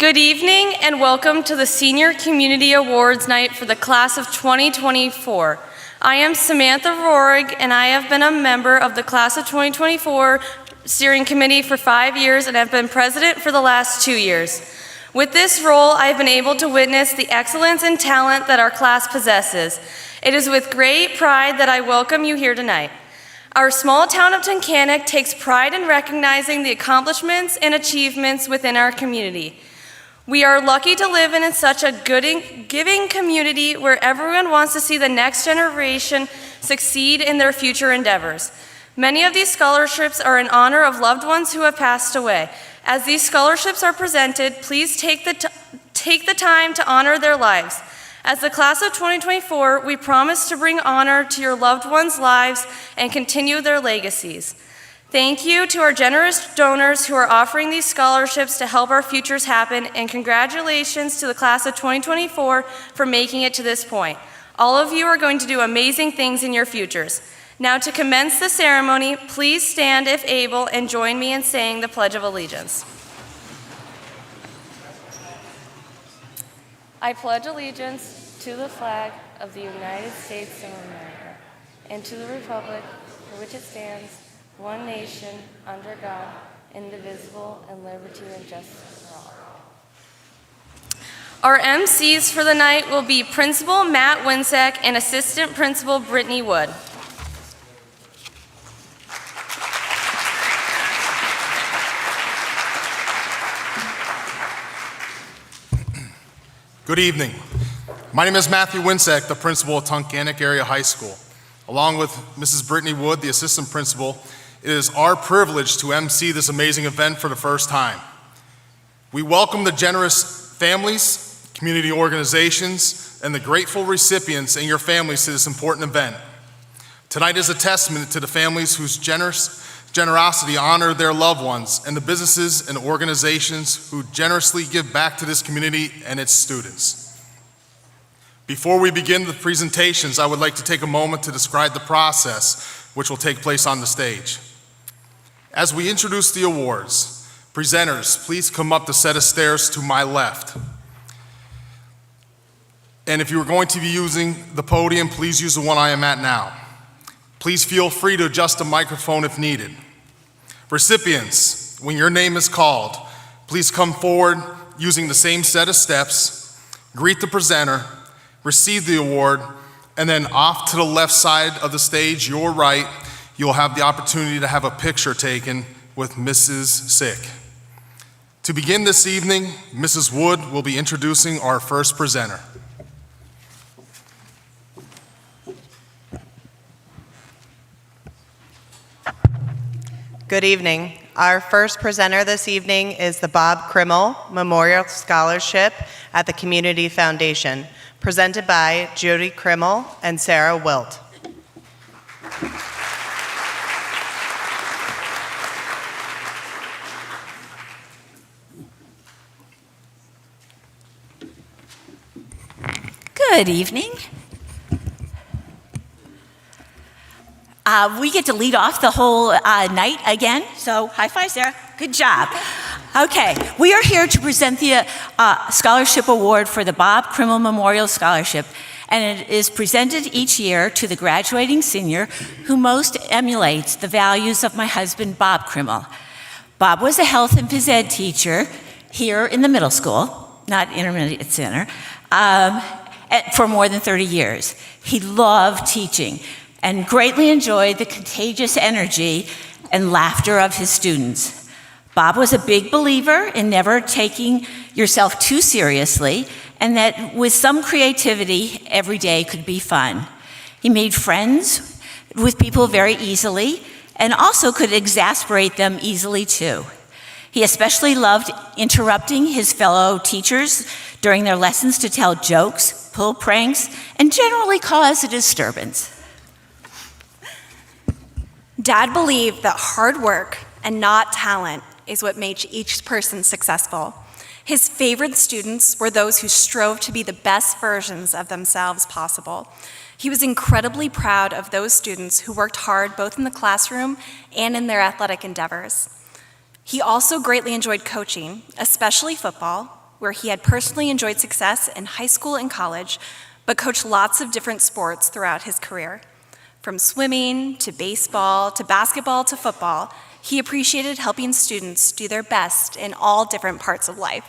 Good evening and welcome to the Senior Community Awards Night for the class of 2024. I am Samantha Rohrig and I have been a member of the class of 2024 steering committee for 5 years and have been president for the last 2 years. With this role, I have been able to witness the excellence and talent that our class possesses. It is with great pride that I welcome you here tonight. Our small town of Tunkhannock takes pride in recognizing the accomplishments and achievements within our community. We are lucky to live in such a giving community where everyone wants to see the next generation succeed in their future endeavors. Many of these scholarships are in honor of loved ones who have passed away. As these scholarships are presented, please take the time to honor their lives. As the class of 2024, we promise to bring honor to your loved ones' lives and continue their legacies. Thank you to our generous donors who are offering these scholarships to help our futures happen, and congratulations to the class of 2024 for making it to this point. All of you are going to do amazing things in your futures. Now to commence the ceremony, please stand if able and join me in saying the Pledge of Allegiance. I pledge allegiance to the flag of the United States of America and to the republic for which it stands, one nation, under God, indivisible, and liberty and justice for all. Our MCs for the night will be Principal Matt Winsack and Assistant Principal Brittany Wood. Good evening. My name is Matthew Winsack, the principal of Tunkhannock Area High School. Along with Mrs. Brittany Wood, the assistant principal, it is our privilege to MC this amazing event for the first time. We welcome the generous families, community organizations, and the grateful recipients and your families to this important event. Tonight is a testament to the families whose generosity honor their loved ones, and the businesses and organizations who generously give back to this community and its students. Before we begin the presentations, I would like to take a moment to describe the process which will take place on the stage. As we introduce the awards, presenters, please come up the set of stairs to my left. And if you are going to be using the podium, please use the one I am at now. Please feel free to adjust the microphone if needed. Recipients, when your name is called, please come forward using the same set of steps, greet the presenter, receive the award, and then off to the left side of the stage, your right, you'll have the opportunity to have a picture taken with Mrs. Sick. To begin this evening, Mrs. Wood will be introducing our first presenter. Good evening. Our first presenter this evening is the Bob Crimmel Memorial Scholarship at the Community Foundation, presented by Judy Crimmel and Sarah Wilt. Good evening. We get to lead off the whole night again, so high five, Sarah. Good job. Okay, we are here to present the scholarship award for the Bob Crimmel Memorial Scholarship, and it is presented each year to the graduating senior who most emulates the values of my husband, Bob Crimmel. Bob was a health and phys ed teacher here in the middle school, not intermediate center, for more than 30 years. He loved teaching and greatly enjoyed the contagious energy and laughter of his students. Bob was a big believer in never taking yourself too seriously, and that with some creativity, every day could be fun. He made friends with people very easily and also could exasperate them easily too. He especially loved interrupting his fellow teachers during their lessons to tell jokes, pull pranks, and generally cause a disturbance. Dad believed that hard work and not talent is what made each person successful. His favorite students were those who strove to be the best versions of themselves possible. He was incredibly proud of those students who worked hard both in the classroom and in their athletic endeavors. He also greatly enjoyed coaching, especially football, where he had personally enjoyed success in high school and college, but coached lots of different sports throughout his career. From swimming to baseball to basketball to football, he appreciated helping students do their best in all different parts of life.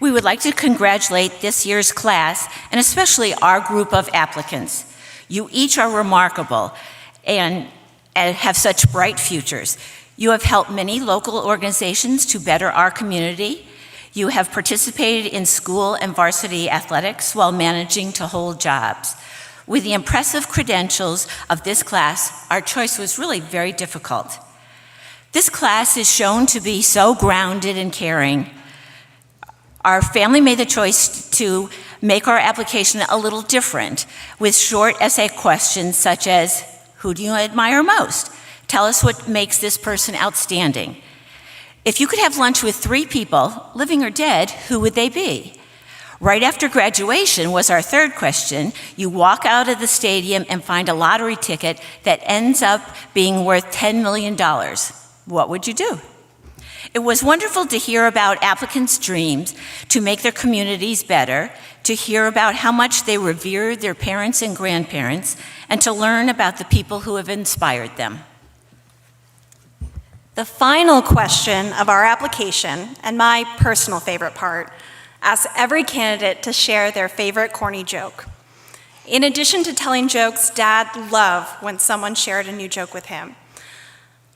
We would like to congratulate this year's class, and especially our group of applicants. You each are remarkable and have such bright futures. You have helped many local organizations to better our community. You have participated in school and varsity athletics while managing to hold jobs. With the impressive credentials of this class, our choice was really very difficult. This class is shown to be so grounded and caring. Our family made the choice to make our application a little different with short essay questions such as, who do you admire most? Tell us what makes this person outstanding. If you could have lunch with 3 people, living or dead, who would they be? Right after graduation was our third question. You walk out of the stadium and find a lottery ticket that ends up being worth $10 million. What would you do? It was wonderful to hear about applicants' dreams to make their communities better, to hear about how much they revere their parents and grandparents, and to learn about the people who have inspired them. The final question of our application, and my personal favorite part, asks every candidate to share their favorite corny joke. In addition to telling jokes, Dad loved when someone shared a new joke with him.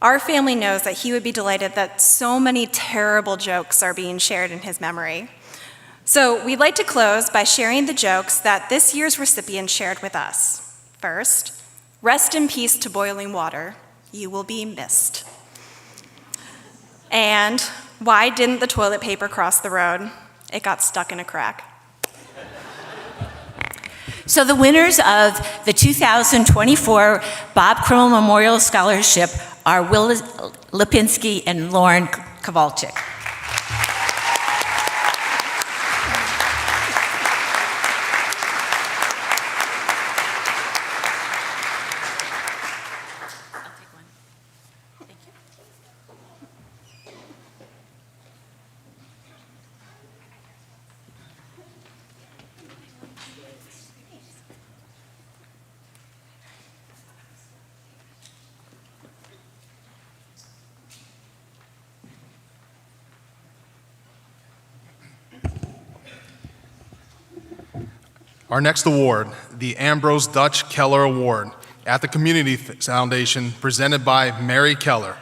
Our family knows that he would be delighted that so many terrible jokes are being shared in his memory. So we'd like to close by sharing the jokes that this year's recipient shared with us. First, rest in peace to boiling water. You will be missed. And why didn't the toilet paper cross the road? It got stuck in a crack. So the winners of the 2024 Bob Crimmel Memorial Scholarship are Will Lipinski and Lauren Kowalczyk. Our next award, the Ambrose Dutch Keller Award at the Community Foundation, presented by Mary Keller.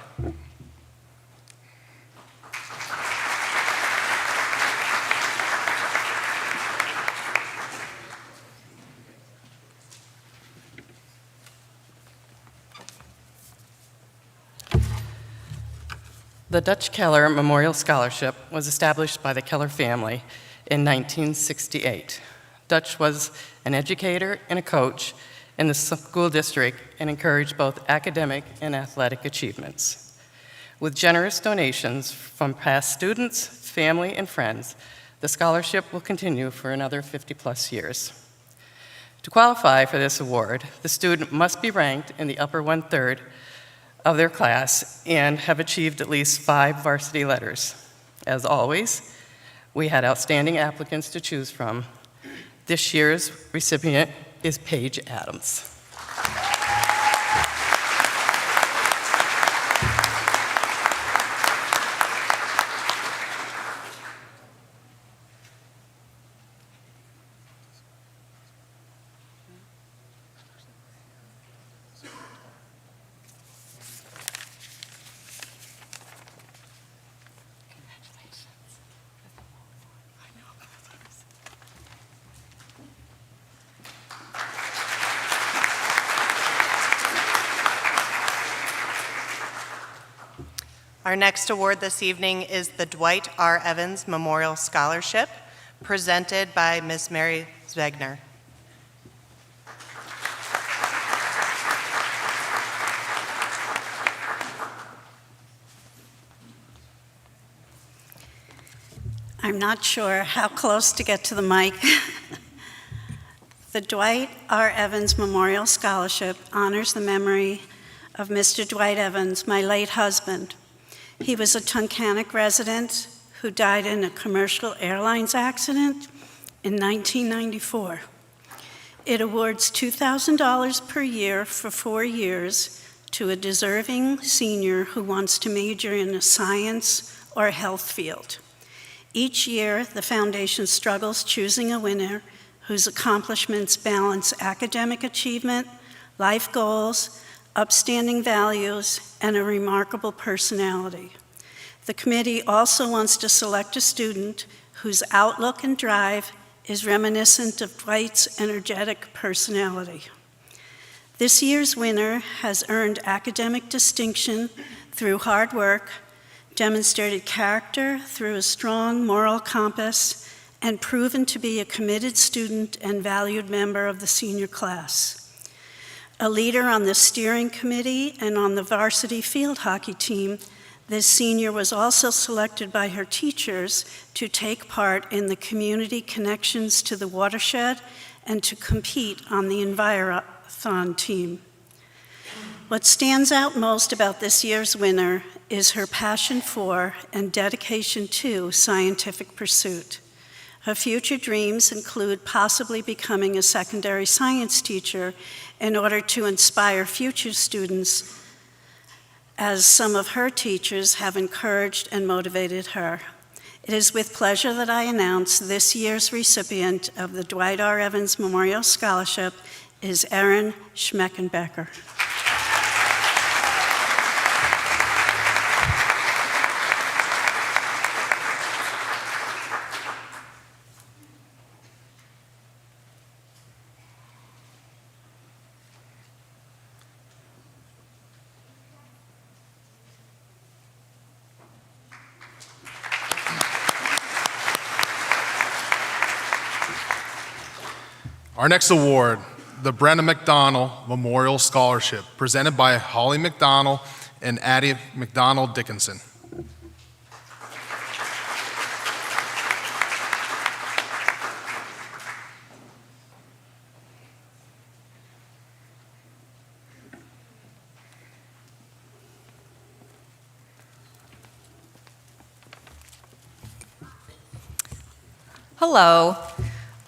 The Dutch Keller Memorial Scholarship was established by the Keller family in 1968. Dutch was an educator and a coach in the school district and encouraged both academic and athletic achievements. With generous donations from past students, family, and friends, the scholarship will continue for another 50-plus years. To qualify for this award, the student must be ranked in the upper 1/3 of their class and have achieved at least 5 varsity letters. As always, we had outstanding applicants to choose from. This year's recipient is Paige Adams. Our next award this evening is the Dwight R. Evans Memorial Scholarship, presented by Ms. Mary Zwegner. I'm not sure how close to get to the mic. The Dwight R. Evans Memorial Scholarship honors the memory of Mr. Dwight Evans, my late husband. He was a Tunkhannock resident who died in a commercial airlines accident in 1994. It awards $2,000 per year for 4 years to a deserving senior who wants to major in a science or health field. Each year, the foundation struggles choosing a winner whose accomplishments balance academic achievement, life goals, upstanding values, and a remarkable personality. The committee also wants to select a student whose outlook and drive is reminiscent of Dwight's energetic personality. This year's winner has earned academic distinction through hard work, demonstrated character through a strong moral compass, and proven to be a committed student and valued member of the senior class. A leader on the steering committee and on the varsity field hockey team, this senior was also selected by her teachers to take part in the community connections to the watershed and to compete on the Envirothon team. What stands out most about this year's winner is her passion for and dedication to scientific pursuit. Her future dreams include possibly becoming a secondary science teacher in order to inspire future students, as some of her teachers have encouraged and motivated her. It is with pleasure that I announce this year's recipient of the Dwight R. Evans Memorial Scholarship is Erin Schmeckenbecker. Our next award, the Brena McDonald Memorial Scholarship, presented by Holly McDonald and Addie McDonald Dickinson. Hello,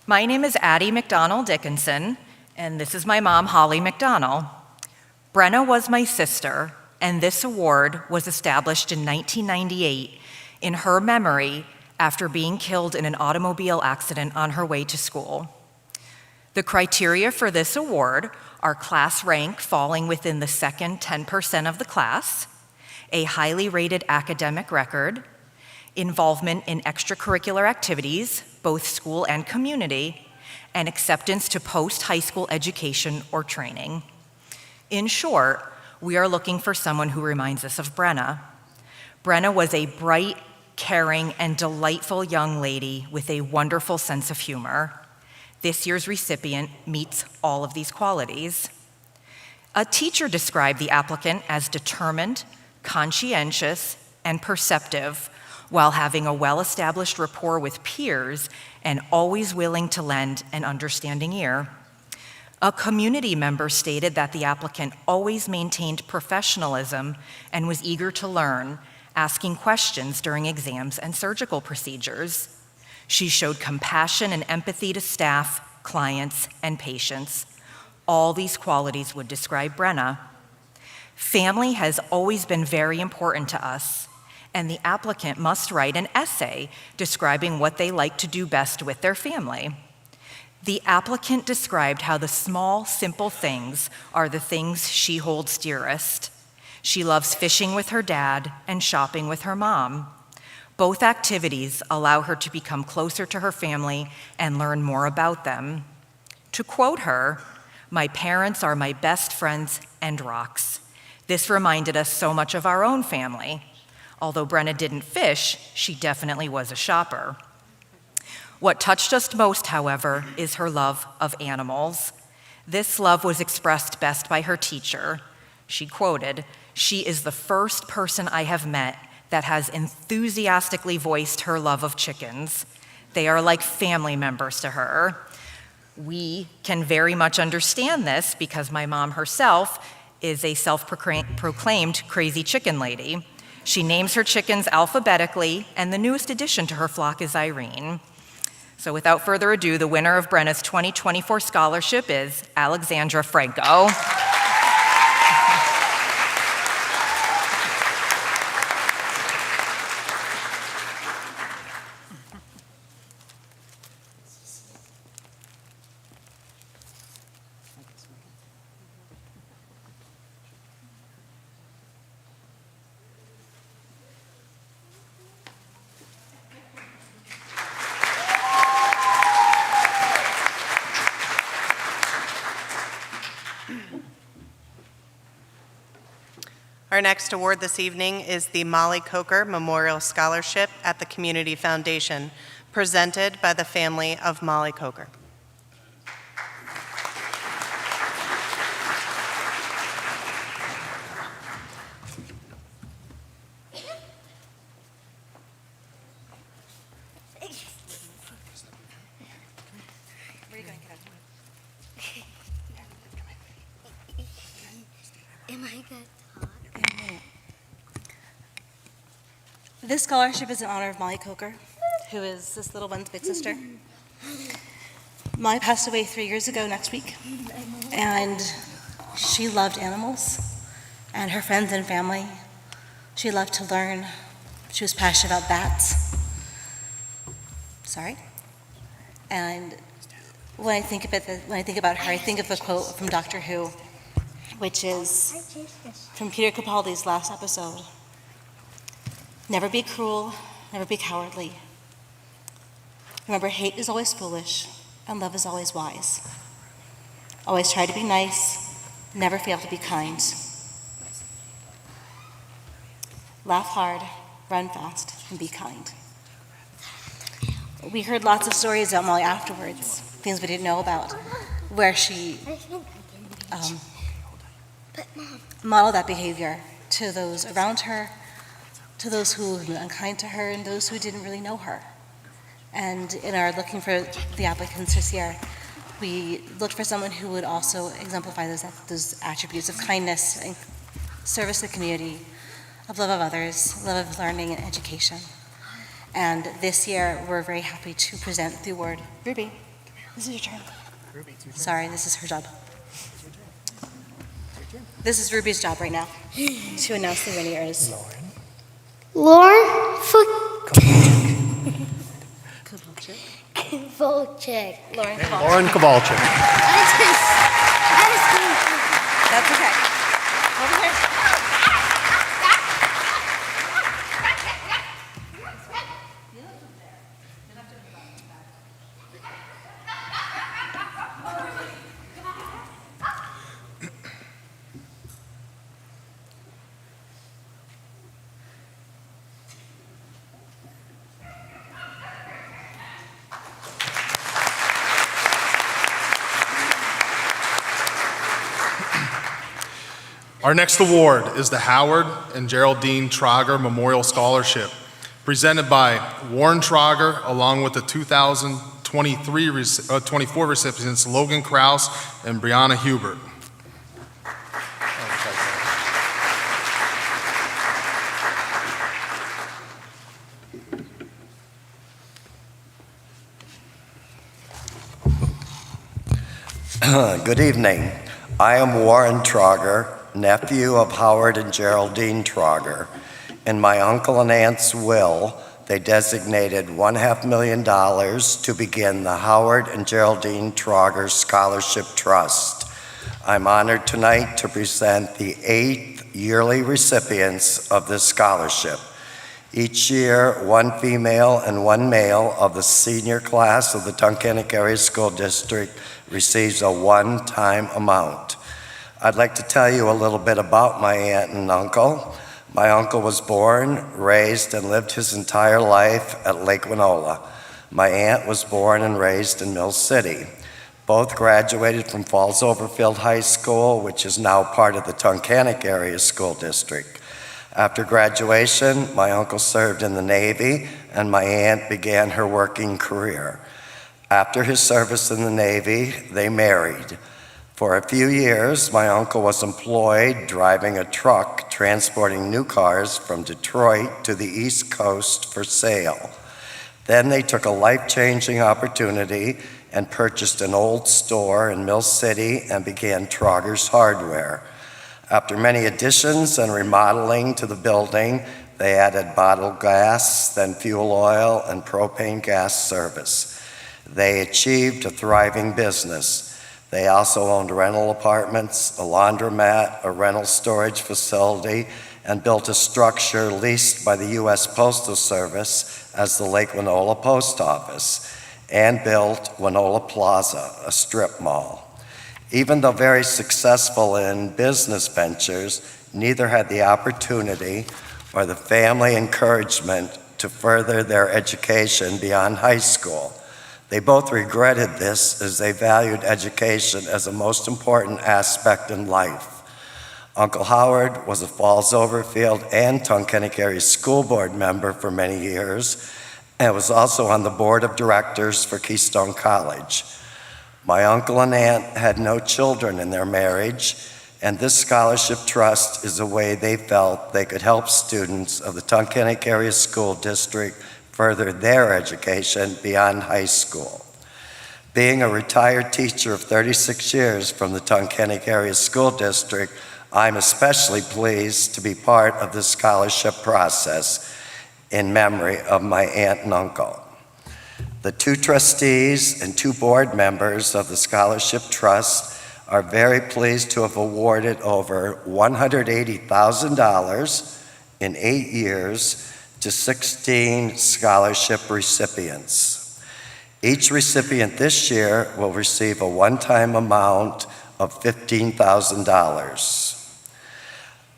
my name is Addie McDonald Dickinson, and this is my mom, Holly McDonald. Brena was my sister, and this award was established in 1998 in her memory after being killed in an automobile accident on her way to school. The criteria for this award are class rank falling within the second 10% of the class, a highly rated academic record, involvement in extracurricular activities, both school and community, and acceptance to post-high school education or training. In short, we are looking for someone who reminds us of Brena. Brena was a bright, caring, and delightful young lady with a wonderful sense of humor. This year's recipient meets all of these qualities. A teacher described the applicant as determined, conscientious, and perceptive, while having a well-established rapport with peers and always willing to lend an understanding ear. A community member stated that the applicant always maintained professionalism and was eager to learn, asking questions during exams and surgical procedures. She showed compassion and empathy to staff, clients, and patients. All these qualities would describe Brena. Family has always been very important to us, and the applicant must write an essay describing what they like to do best with their family. The applicant described how the small, simple things are the things she holds dearest. She loves fishing with her dad and shopping with her mom. Both activities allow her to become closer to her family and learn more about them. To quote her, "My parents are my best friends and rocks." This reminded us so much of our own family. Although Brena didn't fish, she definitely was a shopper. What touched us most, however, is her love of animals. This love was expressed best by her teacher. She quoted, "She is the first person I have met that has enthusiastically voiced her love of chickens. They are like family members to her." We can very much understand this because my mom herself is a self-proclaimed crazy chicken lady. She names her chickens alphabetically, and the newest addition to her flock is Irene. So without further ado, the winner of Brena's 2024 scholarship is Alexandra Franco. Our next award this evening is the Molly Coker Memorial Scholarship at the Community Foundation, presented by the family of Molly Coker. Am I good? This scholarship is in honor of Molly Coker, who is this little one's big sister. Molly passed away 3 years ago next week, and she loved animals and her friends and family. She loved to learn. She was passionate about bats. Sorry. And when I think about her, I think of the quote from Doctor Who, which is from Peter Capaldi's last episode. Never be cruel, never be cowardly. Remember, hate is always foolish, and love is always wise. Always try to be nice, never fail to be kind. Laugh hard, run fast, and be kind. We heard lots of stories about Molly afterwards, things we didn't know about, where she modeled that behavior to those around her, to those who were unkind to her, and those who didn't really know her. And in our looking for the applicants this year, we looked for someone who would also exemplify those attributes of kindness and service to the community, of love of others, love of learning and education. And this year, we're very happy to present the award. Ruby, this is your turn. Sorry, this is her job. This is Ruby's job right now, to announce the winners. Lauren Kowalczyk. Lauren Lauren Kowalczyk. That's okay. Over here. Our next award is the Howard and Geraldine Troger Memorial Scholarship, presented by Warren Troger, along with the 2024 recipients Logan Krause and Brianna Hubert. Good evening. I am Warren Troger, nephew of Howard and Geraldine Troger. In my uncle and aunt's will, they designated $500,000 to begin the Howard and Geraldine Troger Scholarship Trust. I'm honored tonight to present the 8th yearly recipients of this scholarship. Each year, one female and one male of the senior class of the Tunkhannock Area School District receives a one-time amount. I'd like to tell you a little bit about my aunt and uncle. My uncle was born, raised, and lived his entire life at Lake Winola. My aunt was born and raised in Mill City. Both graduated from Falls Overfield High School, which is now part of the Tunkhannock Area School District. After graduation, my uncle served in the Navy, and my aunt began her working career. After his service in the Navy, they married. For a few years, my uncle was employed driving a truck transporting new cars from Detroit to the East Coast for sale. Then they took a life-changing opportunity and purchased an old store in Mill City and began Troger's Hardware. After many additions and remodeling to the building, they added bottled gas, then fuel oil and propane gas service. They achieved a thriving business. They also owned rental apartments, a laundromat, a rental storage facility, and built a structure leased by the U.S. Postal Service as the Lake Winola Post Office, and built Winola Plaza, a strip mall. Even though very successful in business ventures, neither had the opportunity or the family encouragement to further their education beyond high school. They both regretted this as they valued education as a most important aspect in life. Uncle Howard was a Falls Overfield and Tunkhannock Area School Board member for many years and was also on the board of directors for Keystone College. My uncle and aunt had no children in their marriage, and this scholarship trust is a way they felt they could help students of the Tunkhannock Area School District further their education beyond high school. Being a retired teacher of 36 years from the Tunkhannock Area School District, I'm especially pleased to be part of this scholarship process in memory of my aunt and uncle. The 2 trustees and 2 board members of the Scholarship Trust are very pleased to have awarded over $180,000 in 8 years to 16 scholarship recipients. Each recipient this year will receive a one-time amount of $15,000.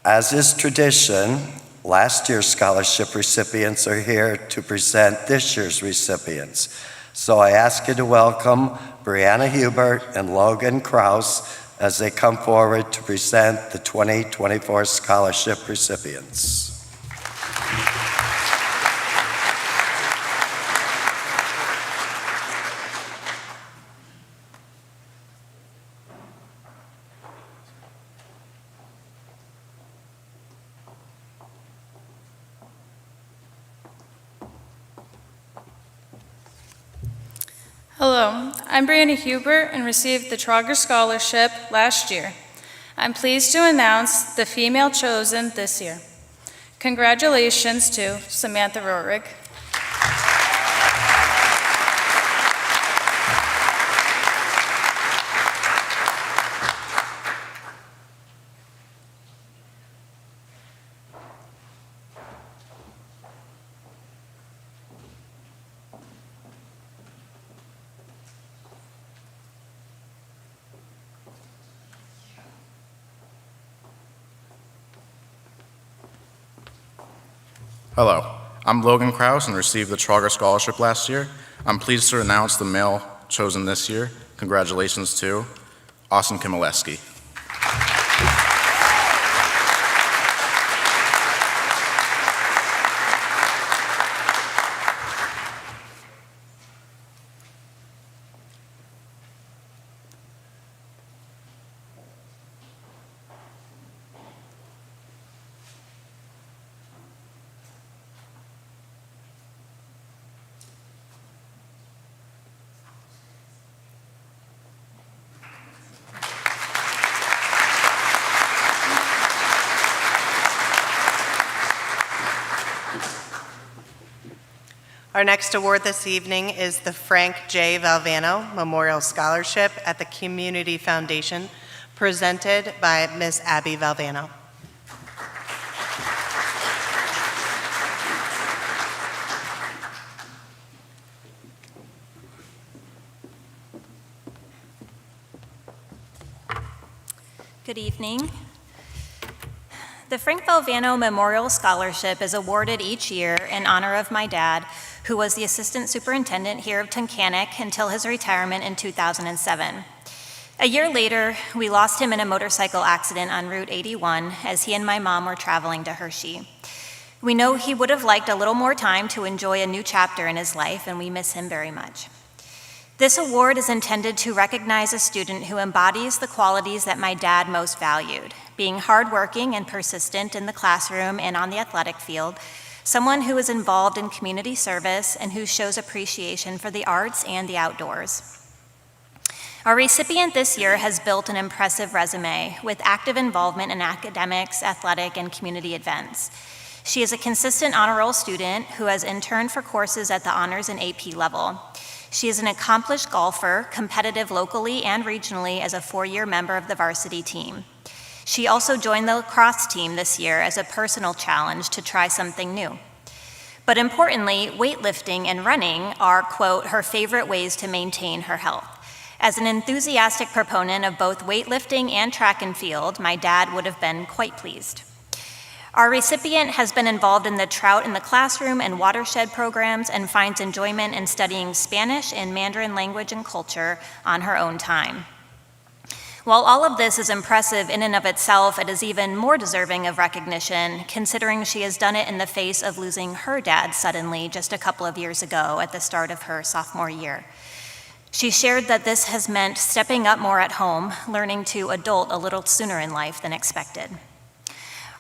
As is tradition, last year's scholarship recipients are here to present this year's recipients. So I ask you to welcome Brianna Hubert and Logan Kraus as they come forward to present the 2024 scholarship recipients. Hello, I'm Brena Hubert and received the Troger Scholarship last year. I'm pleased to announce the female chosen this year. Congratulations to Samantha Rohrig. Hello, I'm Logan Kraus and received the Troger Scholarship last year. I'm pleased to announce the male chosen this year. Congratulations to Austin Kimileski. Our next award this evening is the Frank J. Valano Memorial Scholarship at the Community Foundation, presented by Ms. Abby Valano. Good evening. The Frank Valano Memorial Scholarship is awarded each year in honor of my dad, who was the assistant superintendent here of Tunkhannock until his retirement in 2007. A year later, we lost him in a motorcycle accident on Route 81 as he and my mom were traveling to Hershey. We know he would have liked a little more time to enjoy a new chapter in his life, and we miss him very much. This award is intended to recognize a student who embodies the qualities that my dad most valued, being hardworking and persistent in the classroom and on the athletic field, someone who is involved in community service and who shows appreciation for the arts and the outdoors. Our recipient this year has built an impressive resume with active involvement in academics, athletic, and community events. She is a consistent honor roll student who has interned for courses at the honors and AP level. She is an accomplished golfer, competitive locally and regionally as a 4-year member of the varsity team. She also joined the lacrosse team this year as a personal challenge to try something new. But importantly, weightlifting and running are, quote, her favorite ways to maintain her health. As an enthusiastic proponent of both weightlifting and track and field, my dad would have been quite pleased. Our recipient has been involved in the Trout in the Classroom and Watershed programs and finds enjoyment in studying Spanish and Mandarin language and culture on her own time. While all of this is impressive in and of itself, it is even more deserving of recognition, considering she has done it in the face of losing her dad suddenly just a couple of years ago at the start of her sophomore year. She shared that this has meant stepping up more at home, learning to adult a little sooner in life than expected.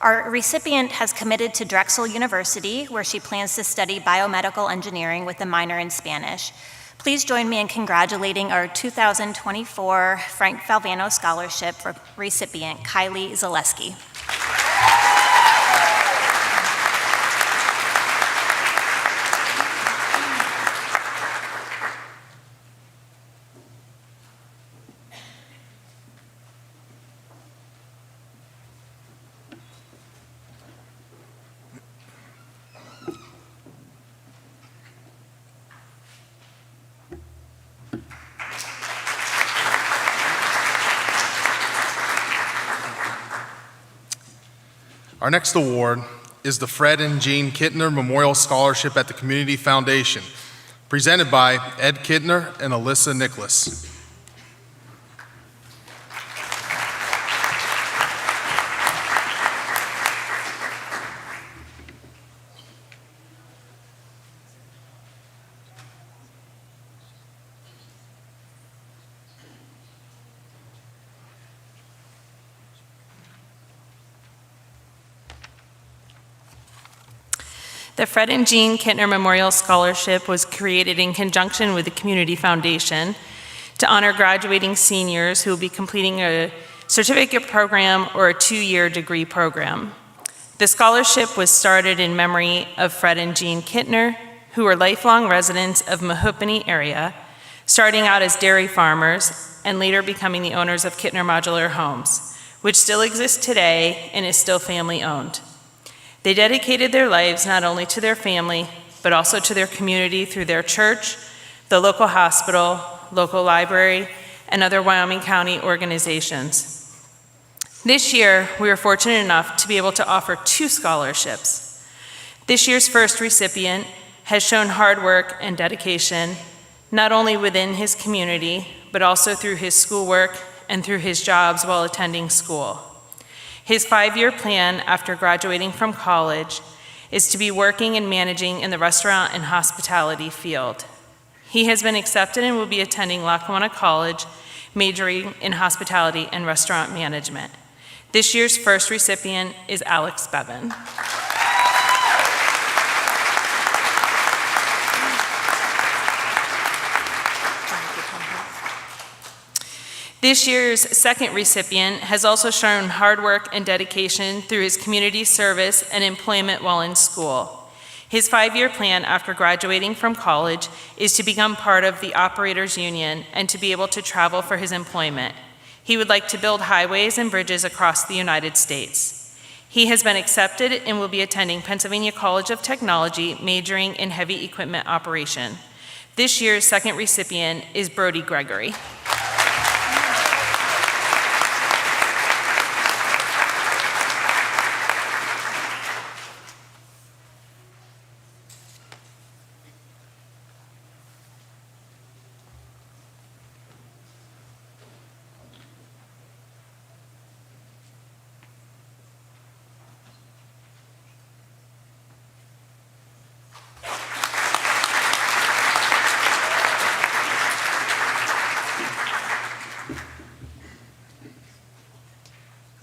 Our recipient has committed to Drexel University, where she plans to study biomedical engineering with a minor in Spanish. Please join me in congratulating our 2024 Frank Valano Scholarship recipient, Kylie Zaleski. Our next award is the Fred and Jean Kittner Memorial Scholarship at the Community Foundation, presented by Ed Kittner and Alyssa Nicholas. The Fred and Jean Kittner Memorial Scholarship was created in conjunction with the Community Foundation to honor graduating seniors who will be completing a certificate program or a 2-year degree program. The scholarship was started in memory of Fred and Jean Kittner, who were lifelong residents of Mahoopany area, starting out as dairy farmers and later becoming the owners of Kittner Modular Homes, which still exists today and is still family owned. They dedicated their lives not only to their family, but also to their community through their church, the local hospital, local library, and other Wyoming County organizations. This year, we were fortunate enough to be able to offer 2 scholarships. This year's first recipient has shown hard work and dedication, not only within his community, but also through his schoolwork and through his jobs while attending school. His 5-year plan after graduating from college is to be working and managing in the restaurant and hospitality field. He has been accepted and will be attending Lackawanna College, majoring in hospitality and restaurant management. This year's first recipient is Alex Bevan. This year's second recipient has also shown hard work and dedication through his community service and employment while in school. His 5-year plan after graduating from college is to become part of the Operators Union and to be able to travel for his employment. He would like to build highways and bridges across the United States. He has been accepted and will be attending Pennsylvania College of Technology, majoring in heavy equipment operation. This year's second recipient is Brody Gregory.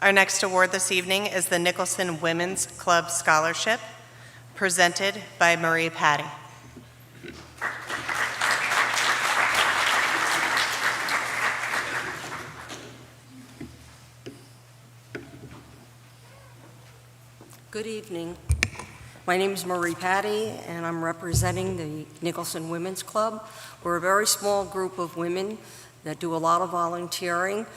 Our next award this evening is the Nicholson Women's Club Scholarship, presented by Marie Patty. Good evening. My name is Marie Patty, and I'm representing the Nicholson Women's Club. We're a very small group of women that do a lot of volunteering.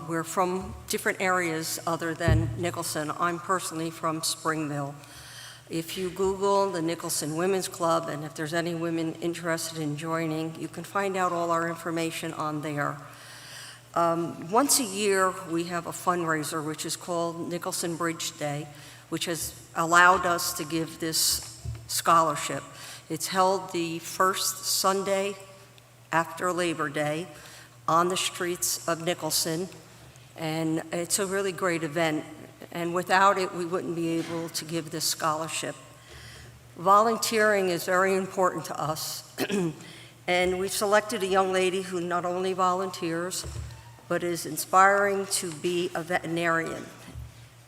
We're from different areas other than Nicholson. I'm personally from Springville. If you Google the Nicholson Women's Club, and if there's any women interested in joining, you can find out all our information on there. Once a year, we have a fundraiser, which is called Nicholson Bridge Day, which has allowed us to give this scholarship. It's held the first Sunday after Labor Day on the streets of Nicholson, and it's a really great event, and without it, we wouldn't be able to give this scholarship. Volunteering is very important to us, and we've selected a young lady who not only volunteers, but is inspiring to be a veterinarian.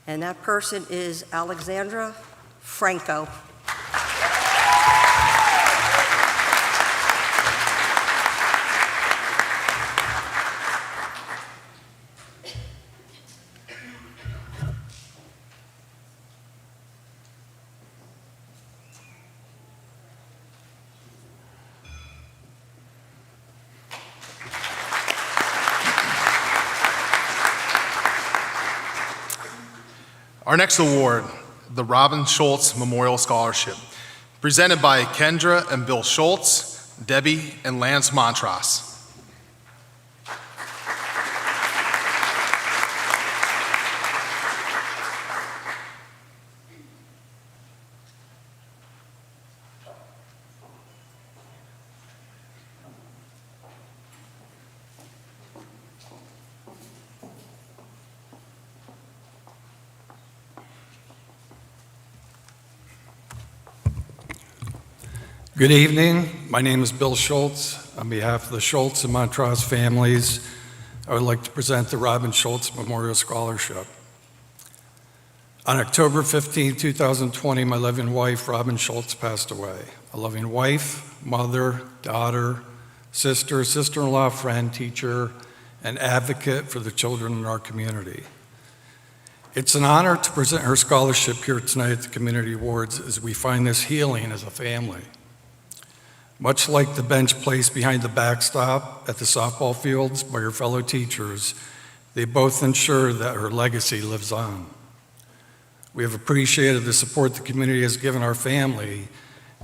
And that person is Alexandra Franco. Our next award, the Robin Schultz Memorial Scholarship, presented by Kendra and Bill Schultz, Debbie and Lance Montross. Good evening. My name is Bill Schultz. On behalf of the Schultz and Montross families, I would like to present the Robin Schultz Memorial Scholarship. On October 15, 2020, my loving wife, Robin Schultz, passed away. A loving wife, mother, daughter, sister, sister-in-law, friend, teacher, and advocate for the children in our community. It's an honor to present her scholarship here tonight at the Community Awards as we find this healing as a family. Much like the bench placed behind the backstop at the softball fields by her fellow teachers, they both ensure that her legacy lives on. We have appreciated the support the community has given our family,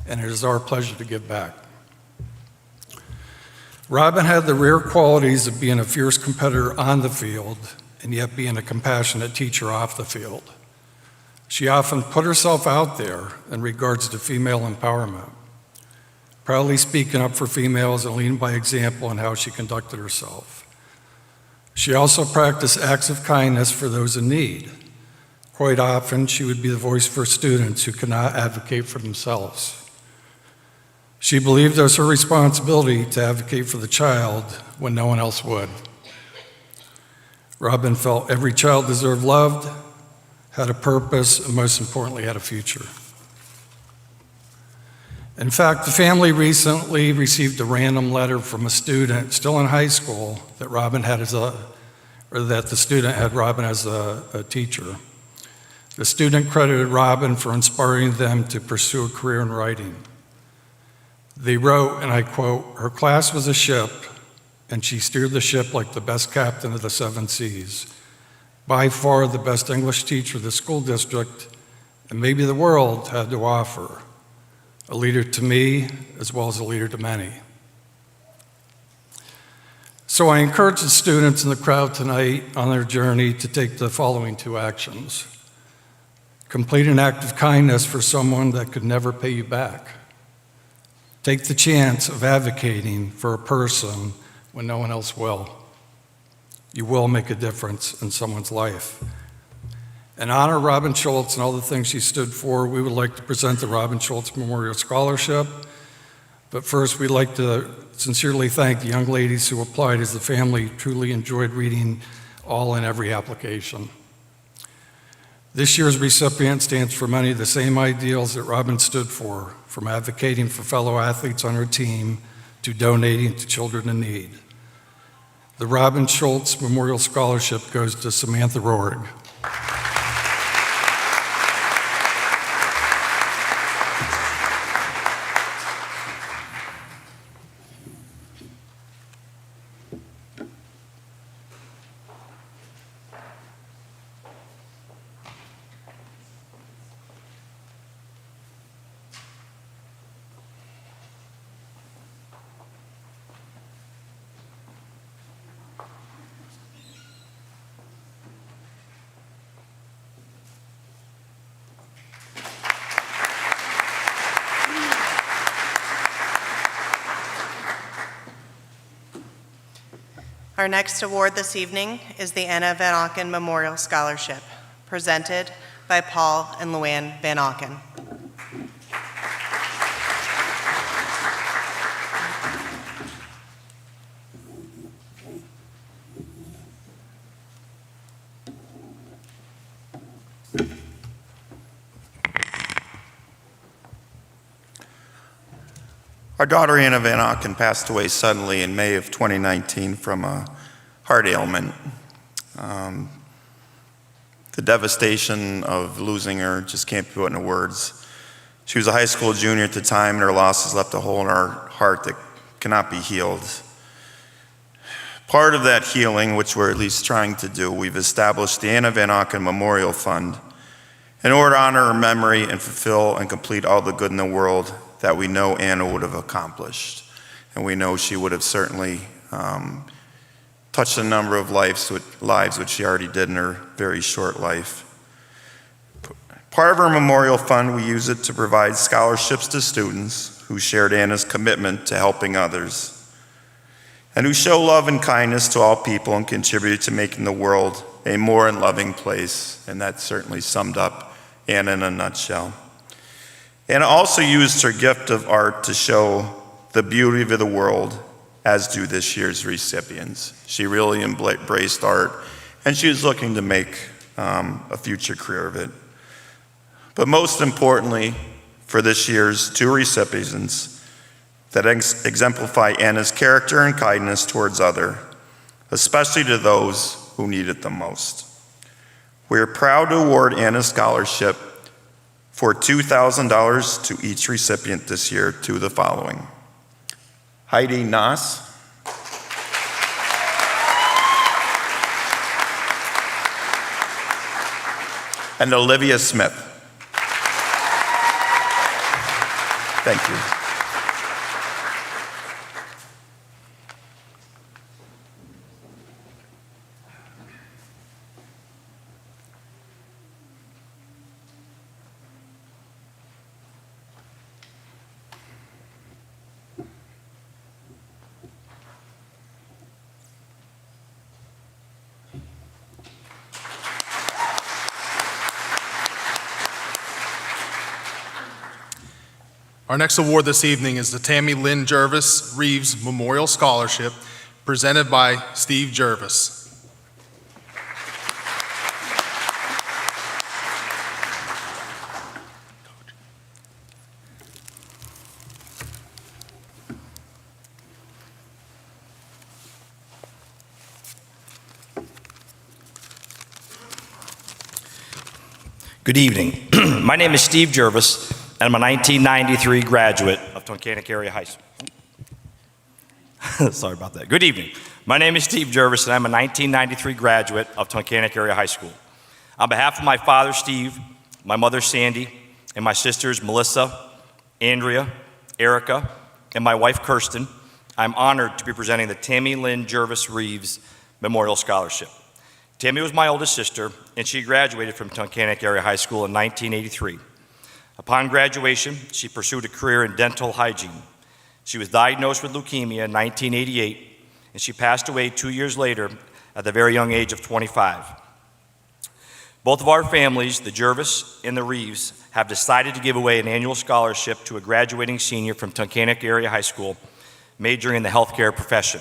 and it is our pleasure to give back. Robin had the rare qualities of being a fierce competitor on the field, and yet being a compassionate teacher off the field. She often put herself out there in regards to female empowerment, proudly speaking up for females and leading by example in how she conducted herself. She also practiced acts of kindness for those in need. Quite often, she would be the voice for students who could not advocate for themselves. She believed it was her responsibility to advocate for the child when no one else would. Robin felt every child deserved love, had a purpose, and most importantly, had a future. In fact, the family recently received a random letter from a student still in high school that the student had Robin as a teacher. The student credited Robin for inspiring them to pursue a career in writing. They wrote, and I quote, "Her class was a ship, and she steered the ship like the best captain of the 7 seas. By far the best English teacher the school district, and maybe the world, had to offer. A leader to me, as well as a leader to many." So I encourage the students in the crowd tonight on their journey to take the following 2 actions. Complete an act of kindness for someone that could never pay you back. Take the chance of advocating for a person when no one else will. You will make a difference in someone's life. In honor of Robin Schultz and all the things she stood for, we would like to present the Robin Schultz Memorial Scholarship. But first, we'd like to sincerely thank the young ladies who applied, as the family truly enjoyed reading all and every application. This year's recipient stands for many of the same ideals that Robin stood for, from advocating for fellow athletes on her team to donating to children in need. The Robin Schultz Memorial Scholarship goes to Samantha Rohrig. Our next award this evening is the Anna Van Aken Memorial Scholarship, presented by Paul and Luann Van Aken. Our daughter Anna Van Aken passed away suddenly in May of 2019 from a heart ailment. The devastation of losing her just can't be put into words. She was a high school junior at the time, and her loss has left a hole in our heart that cannot be healed. Part of that healing, which we're at least trying to do, we've established the Anna Van Aken Memorial Fund in order to honor her memory and fulfill and complete all the good in the world that we know Anna would have accomplished. And we know she would have certainly touched a number of lives, which she already did in her very short life. Part of our memorial fund, we use it to provide scholarships to students who shared Anna's commitment to helping others and who show love and kindness to all people and contributed to making the world a more loving place. And that certainly summed up Anna in a nutshell. Anna also used her gift of art to show the beauty of the world, as do this year's recipients. She really embraced art, and she was looking to make a future career of it. But most importantly, for this year's two recipients that exemplify Anna's character and kindness towards others, especially to those who need it the most. We are proud to award Anna's scholarship for $2,000 to each recipient this year to the following: Heidi Nass, and Olivia Smith. Thank you. Our next award this evening is the Tammy Lynn Jervis Reeves Memorial Scholarship, presented by Steve Jervis. Good evening. My name is Steve Jervis, and I'm a 1993 graduate of Tunkhannock Area High School. Sorry about that. Good evening. My name is Steve Jervis, and I'm a 1993 graduate of Tunkhannock Area High School. On behalf of my father, Steve, my mother, Sandy, and my sisters, Melissa, Andrea, Erica, and my wife, Kirsten, I'm honored to be presenting the Tammy Lynn Jervis Reeves Memorial Scholarship. Tammy was my oldest sister, and she graduated from Tunkhannock Area High School in 1983. Upon graduation, she pursued a career in dental hygiene. She was diagnosed with leukemia in 1988, and she passed away 2 years later at the very young age of 25. Both of our families, the Jervis and the Reeves, have decided to give away an annual scholarship to a graduating senior from Tunkhannock Area High School, majoring in the healthcare profession.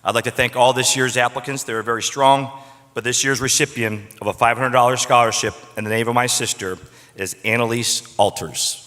I'd like to thank all this year's applicants. They were very strong, but this year's recipient of a $500 scholarship in the name of my sister is Annalise Alters.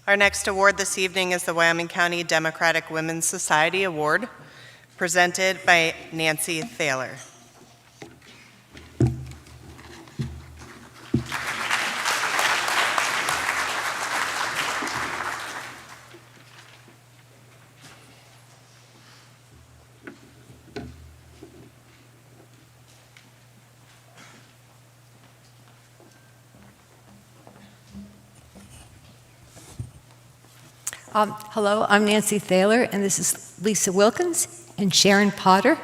Our next award this evening is the Wyoming County Democratic Women's Society Award, presented by Nancy Thaler. Hello, I'm Nancy Thaler, and this is Lisa Wilkins and Sharon Potter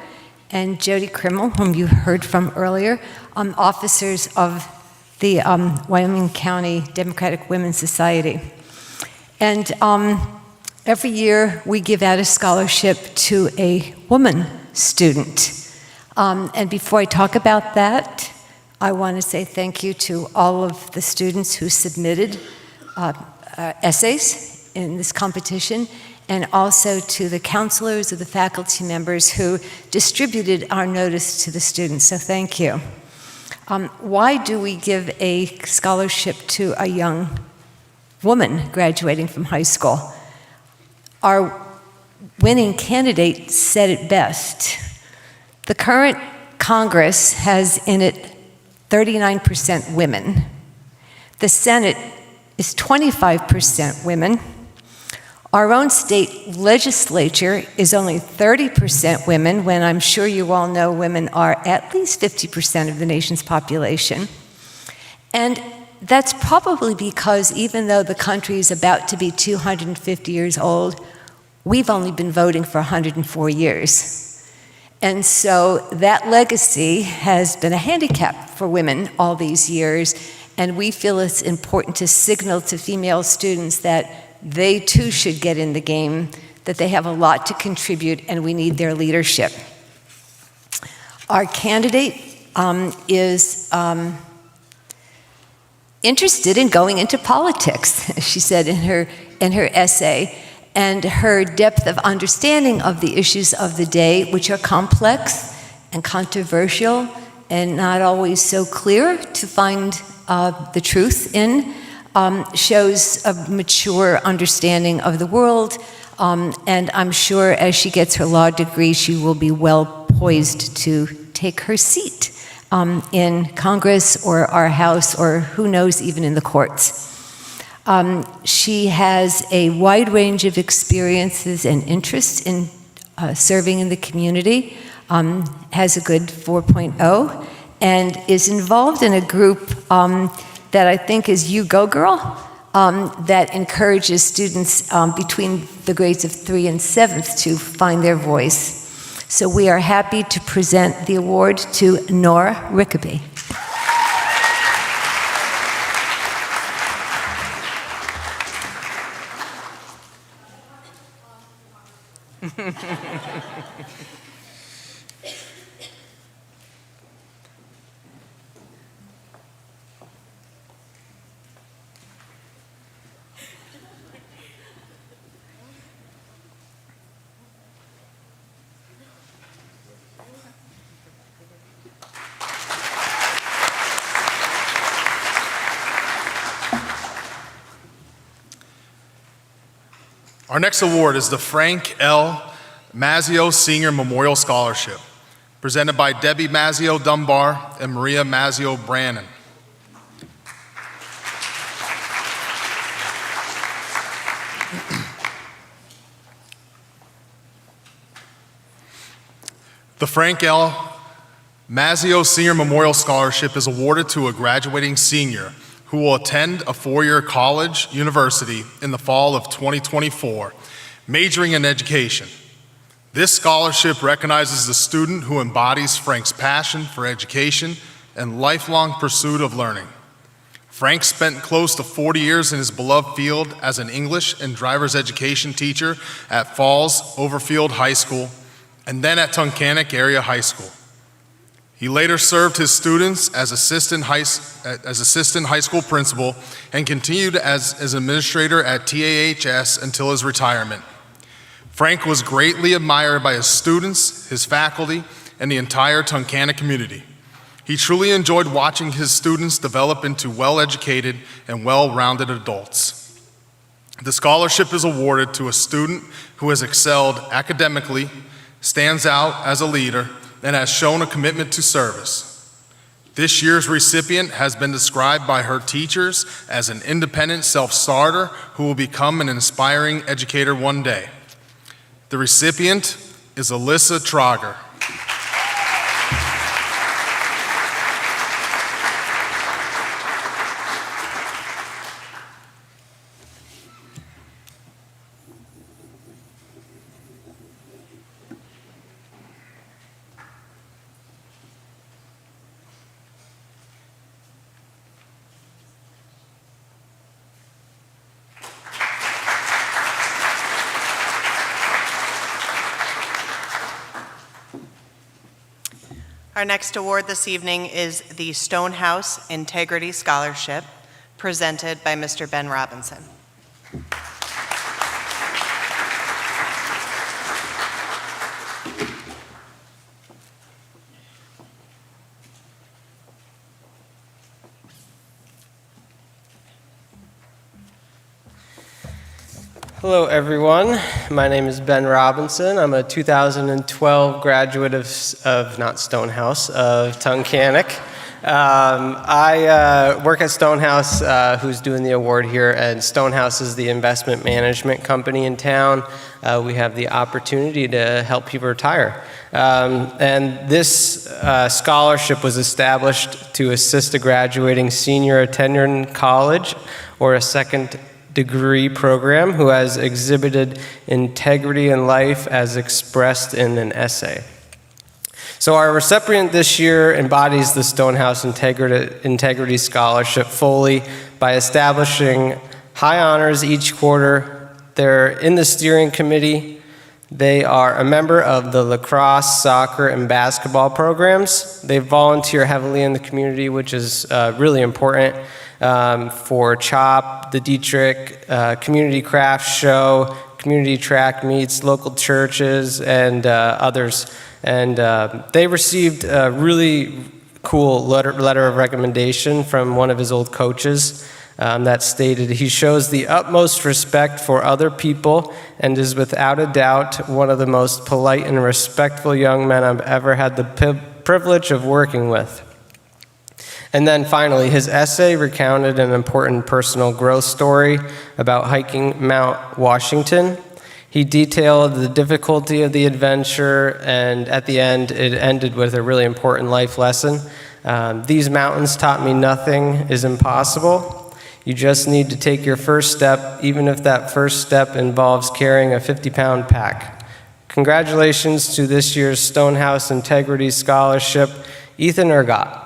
and Jody Crimmel, whom you heard from earlier, officers of the Wyoming County Democratic Women's Society. And every year we give out a scholarship to a woman student. And before I talk about that, I want to say thank you to all of the students who submitted essays in this competition, and also to the counselors or the faculty members who distributed our notice to the students, so thank you. Why do we give a scholarship to a young woman graduating from high school? Our winning candidate said it best. The current Congress has in it 39% women. The Senate is 25% women. Our own state legislature is only 30% women, when I'm sure you all know women are at least 50% of the nation's population. And that's probably because even though the country is about to be 250 years old, we've only been voting for 104 years. And so that legacy has been a handicap for women all these years, and we feel it's important to signal to female students that they too should get in the game, that they have a lot to contribute and we need their leadership. Our candidate is interested in going into politics, as she said in her essay, and her depth of understanding of the issues of the day, which are complex and controversial and not always so clear to find the truth in, shows a mature understanding of the world, and I'm sure as she gets her law degree, she will be well poised to take her seat in Congress or our House, or who knows, even in the courts. She has a wide range of experiences and interests in serving in the community, has a good 4.0, and is involved in a group that I think is You Go Girl, that encourages students between the grades of 3 and 7th to find their voice. So we are happy to present the award to Nora Rickaby. Our next award is the Frank L. Mazio Senior Memorial Scholarship, presented by Debbie Mazio Dunbar and Maria Mazio Brannon. The Frank L. Mazio Senior Memorial Scholarship is awarded to a graduating senior who will attend a 4-year college university in the fall of 2024, majoring in education. This scholarship recognizes the student who embodies Frank's passion for education and lifelong pursuit of learning. Frank spent close to 40 years in his beloved field as an English and driver's education teacher at Falls Overfield High School and then at Tunkhannock Area High School. He later served his students as assistant high school principal and continued as administrator at TAHS until his retirement. Frank was greatly admired by his students, his faculty, and the entire Tunkhannock community. He truly enjoyed watching his students develop into well-educated and well-rounded adults. The scholarship is awarded to a student who has excelled academically, stands out as a leader, and has shown a commitment to service. This year's recipient has been described by her teachers as an independent self-starter who will become an inspiring educator one day. The recipient is Alyssa Troger. Our next award this evening is the Stonehouse Integrity Scholarship, presented by Mr. Ben Robinson. Hello everyone, my name is Ben Robinson. I'm a 2012 graduate of not Stonehouse, of Tunkhannock. I work at Stonehouse, who's doing the award here, and Stonehouse is the investment management company in town. We have the opportunity to help people retire. And this scholarship was established to assist a graduating senior attending college or a second degree program who has exhibited integrity in life as expressed in an essay. So our recipient this year embodies the Stonehouse Integrity Scholarship fully by establishing high honors each quarter. They're in the steering committee. They are a member of the lacrosse, soccer, and basketball programs. They volunteer heavily in the community, which is really important. For CHOP, the Dietrich, Community Craft Show, community track meets, local churches, and others. And they received a really cool letter of recommendation from one of his old coaches that stated, "He shows the utmost respect for other people and is without a doubt one of the most polite and respectful young men I've ever had the privilege of working with." And then finally, his essay recounted an important personal growth story about hiking Mount Washington. He detailed the difficulty of the adventure, and at the end, it ended with a really important life lesson. These mountains taught me nothing is impossible. You just need to take your first step, even if that first step involves carrying a 50-pound pack. Congratulations to this year's Stonehouse Integrity Scholarship, Ethan Ergot.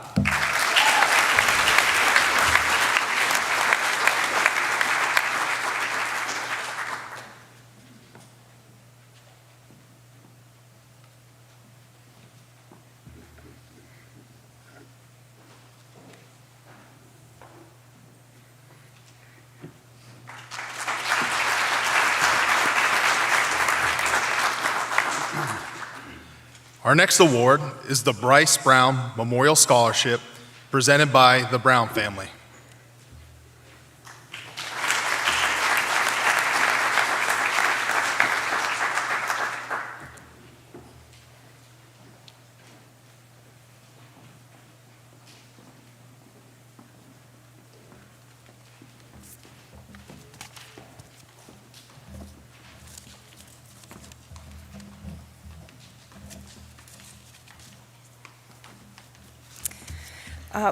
Our next award is the Bryce Brown Memorial Scholarship, presented by the Brown family.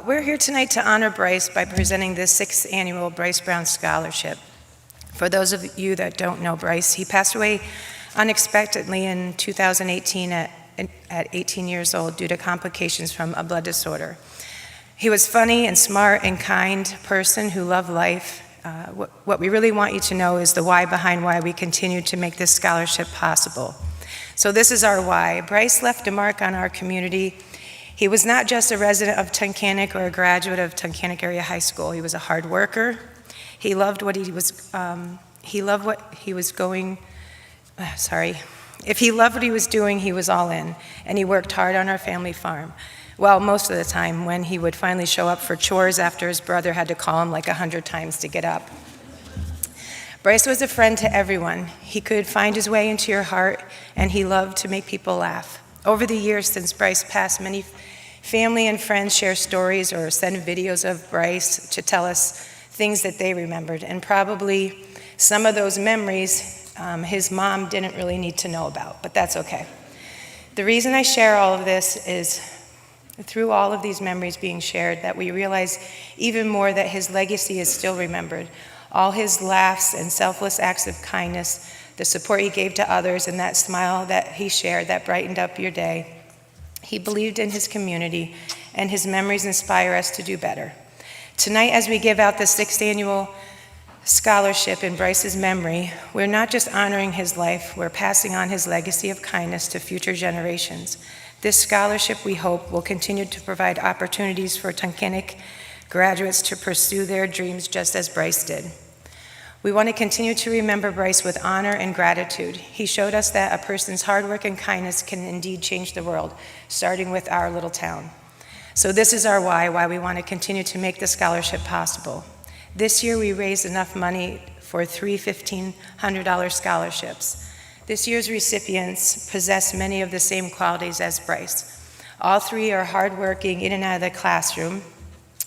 We're here tonight to honor Bryce by presenting the 6th annual Bryce Brown Scholarship. For those of you that don't know Bryce, he passed away unexpectedly in 2018 at 18 years old due to complications from a blood disorder. He was funny and smart and kind person who loved life. What we really want you to know is the why behind why we continue to make this scholarship possible. So this is our why. Bryce left a mark on our community. He was not just a resident of Tunkhannock or a graduate of Tunkhannock Area High School. He was a hard worker. He loved what he was. If he loved what he was doing, he was all in, and he worked hard on our family farm. Well, most of the time, when he would finally show up for chores after his brother had to call him like 100 times to get up. Bryce was a friend to everyone. He could find his way into your heart, and he loved to make people laugh. Over the years since Bryce passed, many family and friends share stories or send videos of Bryce to tell us things that they remembered, and probably some of those memories his mom didn't really need to know about, but that's okay. The reason I share all of this is through all of these memories being shared that we realize even more that his legacy is still remembered. All his laughs and selfless acts of kindness, the support he gave to others, and that smile that he shared that brightened up your day. He believed in his community, and his memories inspire us to do better. Tonight, as we give out the 6th annual scholarship in Bryce's memory, we're not just honoring his life, we're passing on his legacy of kindness to future generations. This scholarship, we hope, will continue to provide opportunities for Tunkhannock graduates to pursue their dreams just as Bryce did. We want to continue to remember Bryce with honor and gratitude. He showed us that a person's hard work and kindness can indeed change the world, starting with our little town. So this is our why we want to continue to make the scholarship possible. This year we raised enough money for 3 $1,500 scholarships. This year's recipients possess many of the same qualities as Bryce. All 3 are hardworking in and out of the classroom.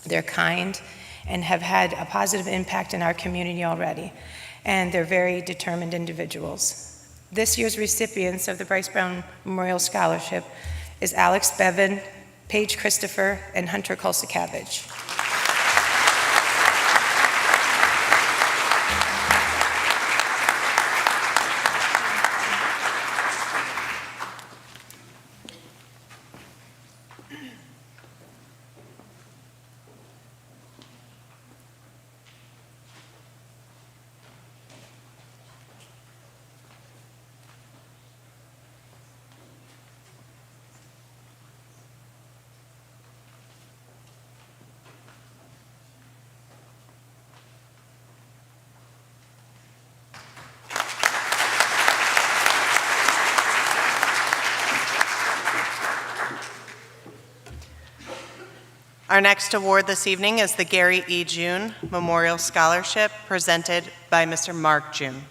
They're kind and have had a positive impact in our community already. And they're very determined individuals. This year's recipients of the Bryce Brown Memorial Scholarship is Alex Bevan, Paige Christopher, and Hunter Kolsakavich. Our next award this evening is the Gary E. June Memorial Scholarship, presented by Mr. Mark June.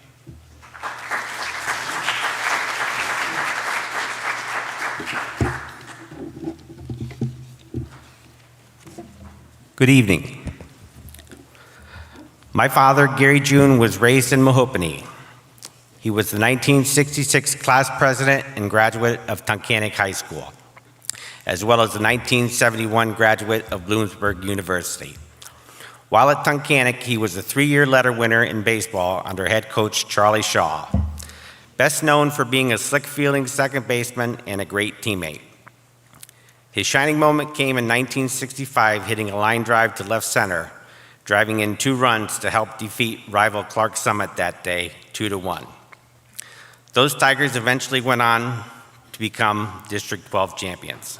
Good evening. My father, Gary June, was raised in Mahopahnee. He was the 1966 class president and graduate of Tunkhannock High School, as well as the 1971 graduate of Bloomsburg University. While at Tunkhannock, he was a 3-year letter winner in baseball under head coach Charlie Shaw, best known for being a slick-fielding second baseman and a great teammate. His shining moment came in 1965, hitting a line drive to left center, driving in 2 runs to help defeat rival Clark Summit that day, 2-1. Those Tigers eventually went on to become District 12 champions.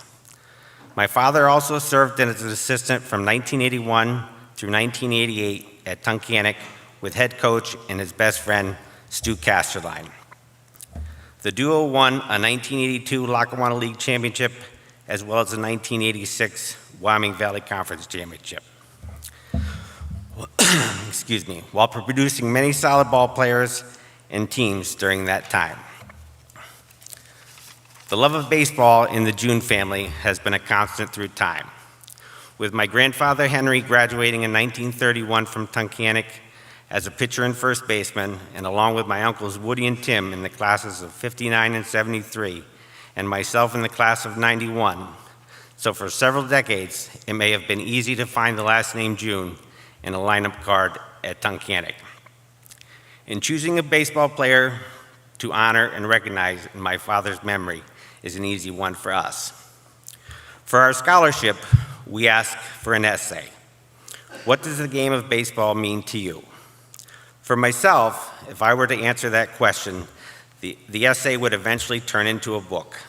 My father also served as an assistant from 1981 through 1988 at Tunkhannock with head coach and his best friend, Stu Casterline. The duo won a 1982 Lackawanna League championship as well as a 1986 Wyoming Valley Conference championship. Excuse me, while producing many solid ball players and teams during that time. The love of baseball in the June family has been a constant through time. With my grandfather Henry graduating in 1931 from Tunkhannock as a pitcher and first baseman, and along with my uncles Woody and Tim in the classes of 59 and 73, and myself in the class of 91. So for several decades, it may have been easy to find the last name June in a lineup card at Tunkhannock. In choosing a baseball player to honor and recognize in my father's memory is an easy one for us. For our scholarship, we ask for an essay. What does the game of baseball mean to you? For myself, if I were to answer that question, the essay would eventually turn into a book.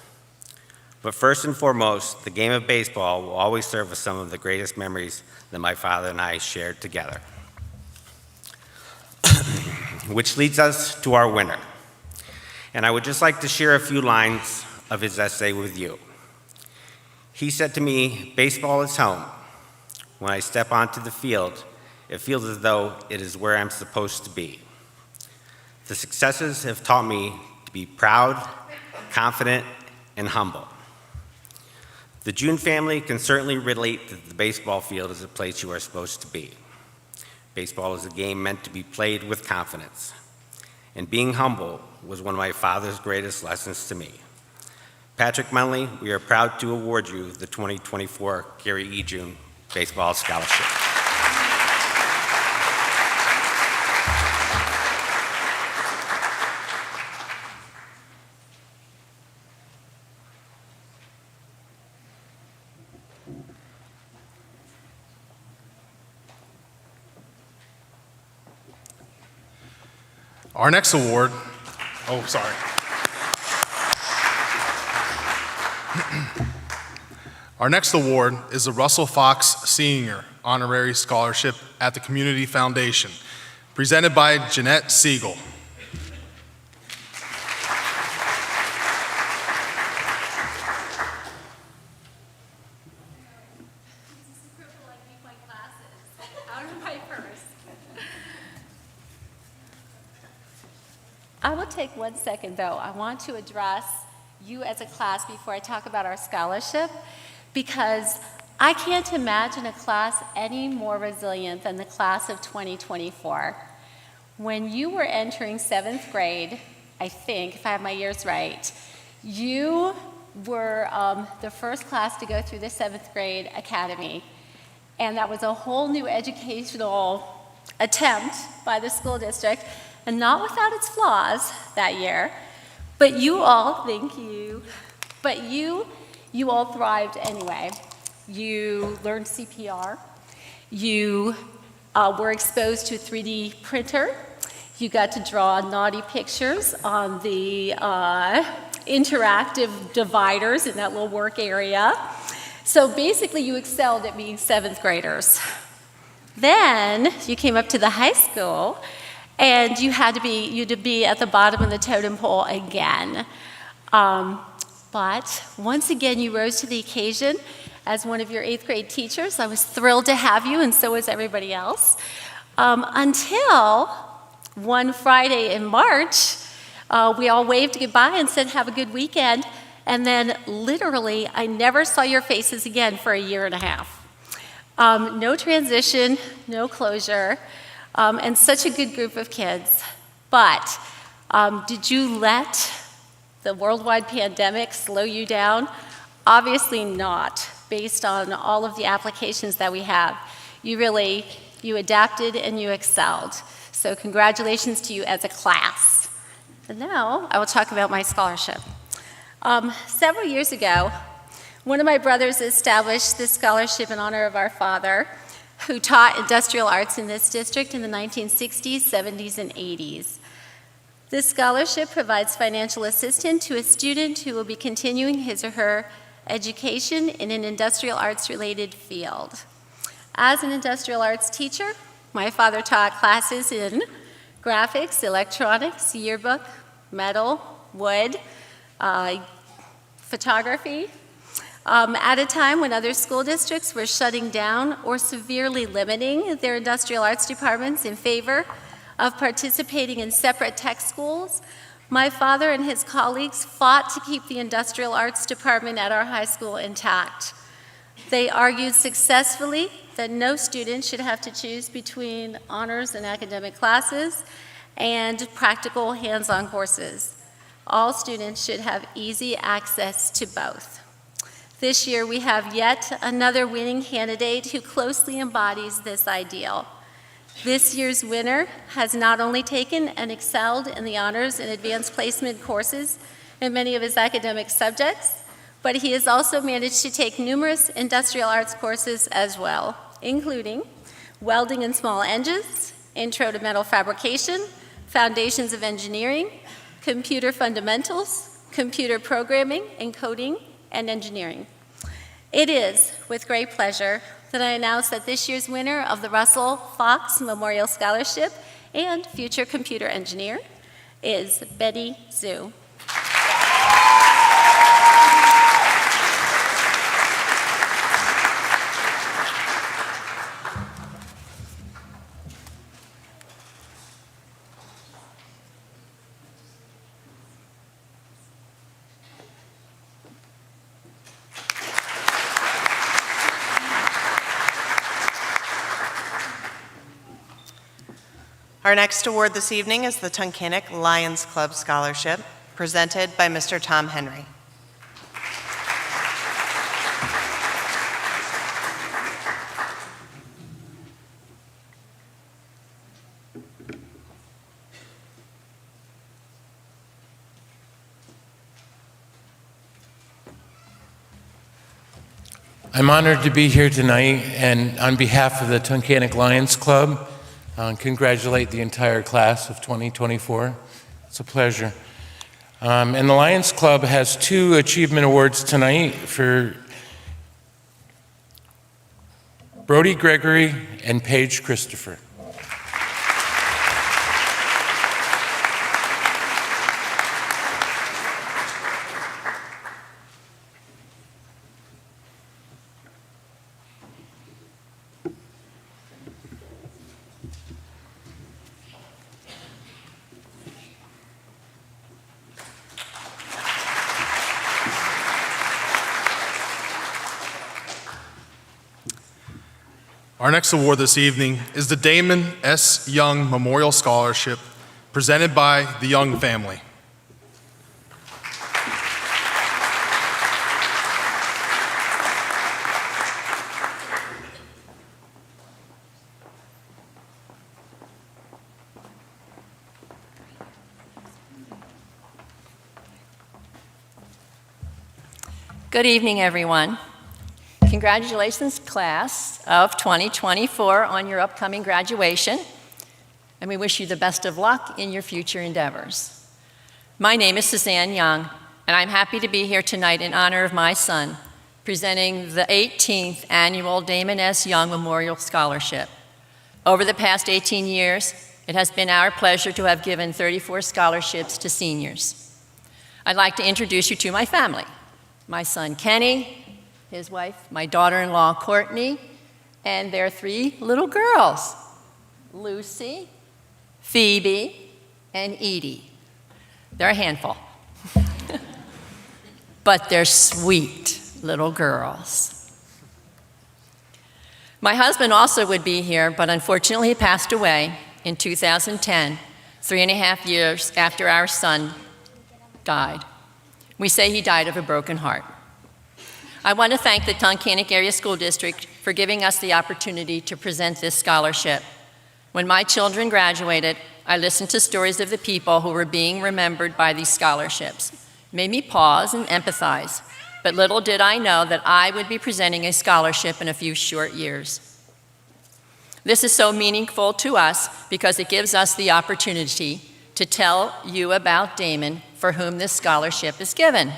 But first and foremost, the game of baseball will always serve as some of the greatest memories that my father and I shared together. Which leads us to our winner. And I would just like to share a few lines of his essay with you. He said to me, "Baseball is home. When I step onto the field, it feels as though it is where I'm supposed to be. The successes have taught me to be proud, confident, and humble. The June family can certainly relate that the baseball field is a place you are supposed to be. Baseball is a game meant to be played with confidence. And being humble was one of my father's greatest lessons to me. Patrick Munley, we are proud to award you the 2024 Gary E. June Baseball Scholarship." Our next award, oh, sorry. Our next award is the Russell Fox Senior Honorary Scholarship at the Community Foundation, presented by Jeanette Siegel. I will take 1 second, though. I want to address you as a class before I talk about our scholarship, because I can't imagine a class any more resilient than the class of 2024. When you were entering 7th grade, I think, if I have my years right, you were the first class to go through the 7th grade academy. And that was a whole new educational attempt by the school district, and not without its flaws that year. But you all, thank you, but you all thrived anyway. You learned CPR. You were exposed to a 3D printer. You got to draw naughty pictures on the interactive dividers in that little work area. So basically you excelled at being 7th graders. Then you came up to the high school, and you had to be at the bottom of the totem pole again. But once again, you rose to the occasion as one of your 8th grade teachers. I was thrilled to have you, and so was everybody else. Until one Friday in March, we all waved goodbye and said, "Have a good weekend." And then literally, I never saw your faces again for a year and a half. No transition, no closure. And such a good group of kids. But did you let the worldwide pandemic slow you down? Obviously not, based on all of the applications that we have. You adapted and you excelled. So congratulations to you as a class. And now I will talk about my scholarship. Several years ago, one of my brothers established this scholarship in honor of our father, who taught industrial arts in this district in the 1960s, 70s, and 80s. This scholarship provides financial assistance to a student who will be continuing his or her education in an industrial arts-related field. As an industrial arts teacher, my father taught classes in graphics, electronics, yearbook, metal, wood, photography, at a time when other school districts were shutting down or severely limiting their industrial arts departments in favor of participating in separate tech schools, my father and his colleagues fought to keep the industrial arts department at our high school intact. They argued successfully that no student should have to choose between honors and academic classes and practical hands-on courses. All students should have easy access to both. This year, we have yet another winning candidate who closely embodies this ideal. This year's winner has not only taken and excelled in the honors and advanced placement courses in many of his academic subjects, but he has also managed to take numerous industrial arts courses as well, including welding and small engines, intro to metal fabrication, foundations of engineering, computer fundamentals, computer programming and coding, and engineering. It is with great pleasure that I announce that this year's winner of the Russell Fox Memorial Scholarship and future computer engineer is Betty Zhu. Our next award this evening is the Tunkhannock Lions Club Scholarship, presented by Mr. Tom Henry. I'm honored to be here tonight, and on behalf of the Tunkhannock Lions Club, congratulate the entire class of 2024. It's a pleasure. And the Lions Club has 2 achievement awards tonight for Brody Gregory and Paige Christopher. Our next award this evening is the Damon S. Young Memorial Scholarship, presented by the Young family. Good evening, everyone. Congratulations, class of 2024, on your upcoming graduation, and we wish you the best of luck in your future endeavors. My name is Suzanne Young, and I'm happy to be here tonight in honor of my son, presenting the 18th Annual Damon S. Young Memorial Scholarship. Over the past 18 years, it has been our pleasure to have given 34 scholarships to seniors. I'd like to introduce you to my family. My son, Kenny, his wife, my daughter-in-law, Courtney, and their 3 little girls, Lucy, Phoebe, and Edie. They're a handful. But they're sweet little girls. My husband also would be here, but unfortunately he passed away in 2010, 3.5 years after our son died. We say he died of a broken heart. I want to thank the Tunkhannock Area School District for giving us the opportunity to present this scholarship. When my children graduated, I listened to stories of the people who were being remembered by these scholarships. It made me pause and empathize, but little did I know that I would be presenting a scholarship in a few short years. This is so meaningful to us because it gives us the opportunity to tell you about Damon, for whom this scholarship is given.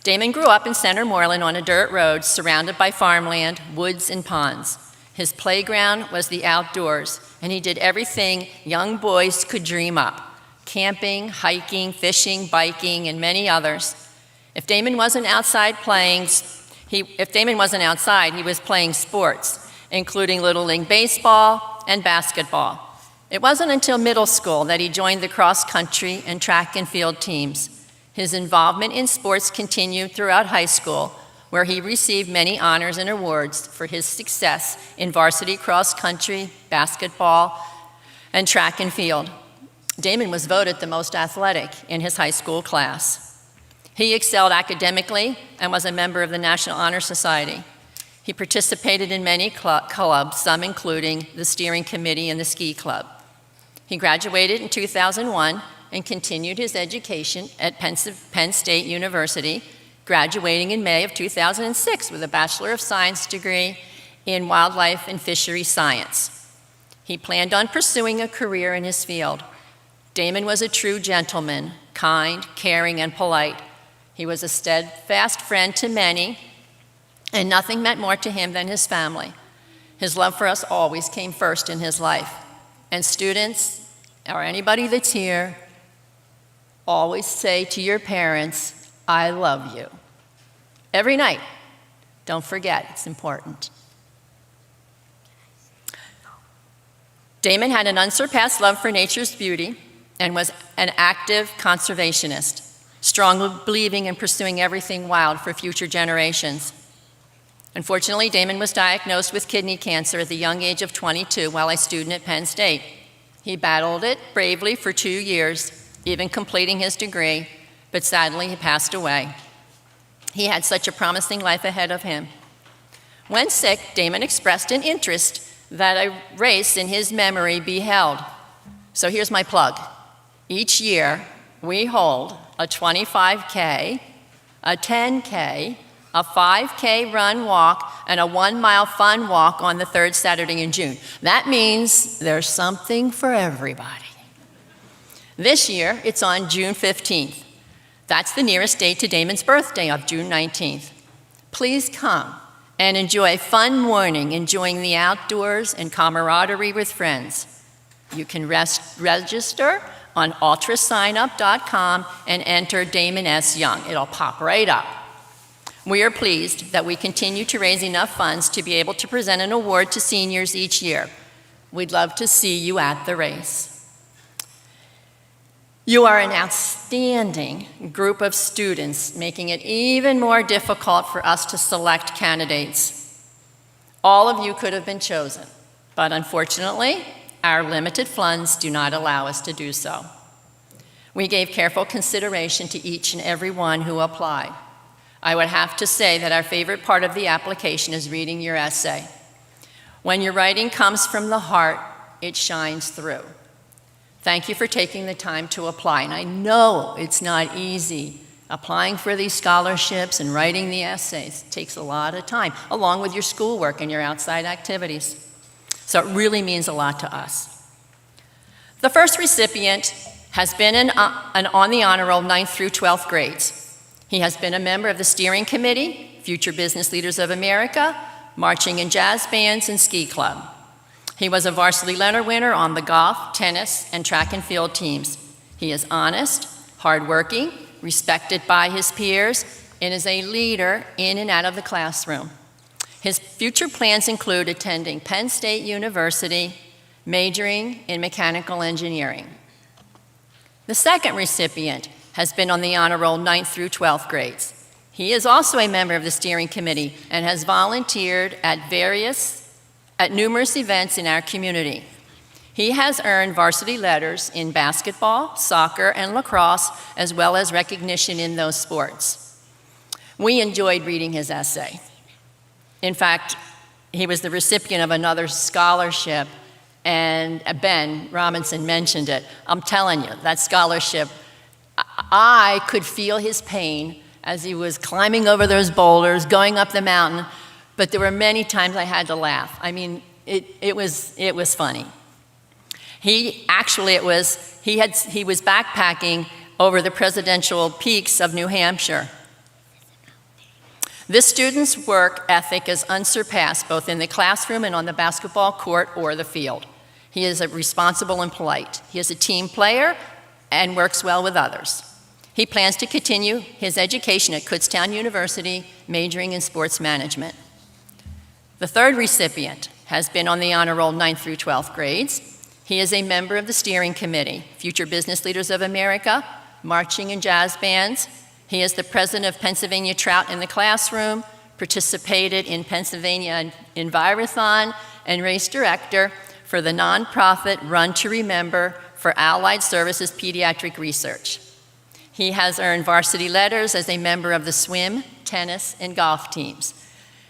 Damon grew up in Center Moreland on a dirt road surrounded by farmland, woods, and ponds. His playground was the outdoors, and he did everything young boys could dream up: camping, hiking, fishing, biking, and many others. If Damon wasn't outside, he was playing sports, including Little League baseball and basketball. It wasn't until middle school that he joined the cross-country and track and field teams. His involvement in sports continued throughout high school, where he received many honors and awards for his success in varsity cross-country, basketball, and track and field. Damon was voted the most athletic in his high school class. He excelled academically and was a member of the National Honor Society. He participated in many clubs, some including the steering committee and the ski club. He graduated in 2001 and continued his education at Penn State University graduating in May of 2006 with a Bachelor of Science degree in Wildlife and Fishery Science. He planned on pursuing a career in his field. Damon was a true gentleman, kind, caring, and polite. He was a steadfast friend to many, and nothing meant more to him than his family. His love for us always came first in his life. And students, or anybody that's here, always say to your parents, "I love you." Every night. Don't forget, it's important. Damon had an unsurpassed love for nature's beauty and was an active conservationist, strongly believing in pursuing everything wild for future generations. Unfortunately, Damon was diagnosed with kidney cancer at the young age of 22 while a student at Penn State. He battled it bravely for 2 years, even completing his degree, but sadly he passed away. He had such a promising life ahead of him. When sick, Damon expressed an interest that a race in his memory be held. So here's my plug. Each year, we hold a 25K, a 10K, a 5K run walk, and a 1-mile fun walk on the 3rd Saturday in June. That means there's something for everybody. This year, it's on June 15th. That's the nearest date to Damon's birthday of June 19th. Please come and enjoy a fun morning, enjoying the outdoors and camaraderie with friends. You can register on ultrasignup.com and enter Damon S. Young. It'll pop right up. We are pleased that we continue to raise enough funds to be able to present an award to seniors each year. We'd love to see you at the race. You are an outstanding group of students, making it even more difficult for us to select candidates. All of you could have been chosen, but unfortunately, our limited funds do not allow us to do so. We gave careful consideration to each and every one who applied. I would have to say that our favorite part of the application is reading your essay. When your writing comes from the heart, it shines through. Thank you for taking the time to apply, and I know it's not easy. Applying for these scholarships and writing the essays takes a lot of time, along with your schoolwork and your outside activities. So it really means a lot to us. The first recipient has been on the honor roll 9th through 12th grades. He has been a member of the steering committee, Future Business Leaders of America, marching and jazz bands, and ski club. He was a varsity letter winner on the golf, tennis, and track and field teams. He is honest, hardworking, respected by his peers, and is a leader in and out of the classroom. His future plans include attending Penn State University, majoring in mechanical engineering. The second recipient has been on the honor roll 9th through 12th grades. He is also a member of the steering committee and has volunteered at numerous events in our community. He has earned varsity letters in basketball, soccer, and lacrosse, as well as recognition in those sports. We enjoyed reading his essay. In fact, he was the recipient of another scholarship, and Ben Robinson mentioned it. I'm telling you, that scholarship, I could feel his pain as he was climbing over those boulders, going up the mountain, but there were many times I had to laugh. I mean, it was funny. He was backpacking over the presidential peaks of New Hampshire. This student's work ethic is unsurpassed both in the classroom and on the basketball court or the field. He is responsible and polite. He is a team player and works well with others. He plans to continue his education at Kutztown University, majoring in sports management. The third recipient has been on the honor roll 9th through 12th grades. He is a member of the steering committee, Future Business Leaders of America, marching and jazz bands. He is the president of Pennsylvania Trout in the Classroom, participated in Pennsylvania Envirothon, and race director for the nonprofit Run to Remember for Allied Services Pediatric Research. He has earned varsity letters as a member of the swim, tennis, and golf teams.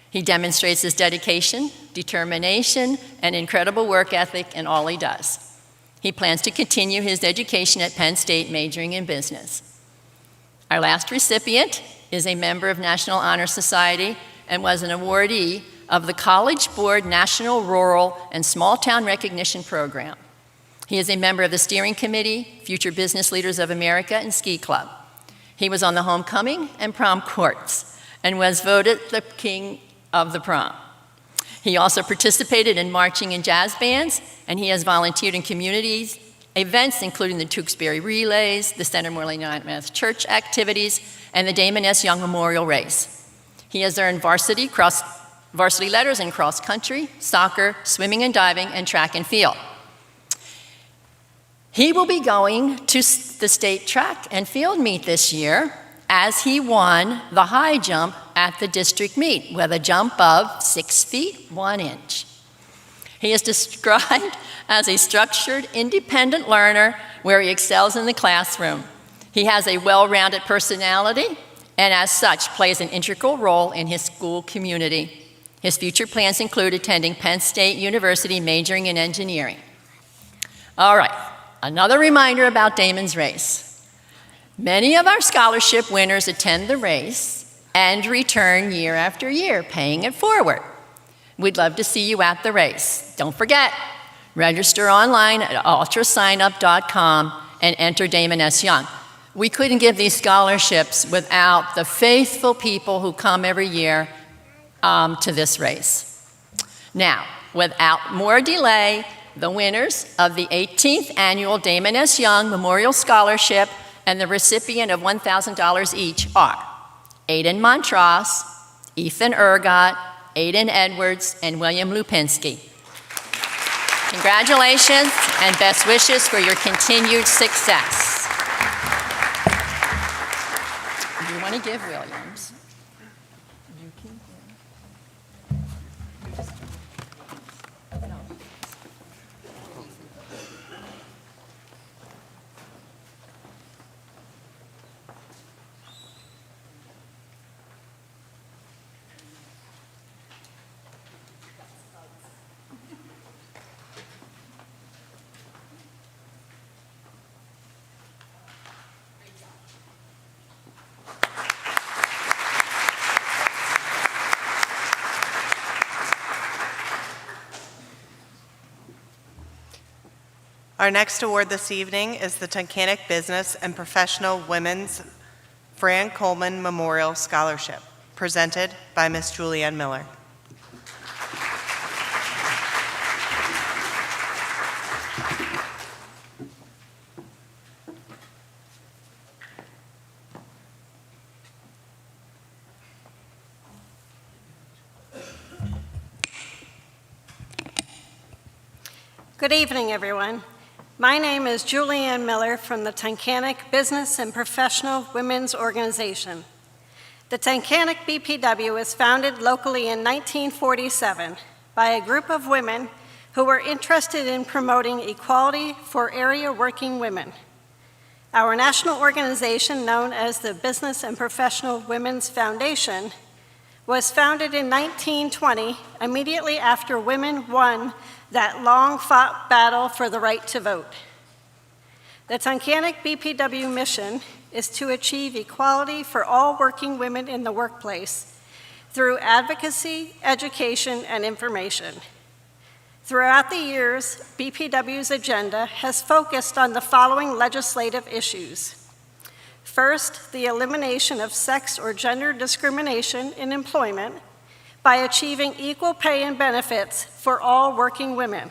He demonstrates his dedication, determination, and incredible work ethic in all he does. He plans to continue his education at Penn State, majoring in business. Our last recipient is a member of National Honor Society and was an awardee of the College Board National Rural and Small Town Recognition Program. He is a member of the Steering Committee, Future Business Leaders of America, and Ski Club. He was on the homecoming and prom courts and was voted the king of the prom. He also participated in marching and jazz bands, and he has volunteered in community events, including the Tewksbury Relays, the Center Morley Mass Church activities, and the Damon S. Young Memorial Race. He has earned varsity letters in cross country, soccer, swimming and diving, and track and field. He will be going to the state track and field meet this year as he won the high jump at the district meet with a jump of 6 feet 1 inch. He is described as a structured, independent learner where he excels in the classroom. He has a well-rounded personality and as such plays an integral role in his school community. His future plans include attending Penn State University, majoring in engineering. All right, another reminder about Damon's race. Many of our scholarship winners attend the race and return year after year, paying it forward. We'd love to see you at the race. Don't forget, register online at ultrasignup.com and enter Damon S. Young. We couldn't give these scholarships without the faithful people who come every year to this race. Now, without more delay, the winners of the 18th Annual Damon S. Young Memorial Scholarship and the recipient of $1,000 each are Aiden Montross, Ethan Ergot, Aiden Edwards, and William Lupinski. Congratulations and best wishes for your continued success. Do you want to give Williams? You can give. Our next award this evening is the Tunkhannock Business and Professional Women's Fran Coleman Memorial Scholarship, presented by Ms. Julianne Miller. Good evening, everyone. My name is Julianne Miller from the Tunkhannock Business and Professional Women's Organization. The Tunkhannock BPW was founded locally in 1947 by a group of women who were interested in promoting equality for area working women. Our national organization, known as the Business and Professional Women's Foundation, was founded in 1920, immediately after women won that long-fought battle for the right to vote. The Tunkhannock BPW mission is to achieve equality for all working women in the workplace through advocacy, education, and information. Throughout the years, BPW's agenda has focused on the following legislative issues. First, the elimination of sex or gender discrimination in employment by achieving equal pay and benefits for all working women.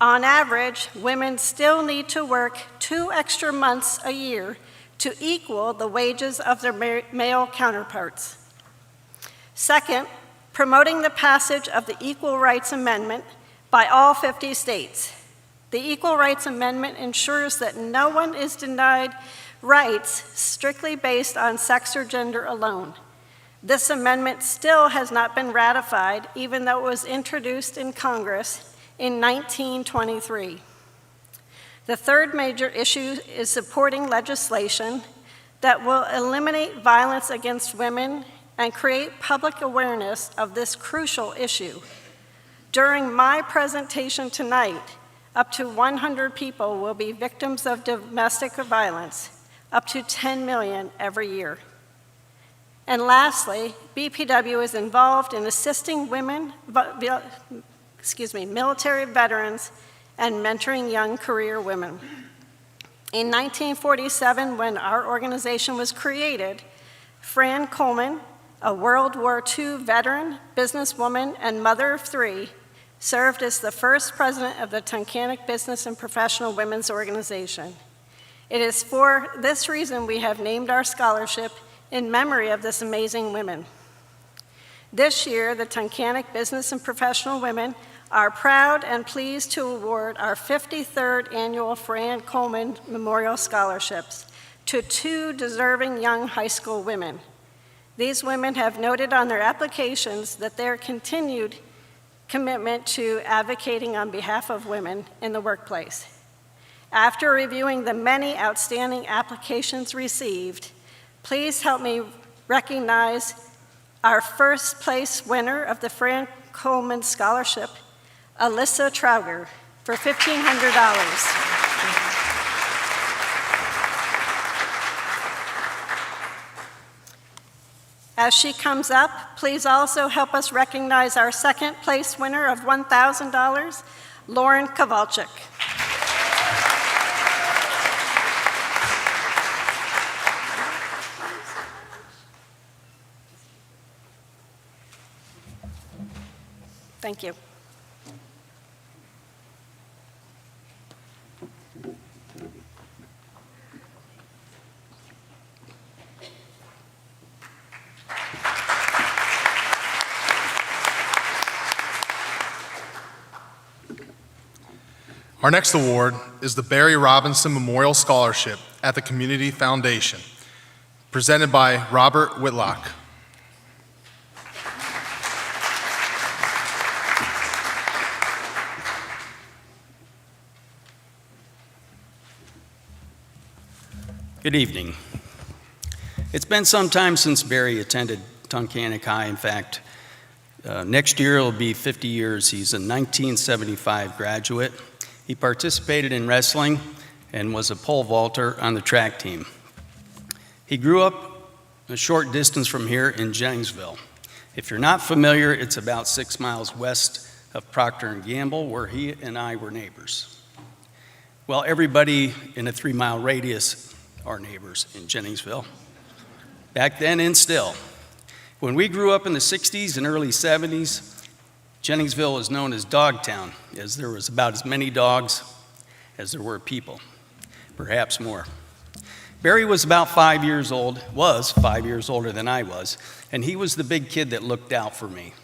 On average, women still need to work 2 extra months a year to equal the wages of their male counterparts. Second, promoting the passage of the Equal Rights Amendment by all 50 states. The Equal Rights Amendment ensures that no one is denied rights strictly based on sex or gender alone. This amendment still has not been ratified, even though it was introduced in Congress in 1923. The third major issue is supporting legislation that will eliminate violence against women and create public awareness of this crucial issue. During my presentation tonight, up to 100 people will be victims of domestic violence, up to 10 million every year. And lastly, BPW is involved in assisting military veterans and mentoring young career women. In 1947, when our organization was created, Fran Coleman, a World War II veteran, businesswoman, and mother of three, served as the first president of the Tunkhannock Business and Professional Women's Organization. It is for this reason we have named our scholarship in memory of this amazing women. This year, the Tunkhannock Business and Professional Women are proud and pleased to award our 53rd annual Fran Coleman Memorial Scholarships to 2 deserving young high school women. These women have noted on their applications that their continued commitment to advocating on behalf of women in the workplace. After reviewing the many outstanding applications received, please help me recognize our first place winner of the Fran Coleman Scholarship, Alyssa Troger, for $1,500. As she comes up, please also help us recognize our second place winner of $1,000, Lauren Kowalczyk. Thank you. Our next award is the Barry Robinson Memorial Scholarship at the Community Foundation, presented by Robert Whitlock. Good evening. It's been some time since Barry attended Tunkhannock High. In fact, next year it'll be 50 years. He's a 1975 graduate. He participated in wrestling and was a pole vaulter on the track team. He grew up a short distance from here in Jenningsville. If you're not familiar, it's about 6 miles west of Proctor Gamble, where he and I were neighbors. Well, everybody in a 3-mile radius are neighbors in Jenningsville, back then and still. When we grew up in the 60s and early 70s, Jenningsville was known as Dogtown, as there was about as many dogs as there were people, perhaps more. Barry was about 5 years old, was 5 years older than I was, and he was the big kid that looked out for me.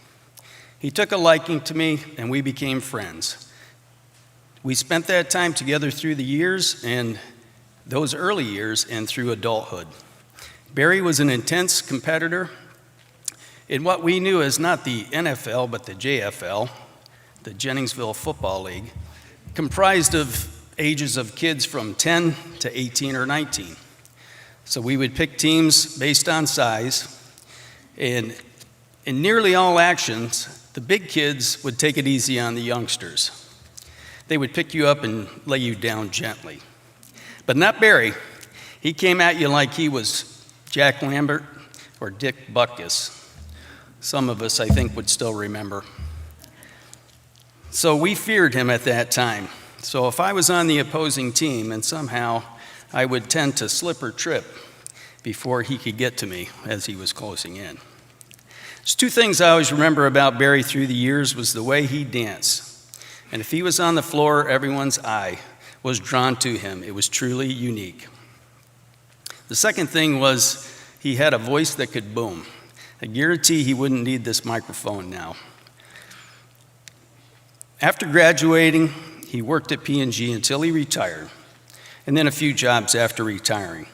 He took a liking to me, and we became friends. We spent that time together through the years, and those early years, and through adulthood. Barry was an intense competitor in what we knew as not the NFL, but the JFL, the Jenningsville Football League, comprised of ages of kids from 10 to 18 or 19. So we would pick teams based on size, and in nearly all actions, the big kids would take it easy on the youngsters. They would pick you up and lay you down gently. But not Barry. He came at you like he was Jack Lambert or Dick Butkus. Some of us, I think, would still remember. So we feared him at that time. So if I was on the opposing team and somehow I would tend to slip or trip before he could get to me as he was closing in. There's 2 things I always remember about Barry through the years was the way he danced. And if he was on the floor, everyone's eye was drawn to him. It was truly unique. The second thing was he had a voice that could boom. I guarantee he wouldn't need this microphone now. After graduating, he worked at P&G until he retired, and then a few jobs after retiring.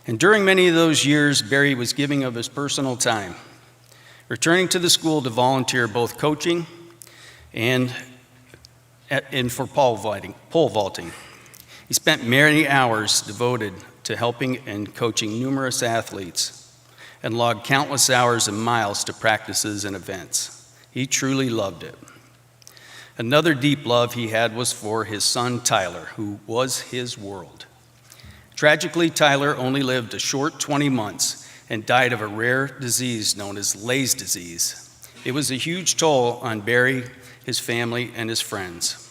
And during many of those years, Barry was giving of his personal time, returning to the school to volunteer both coaching and for pole vaulting. He spent many hours devoted to helping and coaching numerous athletes and logged countless hours and miles to practices and events. He truly loved it. Another deep love he had was for his son, Tyler, who was his world. Tragically, Tyler only lived a short 20 months and died of a rare disease known as Lay's disease. It was a huge toll on Barry, his family, and his friends.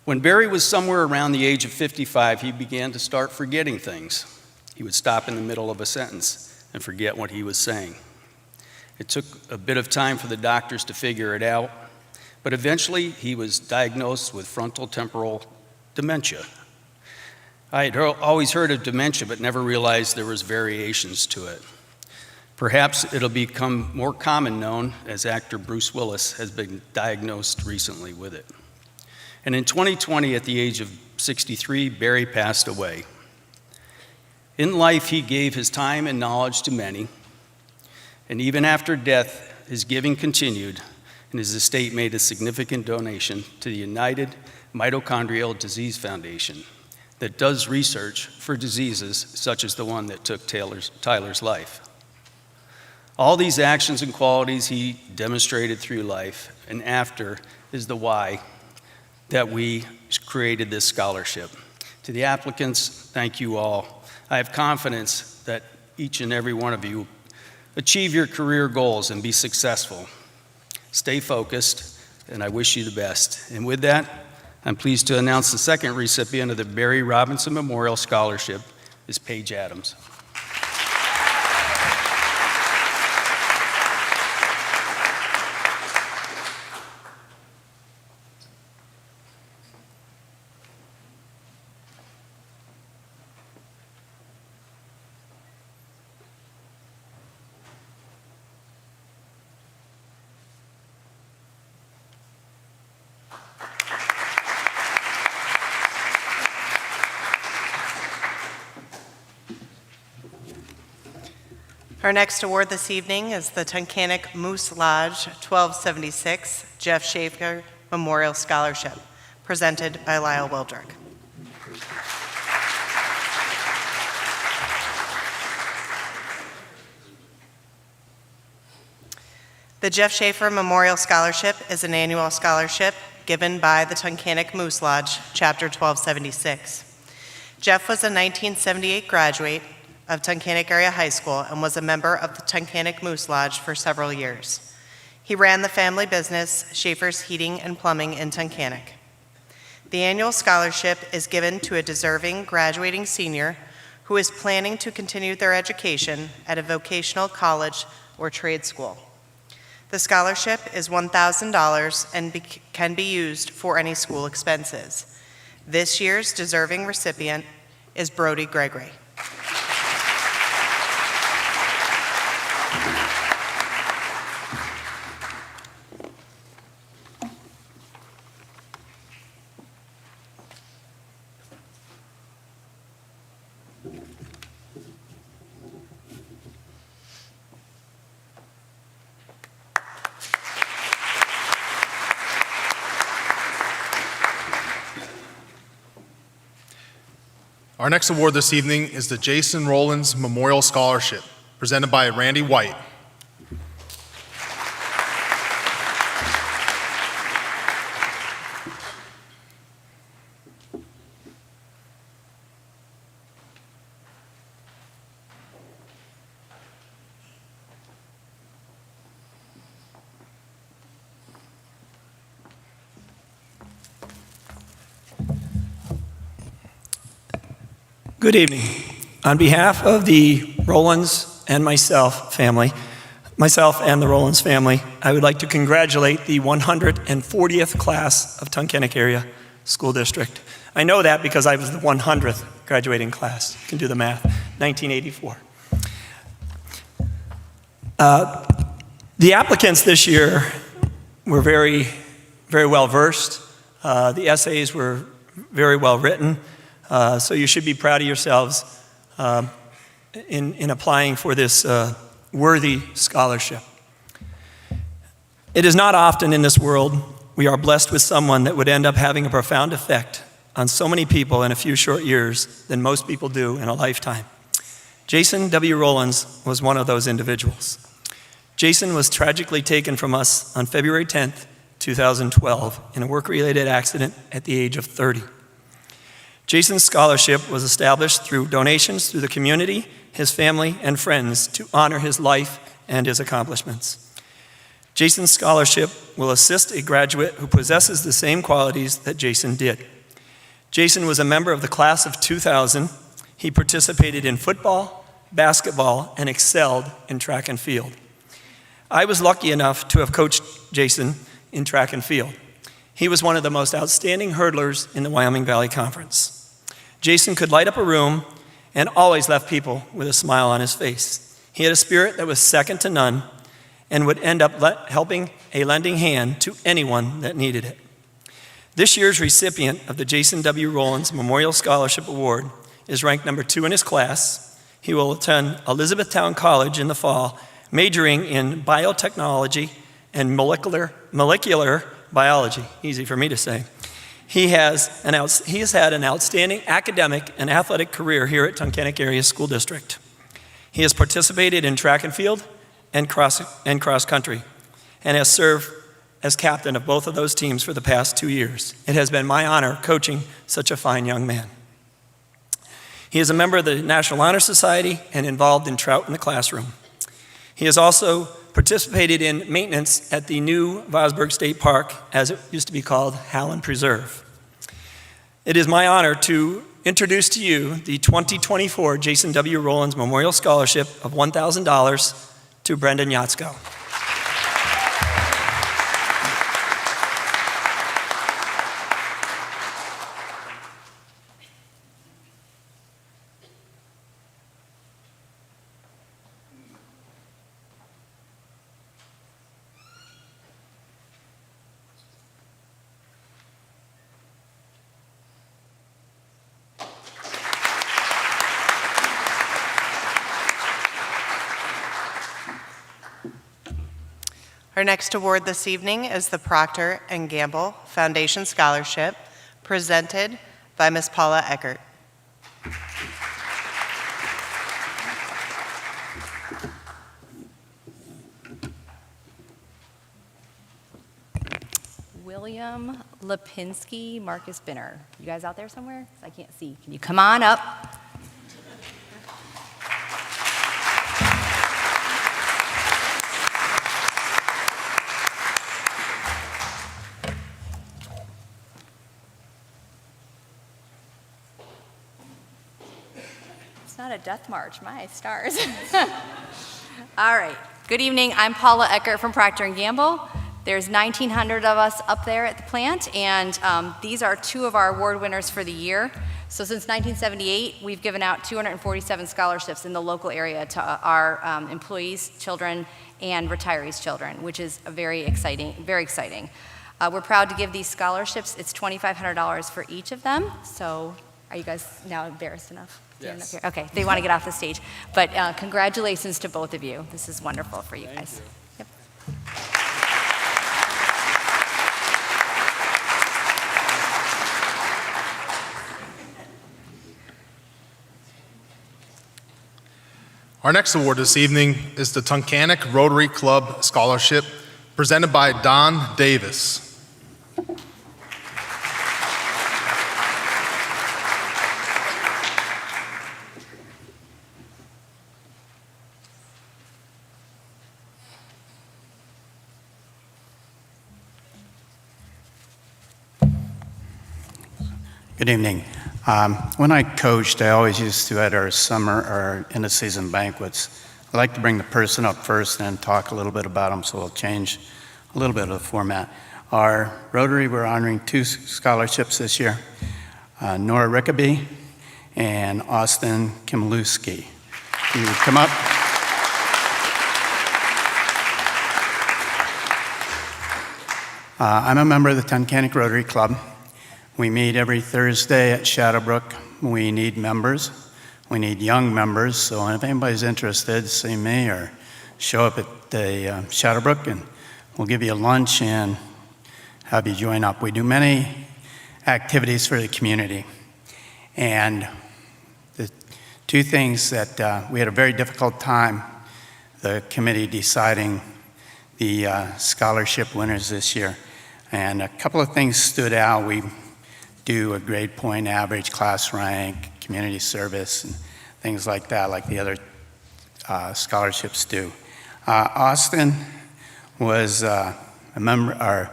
When Barry was somewhere around the age of 55, he began to start forgetting things. He would stop in the middle of a sentence and forget what he was saying. It took a bit of time for the doctors to figure it out, but eventually he was diagnosed with frontotemporal dementia. I had always heard of dementia, but never realized there was variations to it. Perhaps it'll become more common known as actor Bruce Willis has been diagnosed recently with it. And in 2020, at the age of 63, Barry passed away. In life, he gave his time and knowledge to many, and even after death, his giving continued, and his estate made a significant donation to the United Mitochondrial Disease Foundation that does research for diseases such as the one that took Tyler's life. All these actions and qualities he demonstrated through life and after is the why that we created this scholarship. To the applicants, thank you all. I have confidence that each and every one of you achieve your career goals and be successful. Stay focused, and I wish you the best. And with that, I'm pleased to announce the second recipient of the Barry Robinson Memorial Scholarship is Paige Adams. Our next award this evening is the Tunkhannock Moose Lodge 1276 Jeff Schaefer Memorial Scholarship, presented by Lyle Wildrick. The Jeff Schaefer Memorial Scholarship is an annual scholarship given by the Tunkhannock Moose Lodge, Chapter 1276. Jeff was a 1978 graduate of Tunkhannock Area High School and was a member of the Tunkhannock Moose Lodge for several years. He ran the family business, Schaefer's Heating and Plumbing in Tunkhannock. The annual scholarship is given to a deserving graduating senior who is planning to continue their education at a vocational college or trade school. The scholarship is $1,000 and can be used for any school expenses. This year's deserving recipient is Brody Gregory. Our next award this evening is the Jason Rolands Memorial Scholarship, presented by Randy White. Good evening. On behalf of the Rolands and myself and the Rolands family, I would like to congratulate the 140th class of Tunkhannock Area School District. I know that because I was the 100th graduating class. You can do the math, 1984. The applicants this year were very, very well versed. The essays were very well written. So you should be proud of yourselves in applying for this worthy scholarship. It is not often in this world we are blessed with someone that would end up having a profound effect on so many people in a few short years than most people do in a lifetime. Jason W. Rolands was one of those individuals. Jason was tragically taken from us on February 10th, 2012 in a work-related accident at the age of 30. Jason's scholarship was established through donations through the community, his family, and friends to honor his life and his accomplishments. Jason's scholarship will assist a graduate who possesses the same qualities that Jason did. Jason was a member of the class of 2000. He participated in football, basketball, and excelled in track and field. I was lucky enough to have coached Jason in track and field. He was one of the most outstanding hurdlers in the Wyoming Valley Conference. Jason could light up a room and always left people with a smile on his face. He had a spirit that was second to none and would end up helping a lending hand to anyone that needed it. This year's recipient of the Jason W. Rolands Memorial Scholarship Award is ranked number 2 in his class. He will attend Elizabethtown College in the fall, majoring in biotechnology and molecular biology. Easy for me to say. He has had an outstanding academic and athletic career here at Tunkhannock Area School District. He has participated in track and field and cross country and has served as captain of both of those teams for the past 2 years. It has been my honor coaching such a fine young man. He is a member of the National Honor Society and involved in Trout in the Classroom. He has also participated in maintenance at the new Vosburgh State Park, as it used to be called, Howland Preserve. It is my honor to introduce to you the 2024 Jason W. Rolands Memorial Scholarship of $1,000 to Brendan Yatzko. Our next award this evening is the Proctor Gamble Foundation Scholarship, presented by Ms. Paula Eckert. William Lipinski, Marcus Binner. You guys out there somewhere? I can't see. Can you come on up? It's not a death march, my stars. All right, good evening. I'm Paula Eckert from Proctor & Gamble. There's 1,900 of us up there at the plant, and these are 2 of our award winners for the year. So since 1978, we've given out 247 scholarships in the local area to our employees' children and retirees' children, which is very exciting, very exciting. We're proud to give these scholarships. It's $2,500 for each of them. So are you guys now embarrassed enough? Yes. Okay, they want to get off the stage. But congratulations to both of you. This is wonderful for you guys. Yep. Our next award this evening is the Tunkhannock Rotary Club Scholarship, presented by Don Davis. Good evening. When I coached, I always used to, at our summer or end of season banquets, I like to bring the person up first and talk a little bit about them, so we'll change a little bit of the format. Our Rotary, we're honoring 2 scholarships this year, Nora Rickaby and Austin Kimlewski. Can you come up? I'm a member of the Tunkhannock Rotary Club. We meet every Thursday at Shadowbrook. We need members. We need young members, so if anybody's interested, see me or show up at the Shadowbrook and we'll give you a lunch and have you join up. We do many activities for the community. And the 2 things that we had a very difficult time, the committee deciding the scholarship winners this year. And a couple of things stood out. We do a grade point average, class rank, community service, and things like that, like the other scholarships do. Austin was a member, or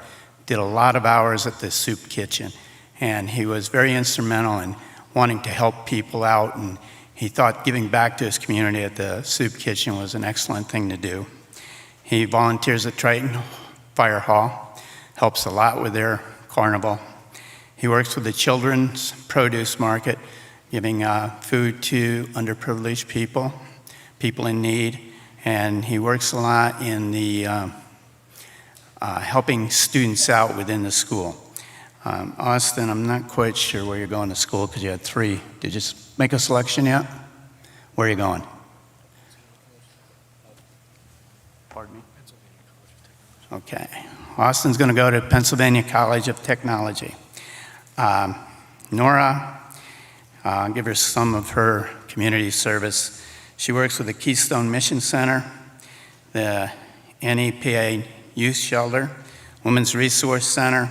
did a lot of hours at the soup kitchen, and he was very instrumental in wanting to help people out, and he thought giving back to his community at the soup kitchen was an excellent thing to do. He volunteers at Triton Fire Hall, helps a lot with their carnival. He works with the Children's Produce Market, giving food to underprivileged people, people in need, and he works a lot in the helping students out within the school. Austin, I'm not quite sure where you're going to school because you had 3. Did you make a selection yet? Where are you going? Pardon me? Okay. Austin's going to go to Pennsylvania College of Technology. Nora, I'll give her some of her community service. She works with the Keystone Mission Center, the NEPA Youth Shelter, Women's Resource Center,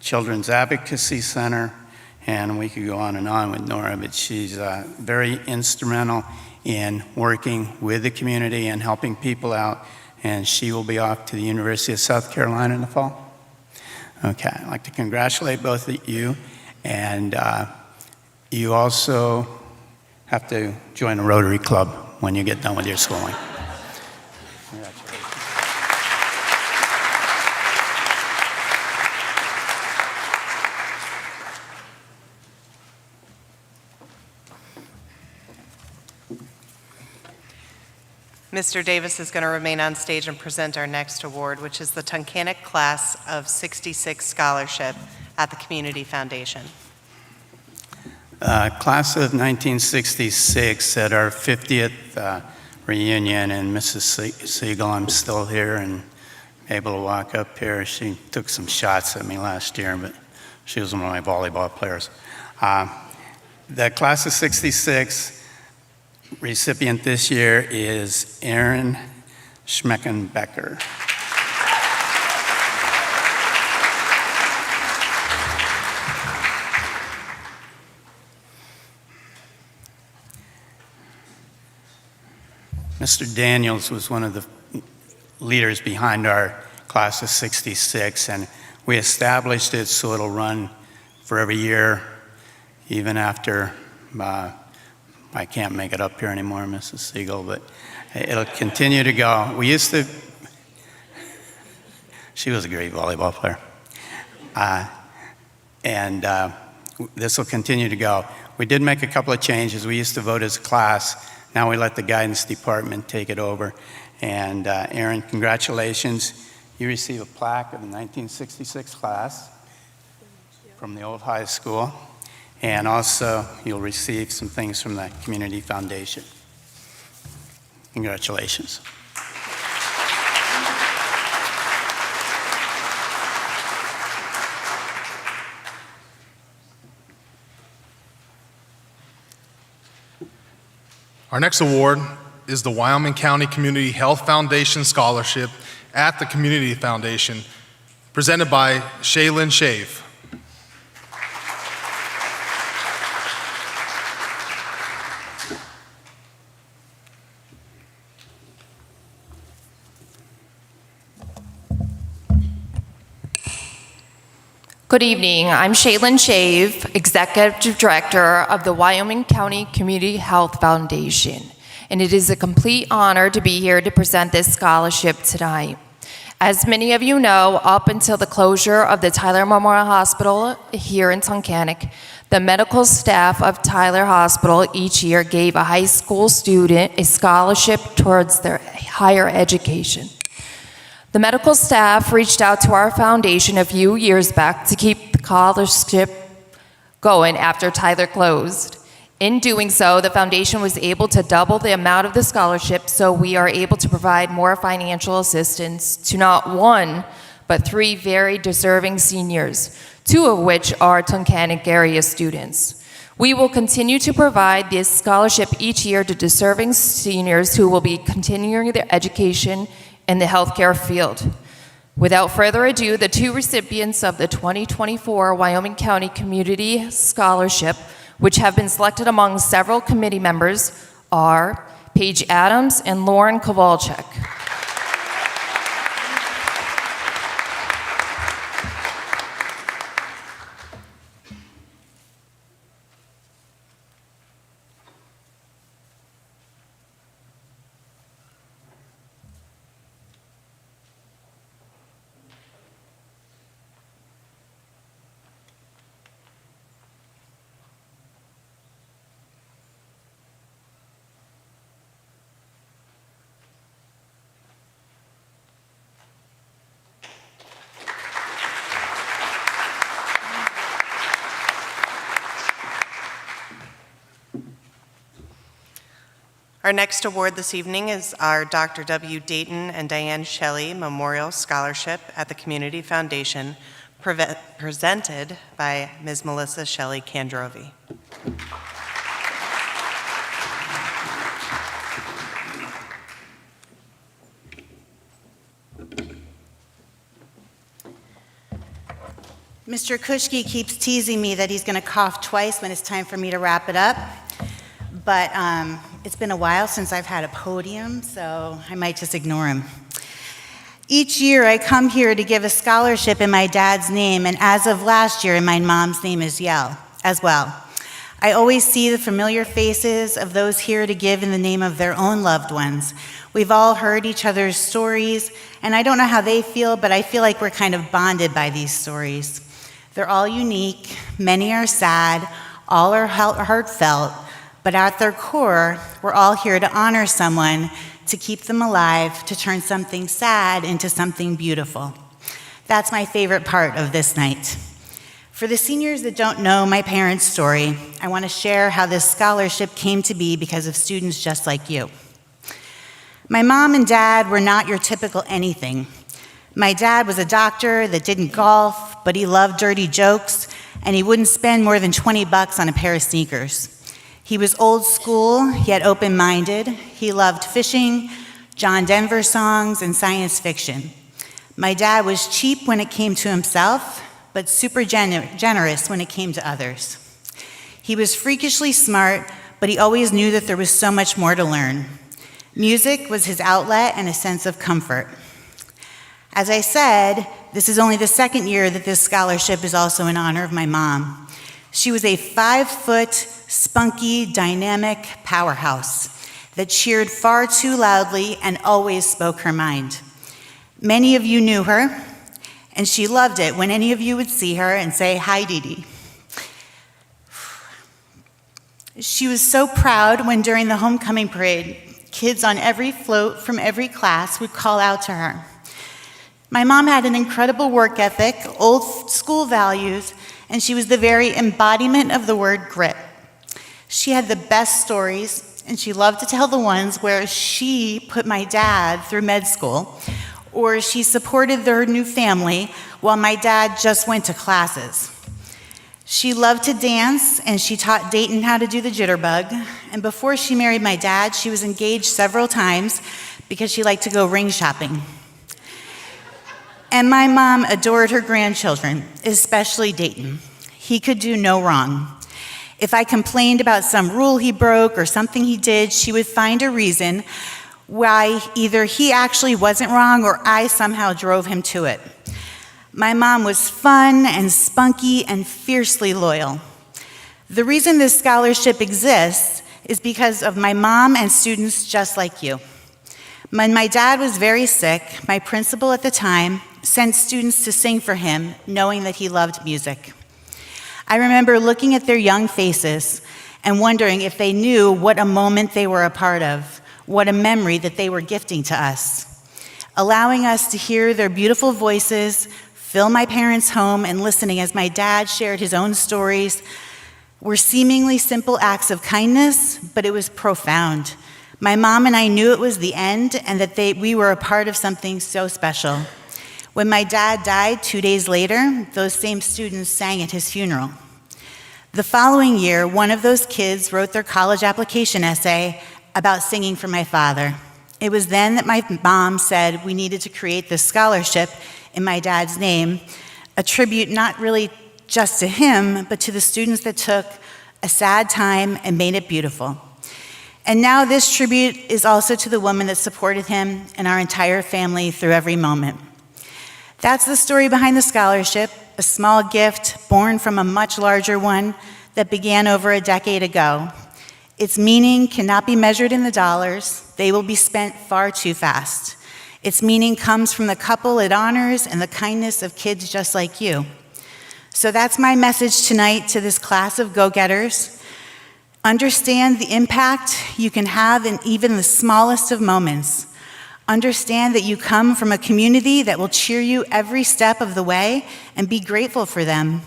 Children's Advocacy Center, and we could go on and on with Nora, but she's very instrumental in working with the community and helping people out, and she will be off to the University of South Carolina in the fall. Okay, I'd like to congratulate both of you, and you also have to join a Rotary Club when you get done with your schooling. Mr. Davis is going to remain on stage and present our next award, which is the Tunkhannock Class of '66 Scholarship at the Community Foundation. Class of 1966 at our 50th reunion, and Mrs. Siegel, I'm still here and able to walk up here. She took some shots at me last year, but she was one of my volleyball players. The class of '66 recipient this year is Aaron Schmeckenbecker. Mr. Daniels was one of the leaders behind our class of '66, and we established it so it'll run for every year, even after I can't make it up here anymore, Mrs. Siegel, but it'll continue to go. We used to, she was a great volleyball player. This will continue to go. We did make a couple of changes. We used to vote as a class. Now we let the guidance department take it over. And Aaron, congratulations. You receive a plaque of the 1966 class from the old high school. And also, you'll receive some things from the Community Foundation. Congratulations. Our next award is the Wyoming County Community Health Foundation Scholarship at the Community Foundation, presented by Shaylin Shave. Good evening. I'm Shaylin Shave, Executive Director of the Wyoming County Community Health Foundation, and it is a complete honor to be here to present this scholarship tonight. As many of you know, up until the closure of the Tyler Memorial Hospital here in Tunkhannock, the medical staff of Tyler Hospital each year gave a high school student a scholarship towards their higher education. The medical staff reached out to our foundation a few years back to keep the scholarship going after Tyler closed. In doing so, the foundation was able to double the amount of the scholarship, so we are able to provide more financial assistance to not one, but 3 very deserving seniors, 2 of which are Tunkhannock area students. We will continue to provide this scholarship each year to deserving seniors who will be continuing their education in the healthcare field. Without further ado, the two recipients of the 2024 Wyoming County Community Scholarship, which have been selected among several committee members, are Paige Adams and Lauren Kowalczyk. Our next award this evening is our Dr. W. Dayton and Diane Shelly Memorial Scholarship at the Community Foundation, presented by Ms. Melissa Shelly Kandrovi. Mr. Kushke keeps teasing me that he's going to cough twice when it's time for me to wrap it up. But it's been a while since I've had a podium, so I might just ignore him. Each year I come here to give a scholarship in my dad's name, and as of last year, in my mom's name as well. I always see the familiar faces of those here to give in the name of their own loved ones. We've all heard each other's stories, and I don't know how they feel, but I feel like we're kind of bonded by these stories. They're all unique, many are sad, all are heartfelt, but at their core, we're all here to honor someone, to keep them alive, to turn something sad into something beautiful. That's my favorite part of this night. For the seniors that don't know my parents' story, I want to share how this scholarship came to be because of students just like you. My mom and dad were not your typical anything. My dad was a doctor that didn't golf, but he loved dirty jokes, and he wouldn't spend more than $20 on a pair of sneakers. He was old school, yet open-minded. He loved fishing, John Denver songs, and science fiction. My dad was cheap when it came to himself, but super generous when it came to others. He was freakishly smart, but he always knew that there was so much more to learn. Music was his outlet and a sense of comfort. As I said, this is only the second year that this scholarship is also in honor of my mom. She was a 5-foot, spunky, dynamic powerhouse that cheered far too loudly and always spoke her mind. Many of you knew her, and she loved it when any of you would see her and say, "Hi, Dee Dee." She was so proud when during the homecoming parade, kids on every float from every class would call out to her. My mom had an incredible work ethic, old school values, and she was the very embodiment of the word grit. She had the best stories, and she loved to tell the ones where she put my dad through med school, or she supported their new family while my dad just went to classes. She loved to dance, and she taught Dayton how to do the jitterbug, and before she married my dad, she was engaged several times because she liked to go ring shopping. And my mom adored her grandchildren, especially Dayton. He could do no wrong. If I complained about some rule he broke or something he did, she would find a reason why either he actually wasn't wrong or I somehow drove him to it. My mom was fun and spunky and fiercely loyal. The reason this scholarship exists is because of my mom and students just like you. When my dad was very sick, my principal at the time sent students to sing for him, knowing that he loved music. I remember looking at their young faces and wondering if they knew what a moment they were a part of, what a memory that they were gifting to us. Allowing us to hear their beautiful voices, fill my parents' home, and listening as my dad shared his own stories were seemingly simple acts of kindness, but it was profound. My mom and I knew it was the end and that we were a part of something so special. When my dad died 2 days later, those same students sang at his funeral. The following year, one of those kids wrote their college application essay about singing for my father. It was then that my mom said we needed to create this scholarship in my dad's name, a tribute not really just to him, but to the students that took a sad time and made it beautiful. And now this tribute is also to the woman that supported him and our entire family through every moment. That's the story behind the scholarship, a small gift born from a much larger one that began over a decade ago. Its meaning cannot be measured in the dollars. They will be spent far too fast. Its meaning comes from the couple it honors and the kindness of kids just like you. So that's my message tonight to this class of go-getters. Understand the impact you can have in even the smallest of moments. Understand that you come from a community that will cheer you every step of the way and be grateful for them.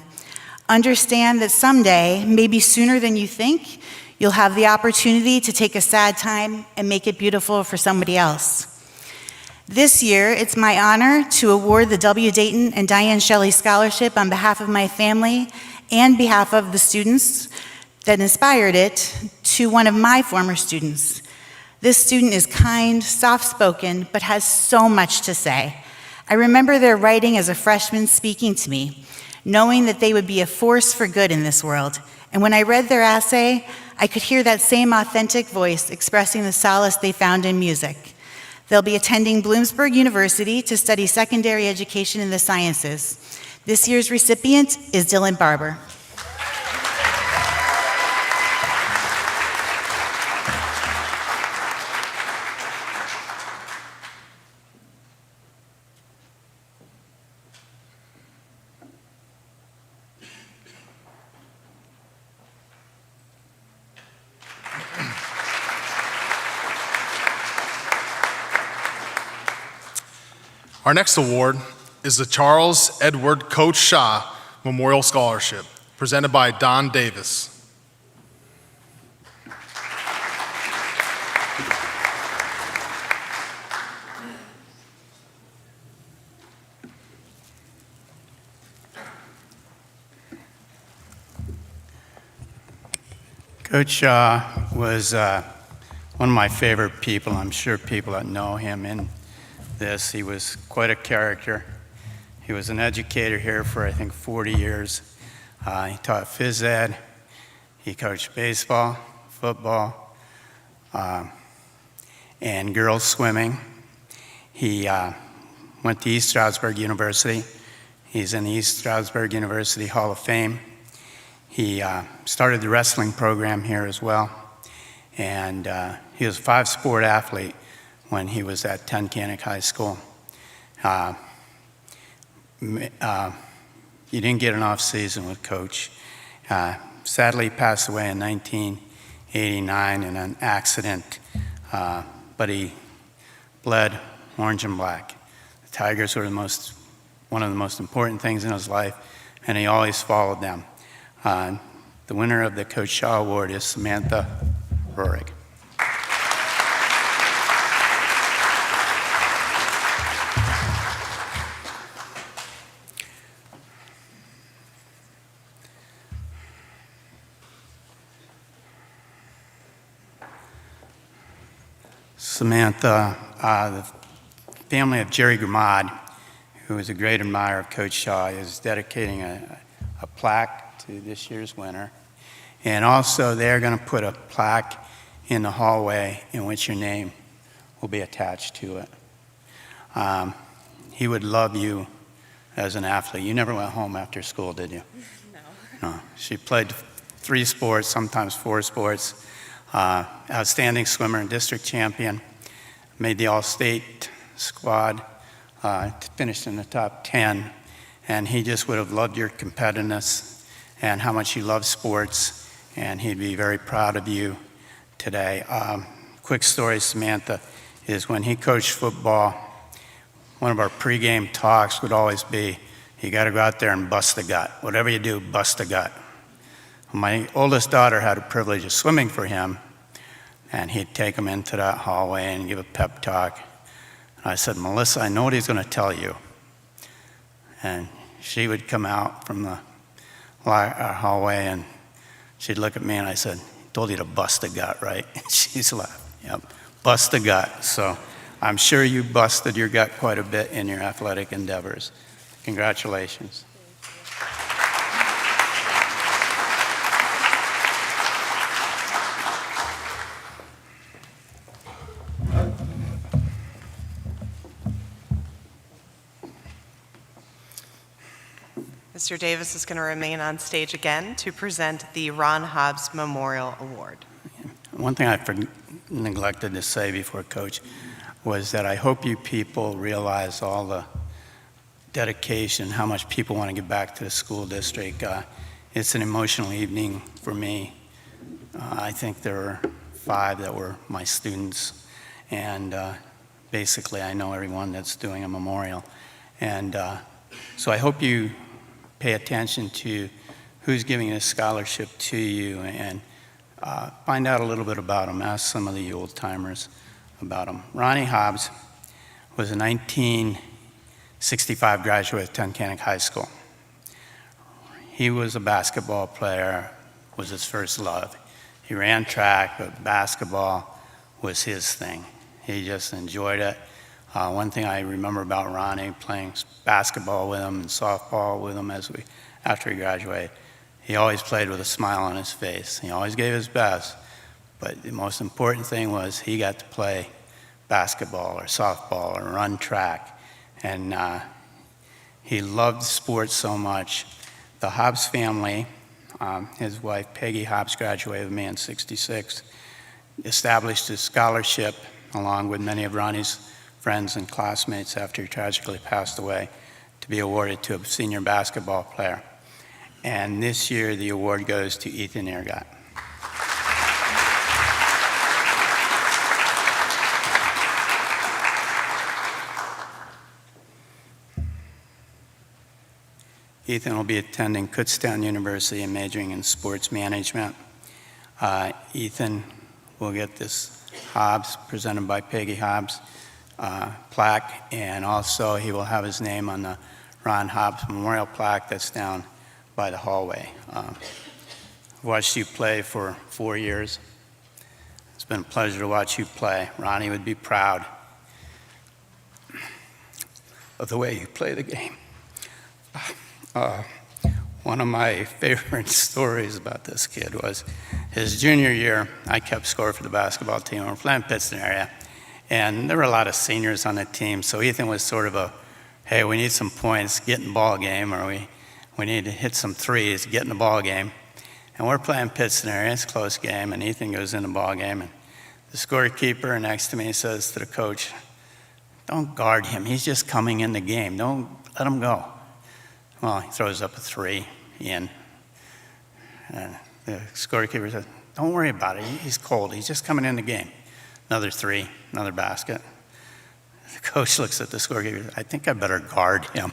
Understand that someday, maybe sooner than you think, you'll have the opportunity to take a sad time and make it beautiful for somebody else. This year, it's my honor to award the W. Dayton and Diane Shelly Scholarship on behalf of my family and behalf of the students that inspired it to one of my former students. This student is kind, soft-spoken, but has so much to say. I remember their writing as a freshman speaking to me, knowing that they would be a force for good in this world. And when I read their essay, I could hear that same authentic voice expressing the solace they found in music. They'll be attending Bloomsburg University to study secondary education in the sciences. This year's recipient is Dylan Barber. Our next award is the Charles Edward Coach Shaw Memorial Scholarship, presented by Don Davis. Coach Shaw was one of my favorite people. I'm sure people that know him in this. He was quite a character. He was an educator here for, I think, 40 years. He taught phys ed. He coached baseball, football, and girls swimming. He went to East Stroudsburg University. He's in the East Stroudsburg University Hall of Fame. He started the wrestling program here as well. And he was a 5-sport athlete when he was at Tunkhannock High School. You didn't get an off season with Coach. Sadly, he passed away in 1989 in an accident, but he bled orange and black. The Tigers were one of the most important things in his life, and he always followed them. The winner of the Coach Shaw Award is Samantha Roerig. Samantha, the family of Jerry Gramad, who is a great admirer of Coach Shaw, is dedicating a plaque to this year's winner. And also, they're going to put a plaque in the hallway in which your name will be attached to it. He would love you as an athlete. You never went home after school, did you? No. She played 3 sports, sometimes 4 sports. Outstanding swimmer and district champion. Made the all-state squad, finished in the top 10. And he just would have loved your competitiveness and how much you love sports. And he'd be very proud of you today. Quick story, Samantha, is when he coached football, one of our pregame talks would always be, you got to go out there and bust the gut. Whatever you do, bust the gut. My oldest daughter had a privilege of swimming for him, and he'd take him into that hallway and give a pep talk. And I said, Melissa, I know what he's going to tell you. And she would come out from the hallway, and she'd look at me, and I said, told you to bust the gut, right? She's laughing. Yep, bust the gut. So I'm sure you busted your gut quite a bit in your athletic endeavors. Congratulations. Mr. Davis is going to remain on stage again to present the Ron Hobbs Memorial Award. One thing I neglected to say before, Coach, was that I hope you people realize all the dedication, how much people want to get back to the school district. It's an emotional evening for me. I think there were 5 that were my students, and basically I know everyone that's doing a memorial. And so I hope you pay attention to who's giving this scholarship to you and find out a little bit about them. Ask some of the old timers about them. Ronnie Hobbs was a 1965 graduate of Tunkhannock High School. He was a basketball player, was his first love. He ran track, but basketball was his thing. He just enjoyed it. One thing I remember about Ronnie, playing basketball with him and softball with him after he graduated, he always played with a smile on his face. He always gave his best, but the most important thing was he got to play basketball or softball or run track, and he loved sports so much. The Hobbs family, his wife Peggy Hobbs graduated with me in '66, established a scholarship along with many of Ronnie's friends and classmates after he tragically passed away to be awarded to a senior basketball player. And this year the award goes to Ethan Ehrgott. Ethan will be attending Kutztown University and majoring in sports management. Ethan will get this Hobbs, presented by Peggy Hobbs, plaque, and also he will have his name on the Ron Hobbs Memorial plaque that's down by the hallway. I've watched you play for 4 years. It's been a pleasure to watch you play. Ronnie would be proud of the way you play the game. One of my favorite stories about this kid was his junior year. I kept score for the basketball team. We were playing Pittston area, and there were a lot of seniors on the team, so Ethan was sort of a, hey, we need some points, get in the ball game, or we need to hit some threes, get in the ball game. And we're playing Pittston area, it's a close game, and Ethan goes in the ball game, and the scorekeeper next to me says to the coach, don't guard him, he's just coming in the game, don't let him go. Well, he throws up a 3 in, and the scorekeeper says, don't worry about it, he's cold, he's just coming in the game. Another 3, another basket. The coach looks at the scorekeeper, I think I better guard him.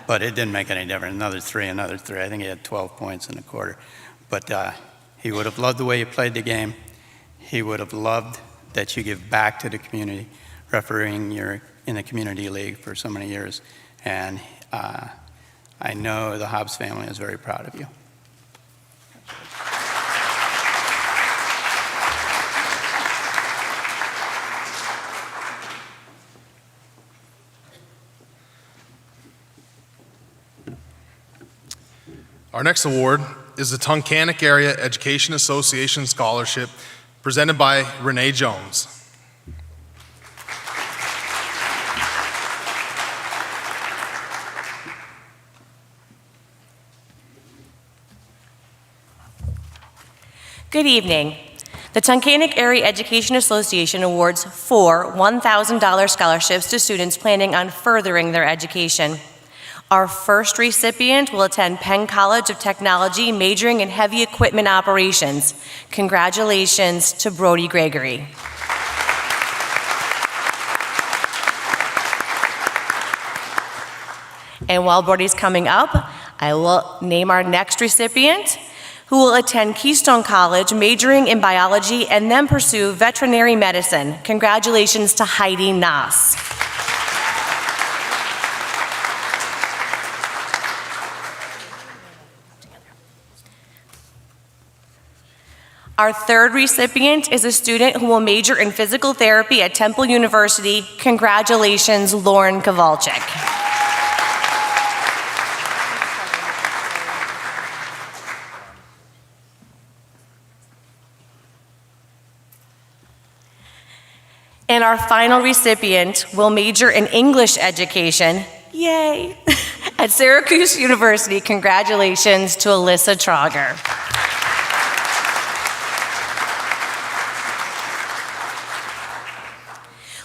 But it didn't make any difference, another 3, another 3. I think he had 12 points in a quarter. But he would have loved the way you played the game. He would have loved that you give back to the community, refereeing in the community league for so many years. And I know the Hobbs family is very proud of you. Our next award is the Tunkhannock Area Education Association Scholarship presented by Renee Jones. Good evening. The Tunkhannock Area Education Association awards 4 $1,000 scholarships to students planning on furthering their education. Our first recipient will attend Penn College of Technology, majoring in heavy equipment operations. Congratulations to Brody Gregory. And while Brody's coming up, I will name our next recipient, who will attend Keystone College, majoring in biology, and then pursue veterinary medicine. Congratulations to Heidi Nass. Our third recipient is a student who will major in physical therapy at Temple University. Congratulations, Lauren Kowalczyk. And our final recipient will major in English education, yay, at Syracuse University. Congratulations to Alyssa Troger.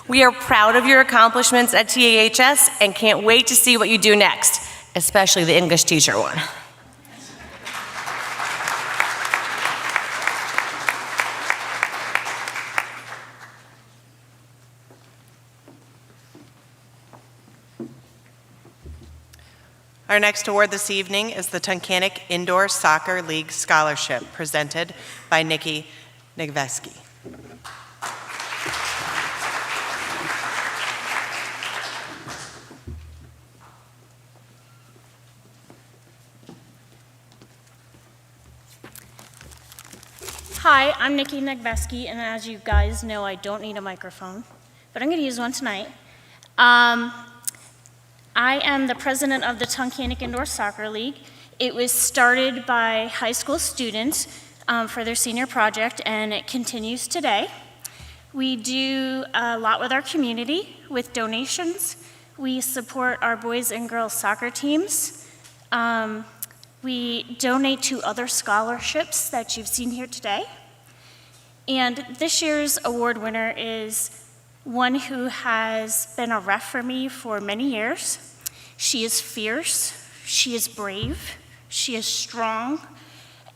We are proud of your accomplishments at TAHS and can't wait to see what you do next, especially the English teacher one. Our next award this evening is the Tunkhannock Indoor Soccer League Scholarship, presented by Nikki Nagveski. Hi, I'm Nikki Nagveski, and as you guys know, I don't need a microphone, but I'm going to use one tonight. I am the president of the Tunkhannock Indoor Soccer League. It was started by high school students for their senior project, and it continues today. We do a lot with our community with donations. We support our boys and girls soccer teams. We donate to other scholarships that you've seen here today. And this year's award winner is one who has been a ref for me for many years. She is fierce, she is brave, she is strong,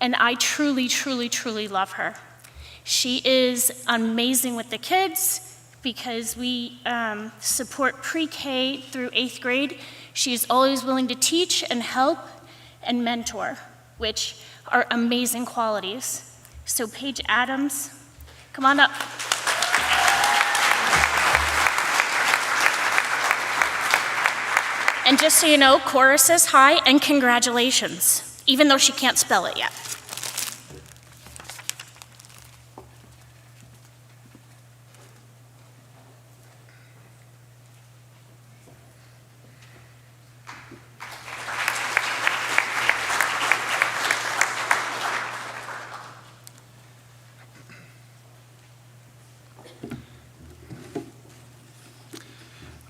and I truly, truly, truly love her. She is amazing with the kids because we support pre-K through 8th grade. She is always willing to teach and help and mentor, which are amazing qualities. So Paige Adams, come on up. And just so you know, Cora says hi and congratulations, even though she can't spell it yet.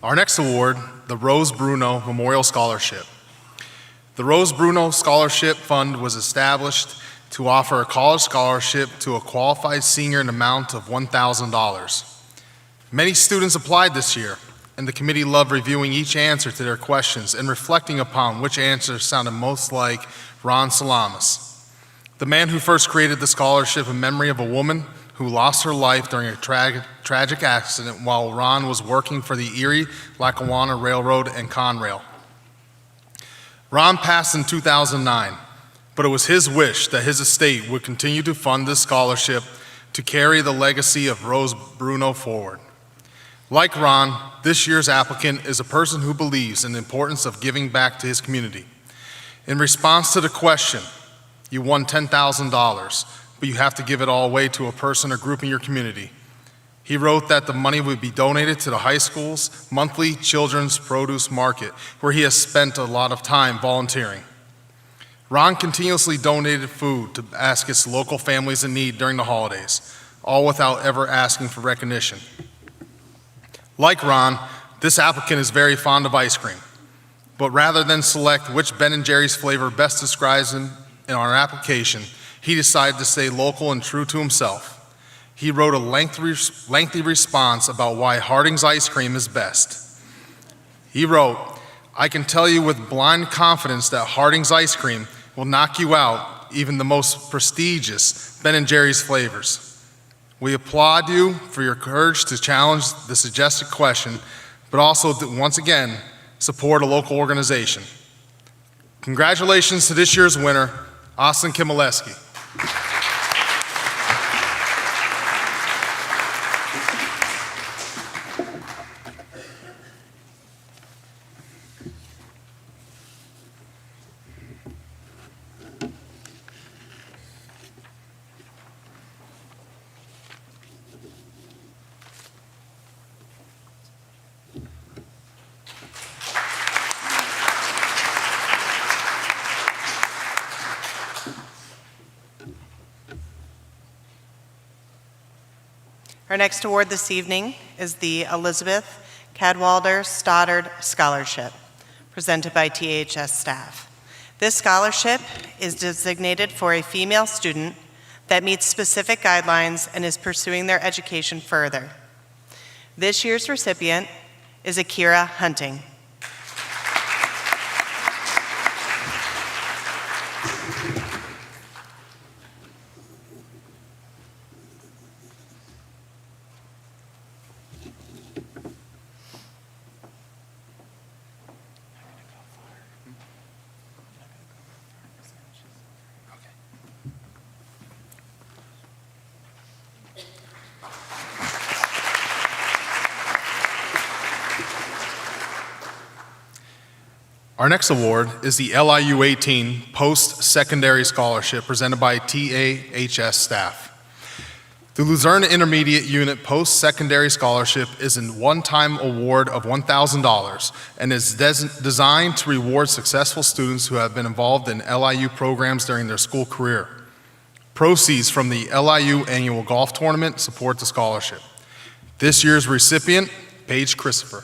Our next award, the Rose Bruno Memorial Scholarship. The Rose Bruno Scholarship Fund was established to offer a college scholarship to a qualified senior in an amount of $1,000. Many students applied this year, and the committee loved reviewing each answer to their questions and reflecting upon which answer sounded most like Ron Salamis, the man who first created the scholarship in memory of a woman who lost her life during a tragic accident while Ron was working for the Erie-Lackawanna Railroad and Conrail. Ron passed in 2009, but it was his wish that his estate would continue to fund this scholarship to carry the legacy of Rose Bruno forward. Like Ron, this year's applicant is a person who believes in the importance of giving back to his community. In response to the question, you won $10,000, but you have to give it all away to a person or group in your community. He wrote that the money would be donated to the high school's monthly children's produce market, where he has spent a lot of time volunteering. Ron continuously donated food to baskets to local families in need during the holidays, all without ever asking for recognition. Like Ron, this applicant is very fond of ice cream, but rather than select which Ben & Jerry's flavor best describes him in our application, he decided to stay local and true to himself. He wrote a lengthy response about why Harding's ice cream is best. He wrote, "I can tell you with blind confidence that Harding's ice cream will knock you out, even the most prestigious Ben & Jerry's flavors. We applaud you for your courage to challenge the suggested question, but also to, once again, support a local organization." Congratulations to this year's winner, Austin Kimileski. Our next award this evening is the Elizabeth Cadwalder Stoddard Scholarship, presented by TAHS staff. This scholarship is designated for a female student that meets specific guidelines and is pursuing their education further. This year's recipient is Akira Hunting. Our next award is the LIU 18 Post-Secondary Scholarship presented by TAHS staff. The Luzerne Intermediate Unit Post-Secondary Scholarship is a one-time award of $1,000 and is designed to reward successful students who have been involved in LIU programs during their school career. Proceeds from the LIU Annual Golf Tournament support the scholarship. This year's recipient, Paige Christopher.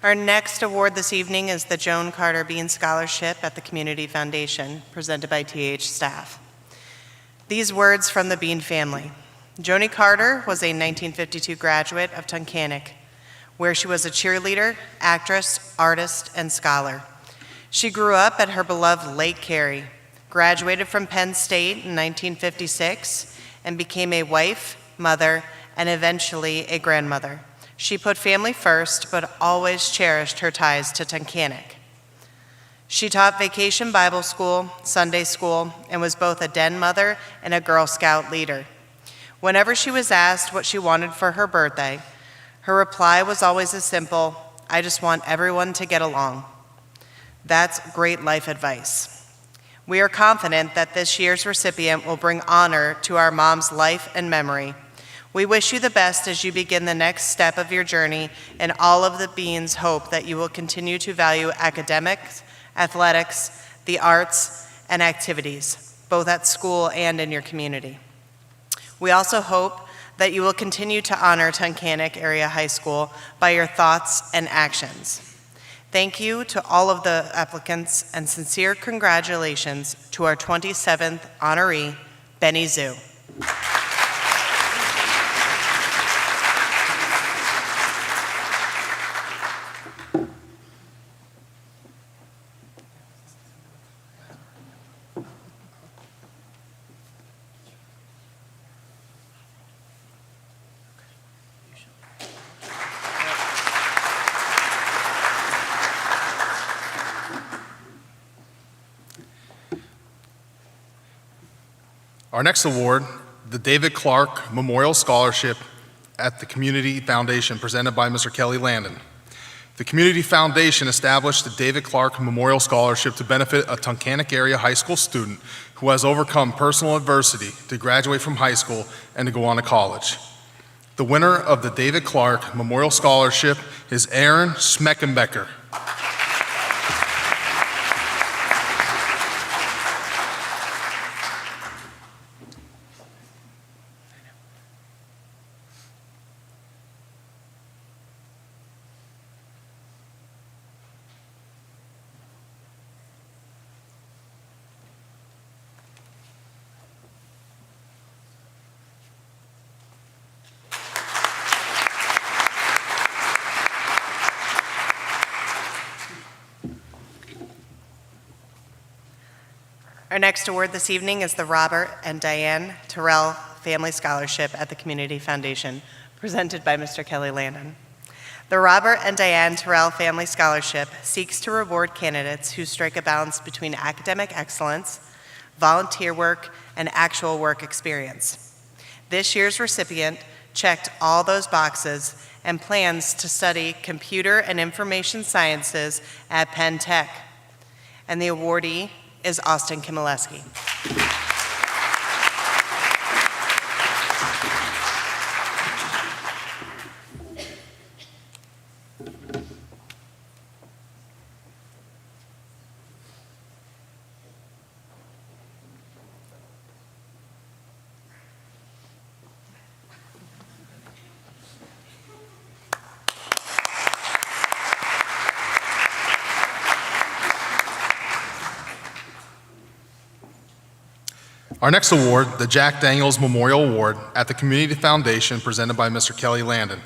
Our next award this evening is the Joan Carter Bean Scholarship at the Community Foundation, presented by TH staff. These words from the Bean family. Joni Carter was a 1952 graduate of Tunkhannock, where she was a cheerleader, actress, artist, and scholar. She grew up at her beloved Lake Cary, graduated from Penn State in 1956, and became a wife, mother, and eventually a grandmother. She put family first, but always cherished her ties to Tunkhannock. She taught vacation Bible school, Sunday school, and was both a den mother and a Girl Scout leader. Whenever she was asked what she wanted for her birthday, her reply was always as simple, "I just want everyone to get along." That's great life advice. We are confident that this year's recipient will bring honor to our mom's life and memory. We wish you the best as you begin the next step of your journey, and all of the Beans hope that you will continue to value academics, athletics, the arts, and activities, both at school and in your community. We also hope that you will continue to honor Tunkhannock Area High School by your thoughts and actions. Thank you to all of the applicants, and sincere congratulations to our 27th honoree, Benny Zhu. Our next award, the David Clark Memorial Scholarship at the Community Foundation, presented by Mr. Kelly Landon. The Community Foundation established the David Clark Memorial Scholarship to benefit a Tunkhannock area high school student who has overcome personal adversity to graduate from high school and to go on to college. The winner of the David Clark Memorial Scholarship is Aaron Schmeckenbecker. Our next award this evening is the Robert and Diane Terrell Family Scholarship at the Community Foundation, presented by Mr. Kelly Landon. The Robert and Diane Terrell Family Scholarship seeks to reward candidates who strike a balance between academic excellence, volunteer work, and actual work experience. This year's recipient checked all those boxes and plans to study computer and information sciences at Penn Tech. And the awardee is Austin Kimileski. Our next award, the Jack Daniels Memorial Award at the Community Foundation, presented by Mr. Kelly Landon.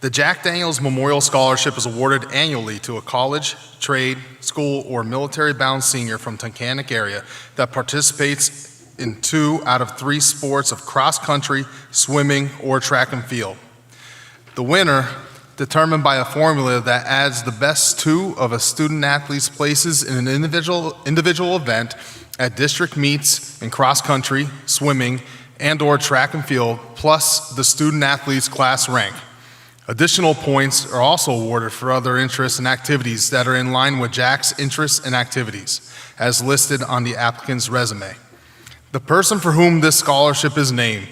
The Jack Daniels Memorial Scholarship is awarded annually to a college, trade, school, or military-bound senior from Tunkhannock area that participates in 2 out of 3 sports of cross-country, swimming, or track and field. The winner, determined by a formula that adds the best 2 of a student-athlete's places in an individual event at district meets in cross-country, swimming, and/or track and field, plus the student-athlete's class rank. Additional points are also awarded for other interests and activities that are in line with Jack's interests and activities, as listed on the applicant's resume. The person for whom this scholarship is named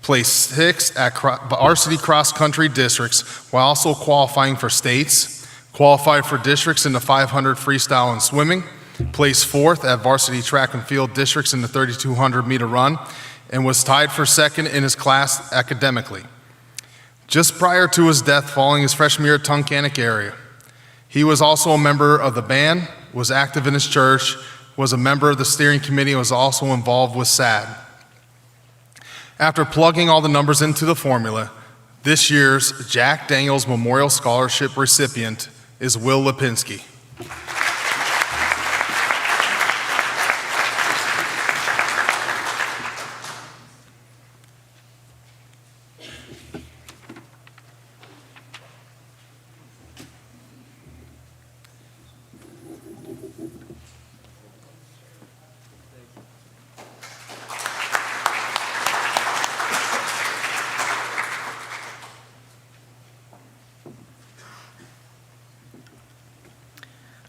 placed 6th at varsity cross-country districts while also qualifying for states, qualified for districts in the 500 freestyle and swimming, placed 4th at varsity track and field districts in the 3,200 meter run, and was tied for 2nd in his class academically. Just prior to his death following his freshman year at Tunkhannock area, he was also a member of the band, was active in his church, was a member of the steering committee, and was also involved with SAD. After plugging all the numbers into the formula, this year's Jack Daniels Memorial Scholarship recipient is Will Lipinski.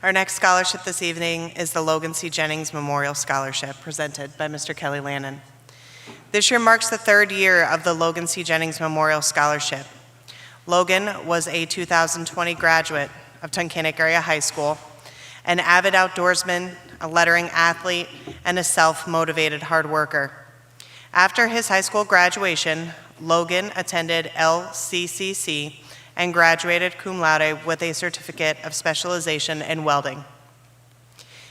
Our next scholarship this evening is the Logan C. Jennings Memorial Scholarship, presented by Mr. Kelly Landon. This year marks the 3rd year of the Logan C. Jennings Memorial Scholarship. Logan was a 2020 graduate of Tunkhannock Area High School, an avid outdoorsman, a lettering athlete, and a self-motivated hard worker. After his high school graduation, Logan attended LCCC and graduated cum laude with a certificate of specialization in welding.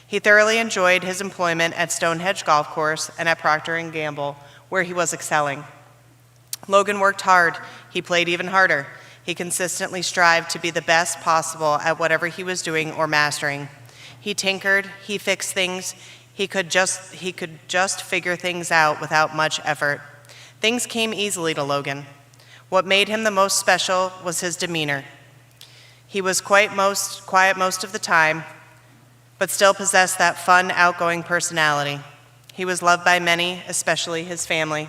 He thoroughly enjoyed his employment at Stonehenge Golf Course and at Proctor Gamble, where he was excelling. Logan worked hard. He played even harder. He consistently strived to be the best possible at whatever he was doing or mastering. He tinkered, he fixed things, he could just figure things out without much effort. Things came easily to Logan. What made him the most special was his demeanor. He was quiet most of the time, but still possessed that fun, outgoing personality. He was loved by many, especially his family.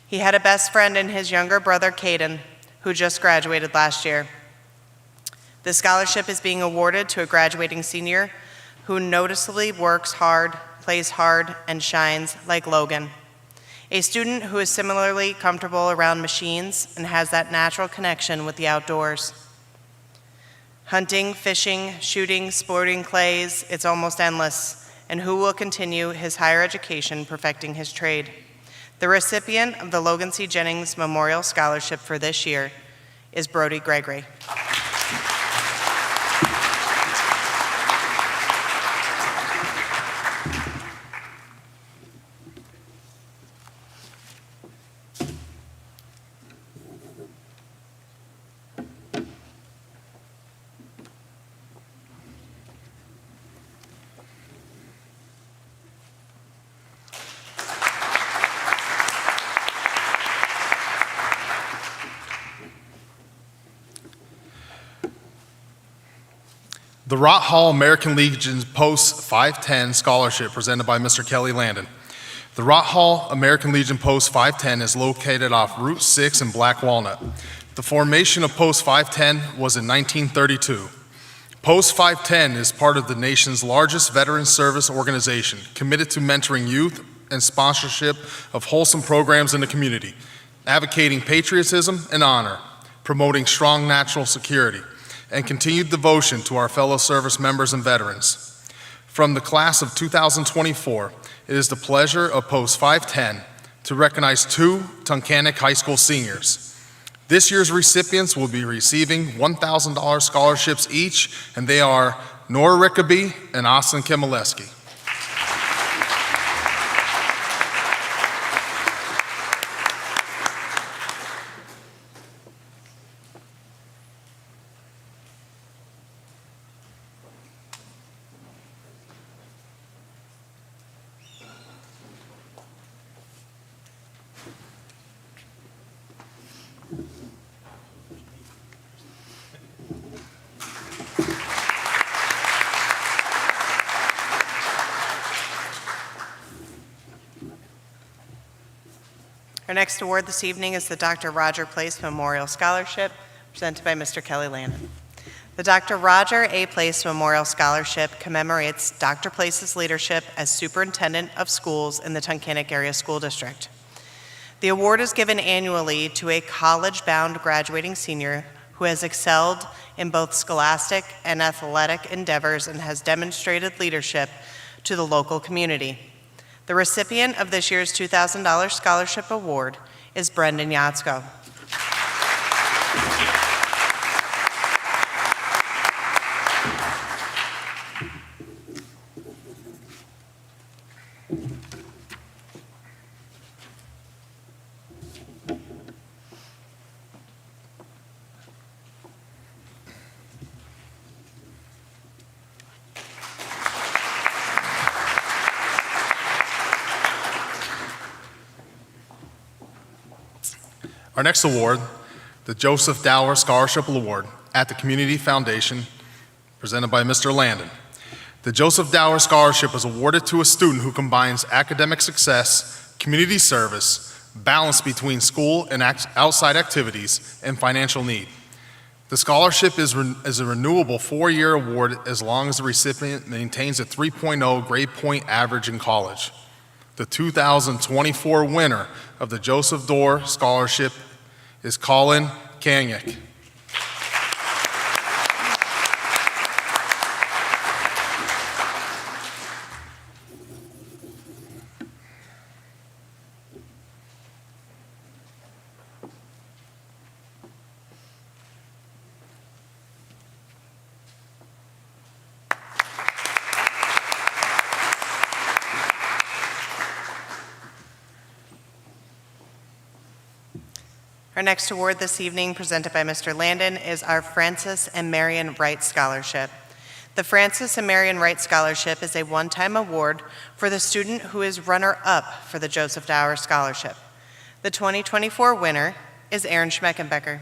He had a best friend in his younger brother, Caden, who just graduated last year. This scholarship is being awarded to a graduating senior who noticeably works hard, plays hard, and shines like Logan. A student who is similarly comfortable around machines and has that natural connection with the outdoors. Hunting, fishing, shooting, sporting clays, it's almost endless, and who will continue his higher education perfecting his trade. The recipient of the Logan C. Jennings Memorial Scholarship for this year is Brody Gregory. The Rott Hall American Legion's Post 510 Scholarship, presented by Mr. Kelly Landon. The Rot Hall American Legion Post 510 is located off Route 6 in Black Walnut. The formation of Post 510 was in 1932. Post 510 is part of the nation's largest veteran service organization, committed to mentoring youth and sponsorship of wholesome programs in the community, advocating patriotism and honor, promoting strong national security, and continued devotion to our fellow service members and veterans. From the class of 2024, it is the pleasure of Post 510 to recognize 2 Tunkhannock High School seniors. This year's recipients will be receiving $1,000 scholarships each, and they are Nora Rickaby and Austin Kimileski. Our next award this evening is the Dr. Roger Place Memorial Scholarship, presented by Mr. Kelly Landon. The Dr. Roger A. Place Memorial Scholarship commemorates Dr. Place's leadership as Superintendent of Schools in the Tunkhannock Area School District. The award is given annually to a college-bound graduating senior who has excelled in both scholastic and athletic endeavors and has demonstrated leadership to the local community. The recipient of this year's $2,000 scholarship award is Brendan Yatsko. Our next award, the Joseph Dower Scholarship Award at the Community Foundation, presented by Mr. Landon. The Joseph Dower Scholarship is awarded to a student who combines academic success, community service, balance between school and outside activities, and financial need. The scholarship is a renewable 4-year award as long as the recipient maintains a 3.0 grade point average in college. The 2024 winner of the Joseph Dower Scholarship is Colin Kanyuk. Our next award this evening, presented by Mr. Landon, is our Francis and Marion Wright Scholarship. The Francis and Marion Wright Scholarship is a one-time award for the student who is runner-up for the Joseph Dower Scholarship. The 2024 winner is Aaron Schmeckenbecker.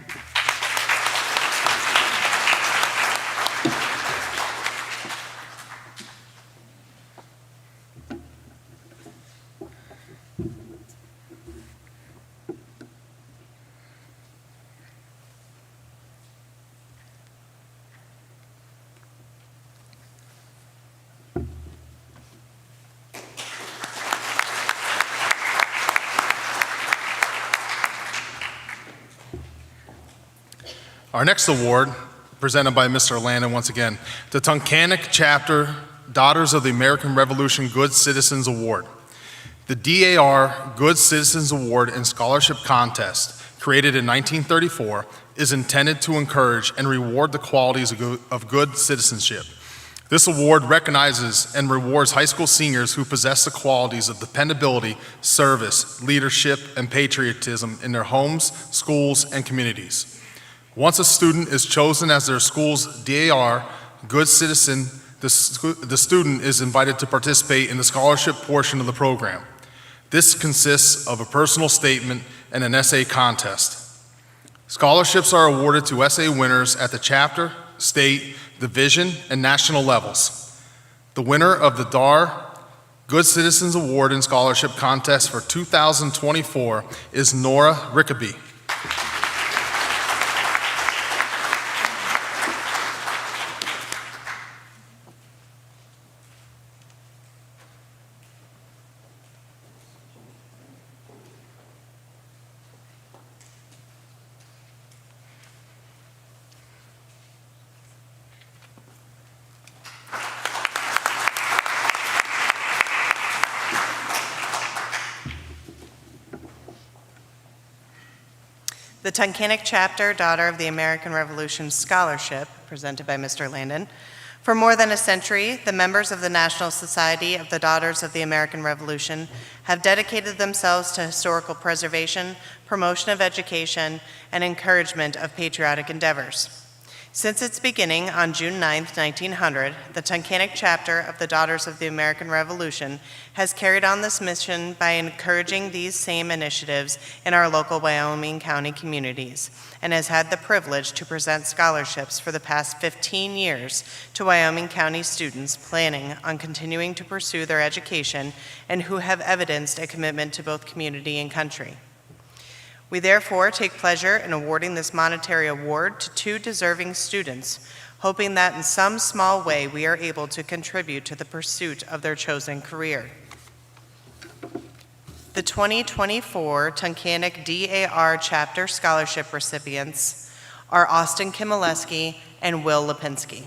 Our next award, presented by Mr. Landon once again, the Tunkhannock Chapter Daughters of the American Revolution Good Citizens Award. The DAR Good Citizens Award and Scholarship Contest, created in 1934, is intended to encourage and reward the qualities of good citizenship. This award recognizes and rewards high school seniors who possess the qualities of dependability, service, leadership, and patriotism in their homes, schools, and communities. Once a student is chosen as their school's DAR Good Citizen, the student is invited to participate in the scholarship portion of the program. This consists of a personal statement and an essay contest. Scholarships are awarded to essay winners at the chapter, state, division, and national levels. The winner of the DAR Good Citizens Award and Scholarship Contest for 2024 is Nora Rickaby. The Tunkhannock Chapter Daughter of the American Revolution Scholarship, presented by Mr. Landon. For more than a century, the members of the National Society of the Daughters of the American Revolution have dedicated themselves to historical preservation, promotion of education, and encouragement of patriotic endeavors. Since its beginning on June 9, 1900, the Tunkhannock Chapter of the Daughters of the American Revolution has carried on this mission by encouraging these same initiatives in our local Wyoming County communities, and has had the privilege to present scholarships for the past 15 years to Wyoming County students planning on continuing to pursue their education and who have evidenced a commitment to both community and country. We therefore take pleasure in awarding this monetary award to 2 deserving students, hoping that in some small way we are able to contribute to the pursuit of their chosen career. The 2024 Tunkhannock DAR Chapter Scholarship recipients are Austin Kimileski and Will Lipinski.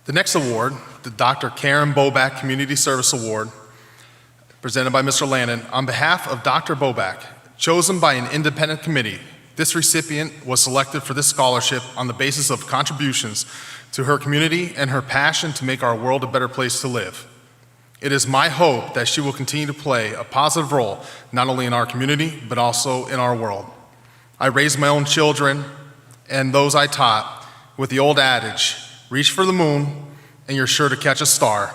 The next award, the Dr. Karen Boback Community Service Award, presented by Mr. Landon, on behalf of Dr. Boback, chosen by an independent committee. This recipient was selected for this scholarship on the basis of contributions to her community and her passion to make our world a better place to live. It is my hope that she will continue to play a positive role, not only in our community, but also in our world. I raised my own children and those I taught with the old adage, reach for the moon, and you're sure to catch a star.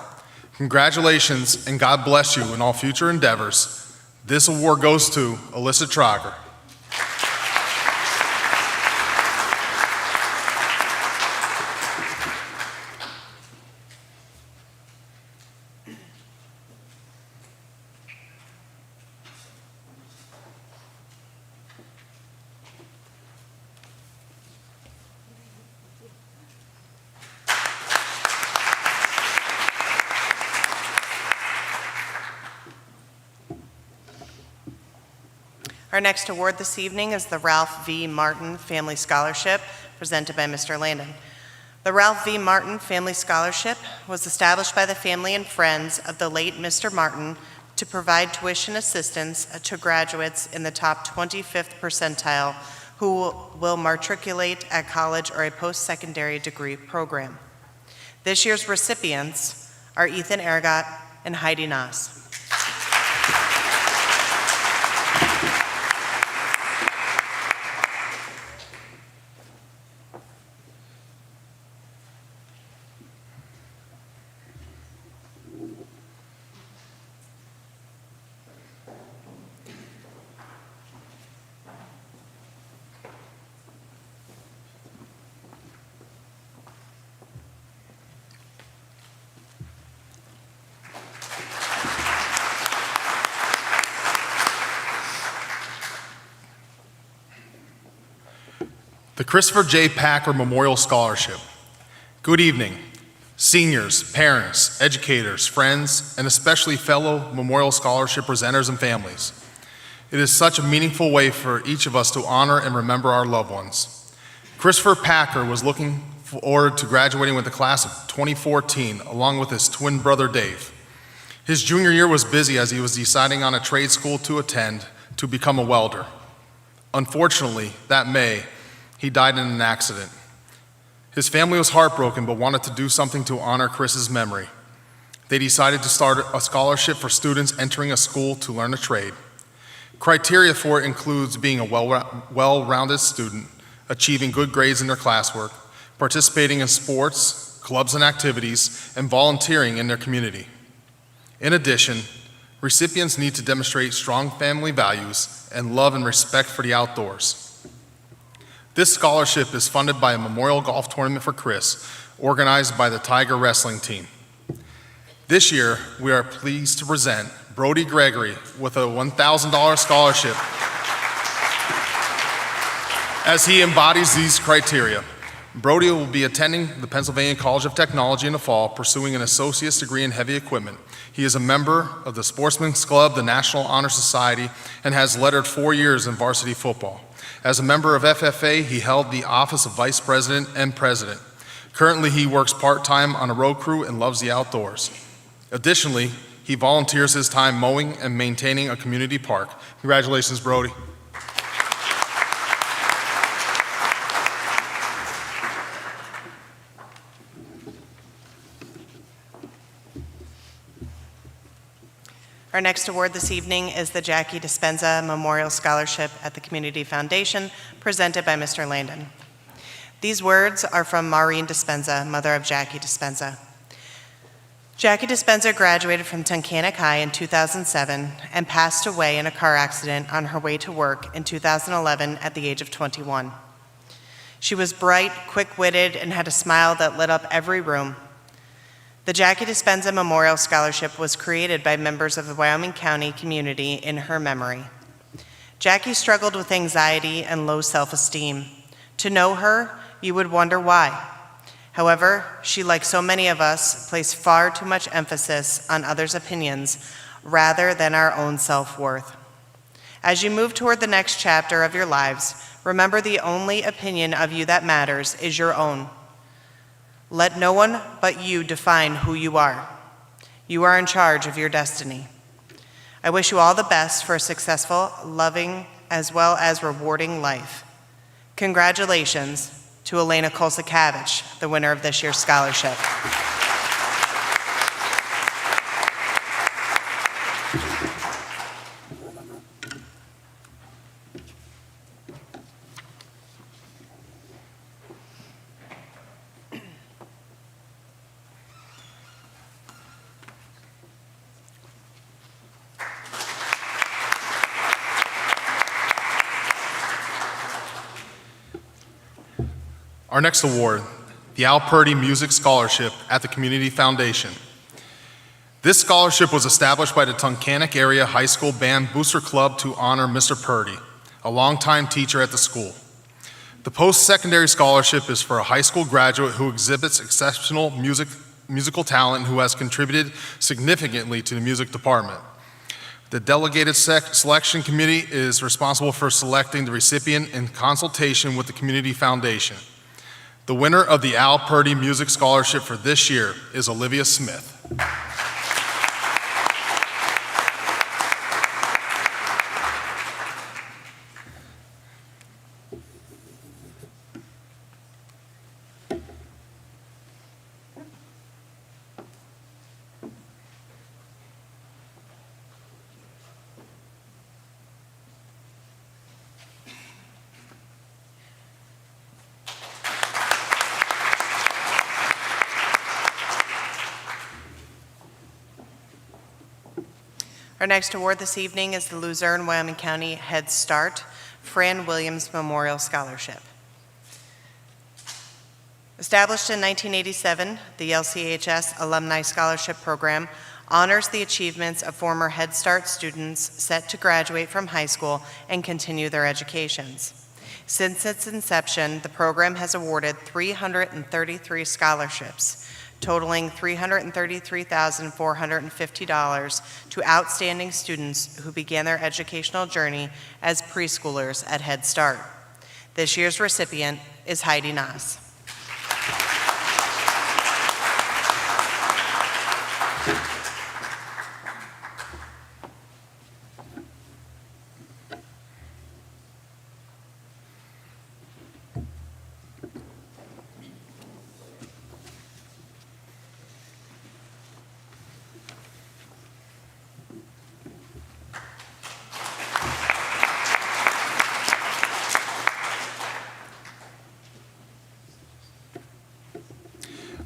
Congratulations, and God bless you in all future endeavors. This award goes to Alyssa Troger. Our next award this evening is the Ralph V. Martin Family Scholarship, presented by Mr. Landon. The Ralph V. Martin Family Scholarship was established by the family and friends of the late Mr. Martin to provide tuition assistance to graduates in the top 25th percentile who will matriculate at college or a post-secondary degree program. This year's recipients are Ethan Aragot and Heidi Noss. The Christopher J. Packer Memorial Scholarship. Good evening, seniors, parents, educators, friends, and especially fellow Memorial Scholarship presenters and families. It is such a meaningful way for each of us to honor and remember our loved ones. Christopher Packer was looking forward to graduating with the class of 2014, along with his twin brother Dave. His junior year was busy as he was deciding on a trade school to attend to become a welder. Unfortunately, that May, he died in an accident. His family was heartbroken but wanted to do something to honor Chris's memory. They decided to start a scholarship for students entering a school to learn a trade. Criteria for it includes being a well-rounded student, achieving good grades in their classwork, participating in sports, clubs and activities, and volunteering in their community. In addition, recipients need to demonstrate strong family values and love and respect for the outdoors. This scholarship is funded by a memorial golf tournament for Chris, organized by the Tiger Wrestling Team. This year, we are pleased to present Brody Gregory with a $1,000 scholarship as he embodies these criteria. Brody will be attending the Pennsylvania College of Technology in the fall, pursuing an associate's degree in heavy equipment. He is a member of the Sportsman's Club, the National Honor Society, and has lettered 4 years in varsity football. As a member of FFA, he held the office of vice president and president. Currently, he works part-time on a road crew and loves the outdoors. Additionally, he volunteers his time mowing and maintaining a community park. Congratulations, Brody. Our next award this evening is the Jackie Dispenza Memorial Scholarship at the Community Foundation, presented by Mr. Landon. These words are from Maureen Dispenza, mother of Jackie Dispenza. Jackie Dispenza graduated from Tunkhannock High in 2007 and passed away in a car accident on her way to work in 2011 at the age of 21. She was bright, quick-witted, and had a smile that lit up every room. The Jackie Dispenza Memorial Scholarship was created by members of the Wyoming County community in her memory. Jackie struggled with anxiety and low self-esteem. To know her, you would wonder why. However, she, like so many of us, placed far too much emphasis on others' opinions rather than our own self-worth. As you move toward the next chapter of your lives, remember the only opinion of you that matters is your own. Let no one but you define who you are. You are in charge of your destiny. I wish you all the best for a successful, loving, as well as rewarding life. Congratulations to Elena Kolsakavich, the winner of this year's scholarship. Our next award, the Al Purdy Music Scholarship at the Community Foundation. This scholarship was established by the Tunkhannock Area High School Band Booster Club to honor Mr. Purdy, a longtime teacher at the school. The post-secondary scholarship is for a high school graduate who exhibits exceptional musical talent and who has contributed significantly to the music department. The delegated selection committee is responsible for selecting the recipient in consultation with the Community Foundation. The winner of the Al Purdy Music Scholarship for this year is Olivia Smith. Our next award this evening is the Luzerne, Wyoming County Head Start Fran Williams Memorial Scholarship. Established in 1987, the LCHS Alumni Scholarship Program honors the achievements of former Head Start students set to graduate from high school and continue their educations. Since its inception, the program has awarded 333 scholarships, totaling $333,450 to outstanding students who began their educational journey as preschoolers at Head Start. This year's recipient is Heidi Nass.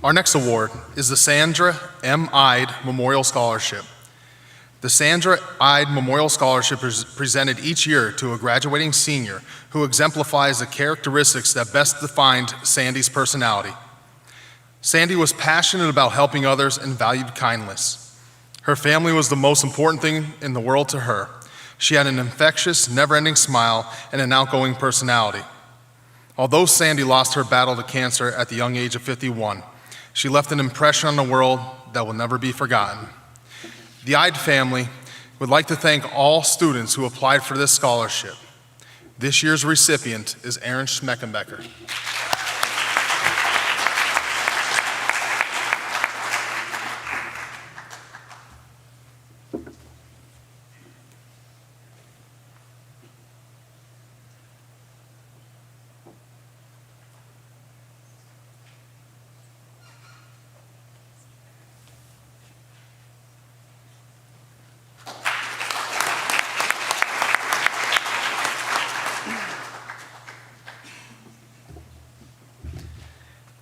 Our next award is the Sandra M. Ide Memorial Scholarship. The Sandra Ide Memorial Scholarship is presented each year to a graduating senior who exemplifies the characteristics that best defined Sandy's personality. Sandy was passionate about helping others and valued kindness. Her family was the most important thing in the world to her. She had an infectious, never-ending smile and an outgoing personality. Although Sandy lost her battle to cancer at the young age of 51, she left an impression on the world that will never be forgotten. The Ide family would like to thank all students who applied for this scholarship. This year's recipient is Aaron Schmeckenbecker.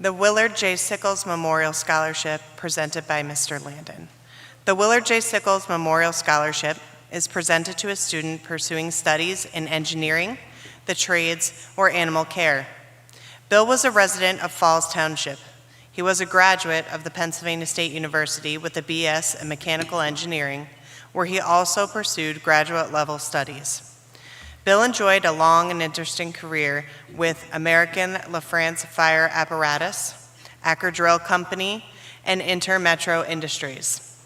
The Willard J. Sickles Memorial Scholarship, presented by Mr. Landon. The Willard J. Sickles Memorial Scholarship is presented to a student pursuing studies in engineering, the trades, or animal care. Bill was a resident of Falls Township. He was a graduate of the Pennsylvania State University with a BS in mechanical engineering, where he also pursued graduate-level studies. Bill enjoyed a long and interesting career with American LaFrance Fire Apparatus, Acker Drill Company, and Intermetro Industries.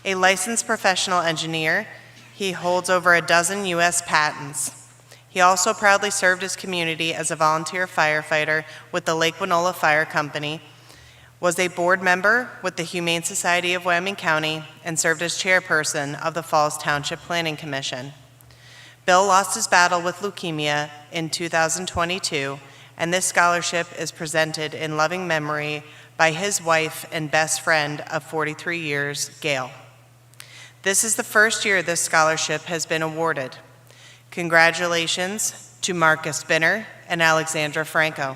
A licensed professional engineer, he holds over a dozen U.S. patents. He also proudly served his community as a volunteer firefighter with the Lake Winola Fire Company, was a board member with the Humane Society of Wyoming County, and served as chairperson of the Falls Township Planning Commission. Bill lost his battle with leukemia in 2022, and this scholarship is presented in loving memory by his wife and best friend of 43 years, Gail. This is the first year this scholarship has been awarded. Congratulations to Marcus Binner and Alexandra Franco.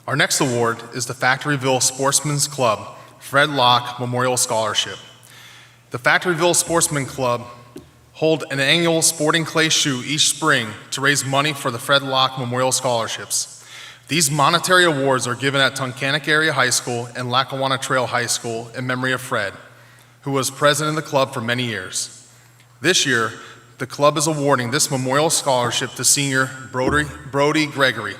Our next award is the Factoryville Sportsman's Club Fred Locke Memorial Scholarship. The Factoryville Sportsman Club hold an annual sporting clay shoot each spring to raise money for the Fred Locke Memorial Scholarships. These monetary awards are given at Tunkhannock Area High School and Lackawanna Trail High School in memory of Fred, who was president of the club for many years. This year, the club is awarding this memorial scholarship to senior Brody Gregory.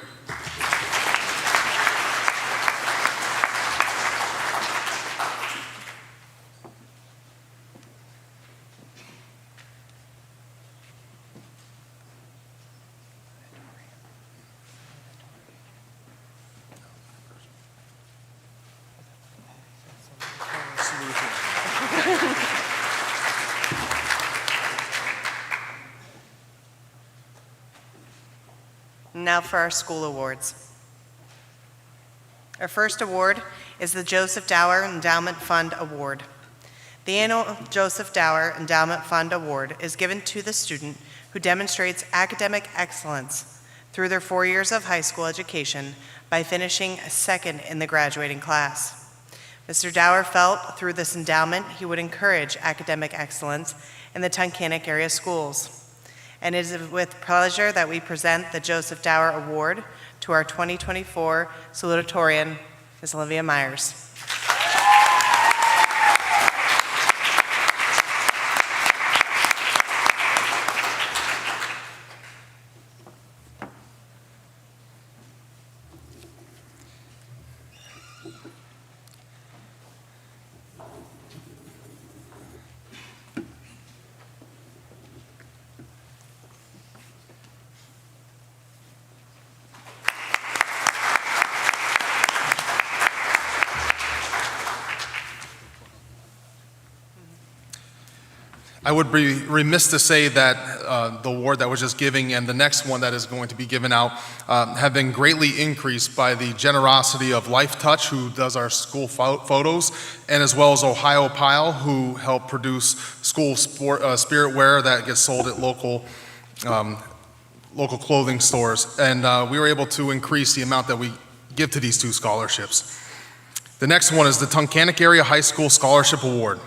Now for our school awards. Our first award is the Joseph Dower Endowment Fund Award. The annual Joseph Dower Endowment Fund Award is given to the student who demonstrates academic excellence through their 4 years of high school education by finishing second in the graduating class. Mr. Dower felt through this endowment he would encourage academic excellence in the Tunkhannock area schools. And it is with pleasure that we present the Joseph Dower Award to our 2024 salutatorian, Ms. Olivia Myers. I would be remiss to say that the award that was just giving and the next one that is going to be given out have been greatly increased by the generosity of Life Touch, who does our school photos, and as well as Ohio Pile, who help produce school spirit wear that gets sold at local clothing stores. And we were able to increase the amount that we give to these two scholarships. The next one is the Tunkhannock Area High School Scholarship Award.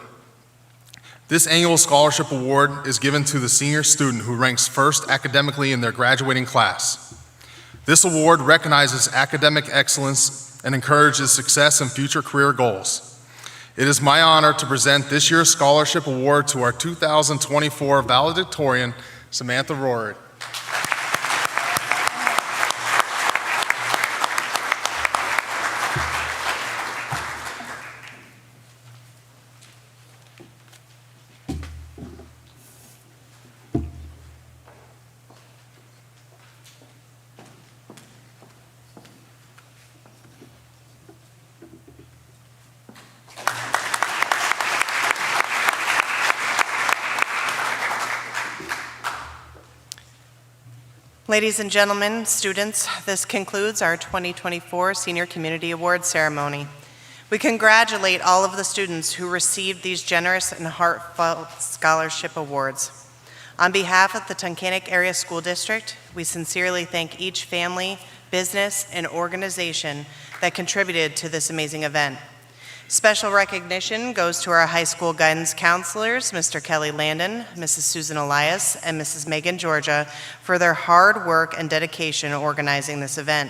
This annual scholarship award is given to the senior student who ranks first academically in their graduating class. This award recognizes academic excellence and encourages success in future career goals. It is my honor to present this year's scholarship award to our 2024 valedictorian, Samantha Rory. Ladies and gentlemen, students, this concludes our 2024 Senior Community Awards ceremony. We congratulate all of the students who received these generous and heartfelt scholarship awards. On behalf of the Tunkhannock Area School District, we sincerely thank each family, business, and organization that contributed to this amazing event. Special recognition goes to our high school guidance counselors, Mr. Kelly Landon, Mrs. Susan Elias, and Mrs. Megan Georgia, for their hard work and dedication in organizing this event.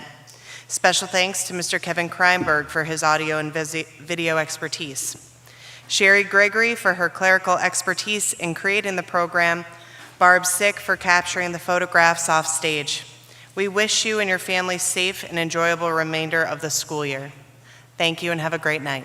Special thanks to Mr. Kevin Kreinberg for his audio and video expertise. Sherry Gregory for her clerical expertise in creating the program. Barb Sick for capturing the photographs off stage. We wish you and your family safe and enjoyable remainder of the school year. Thank you and have a great night.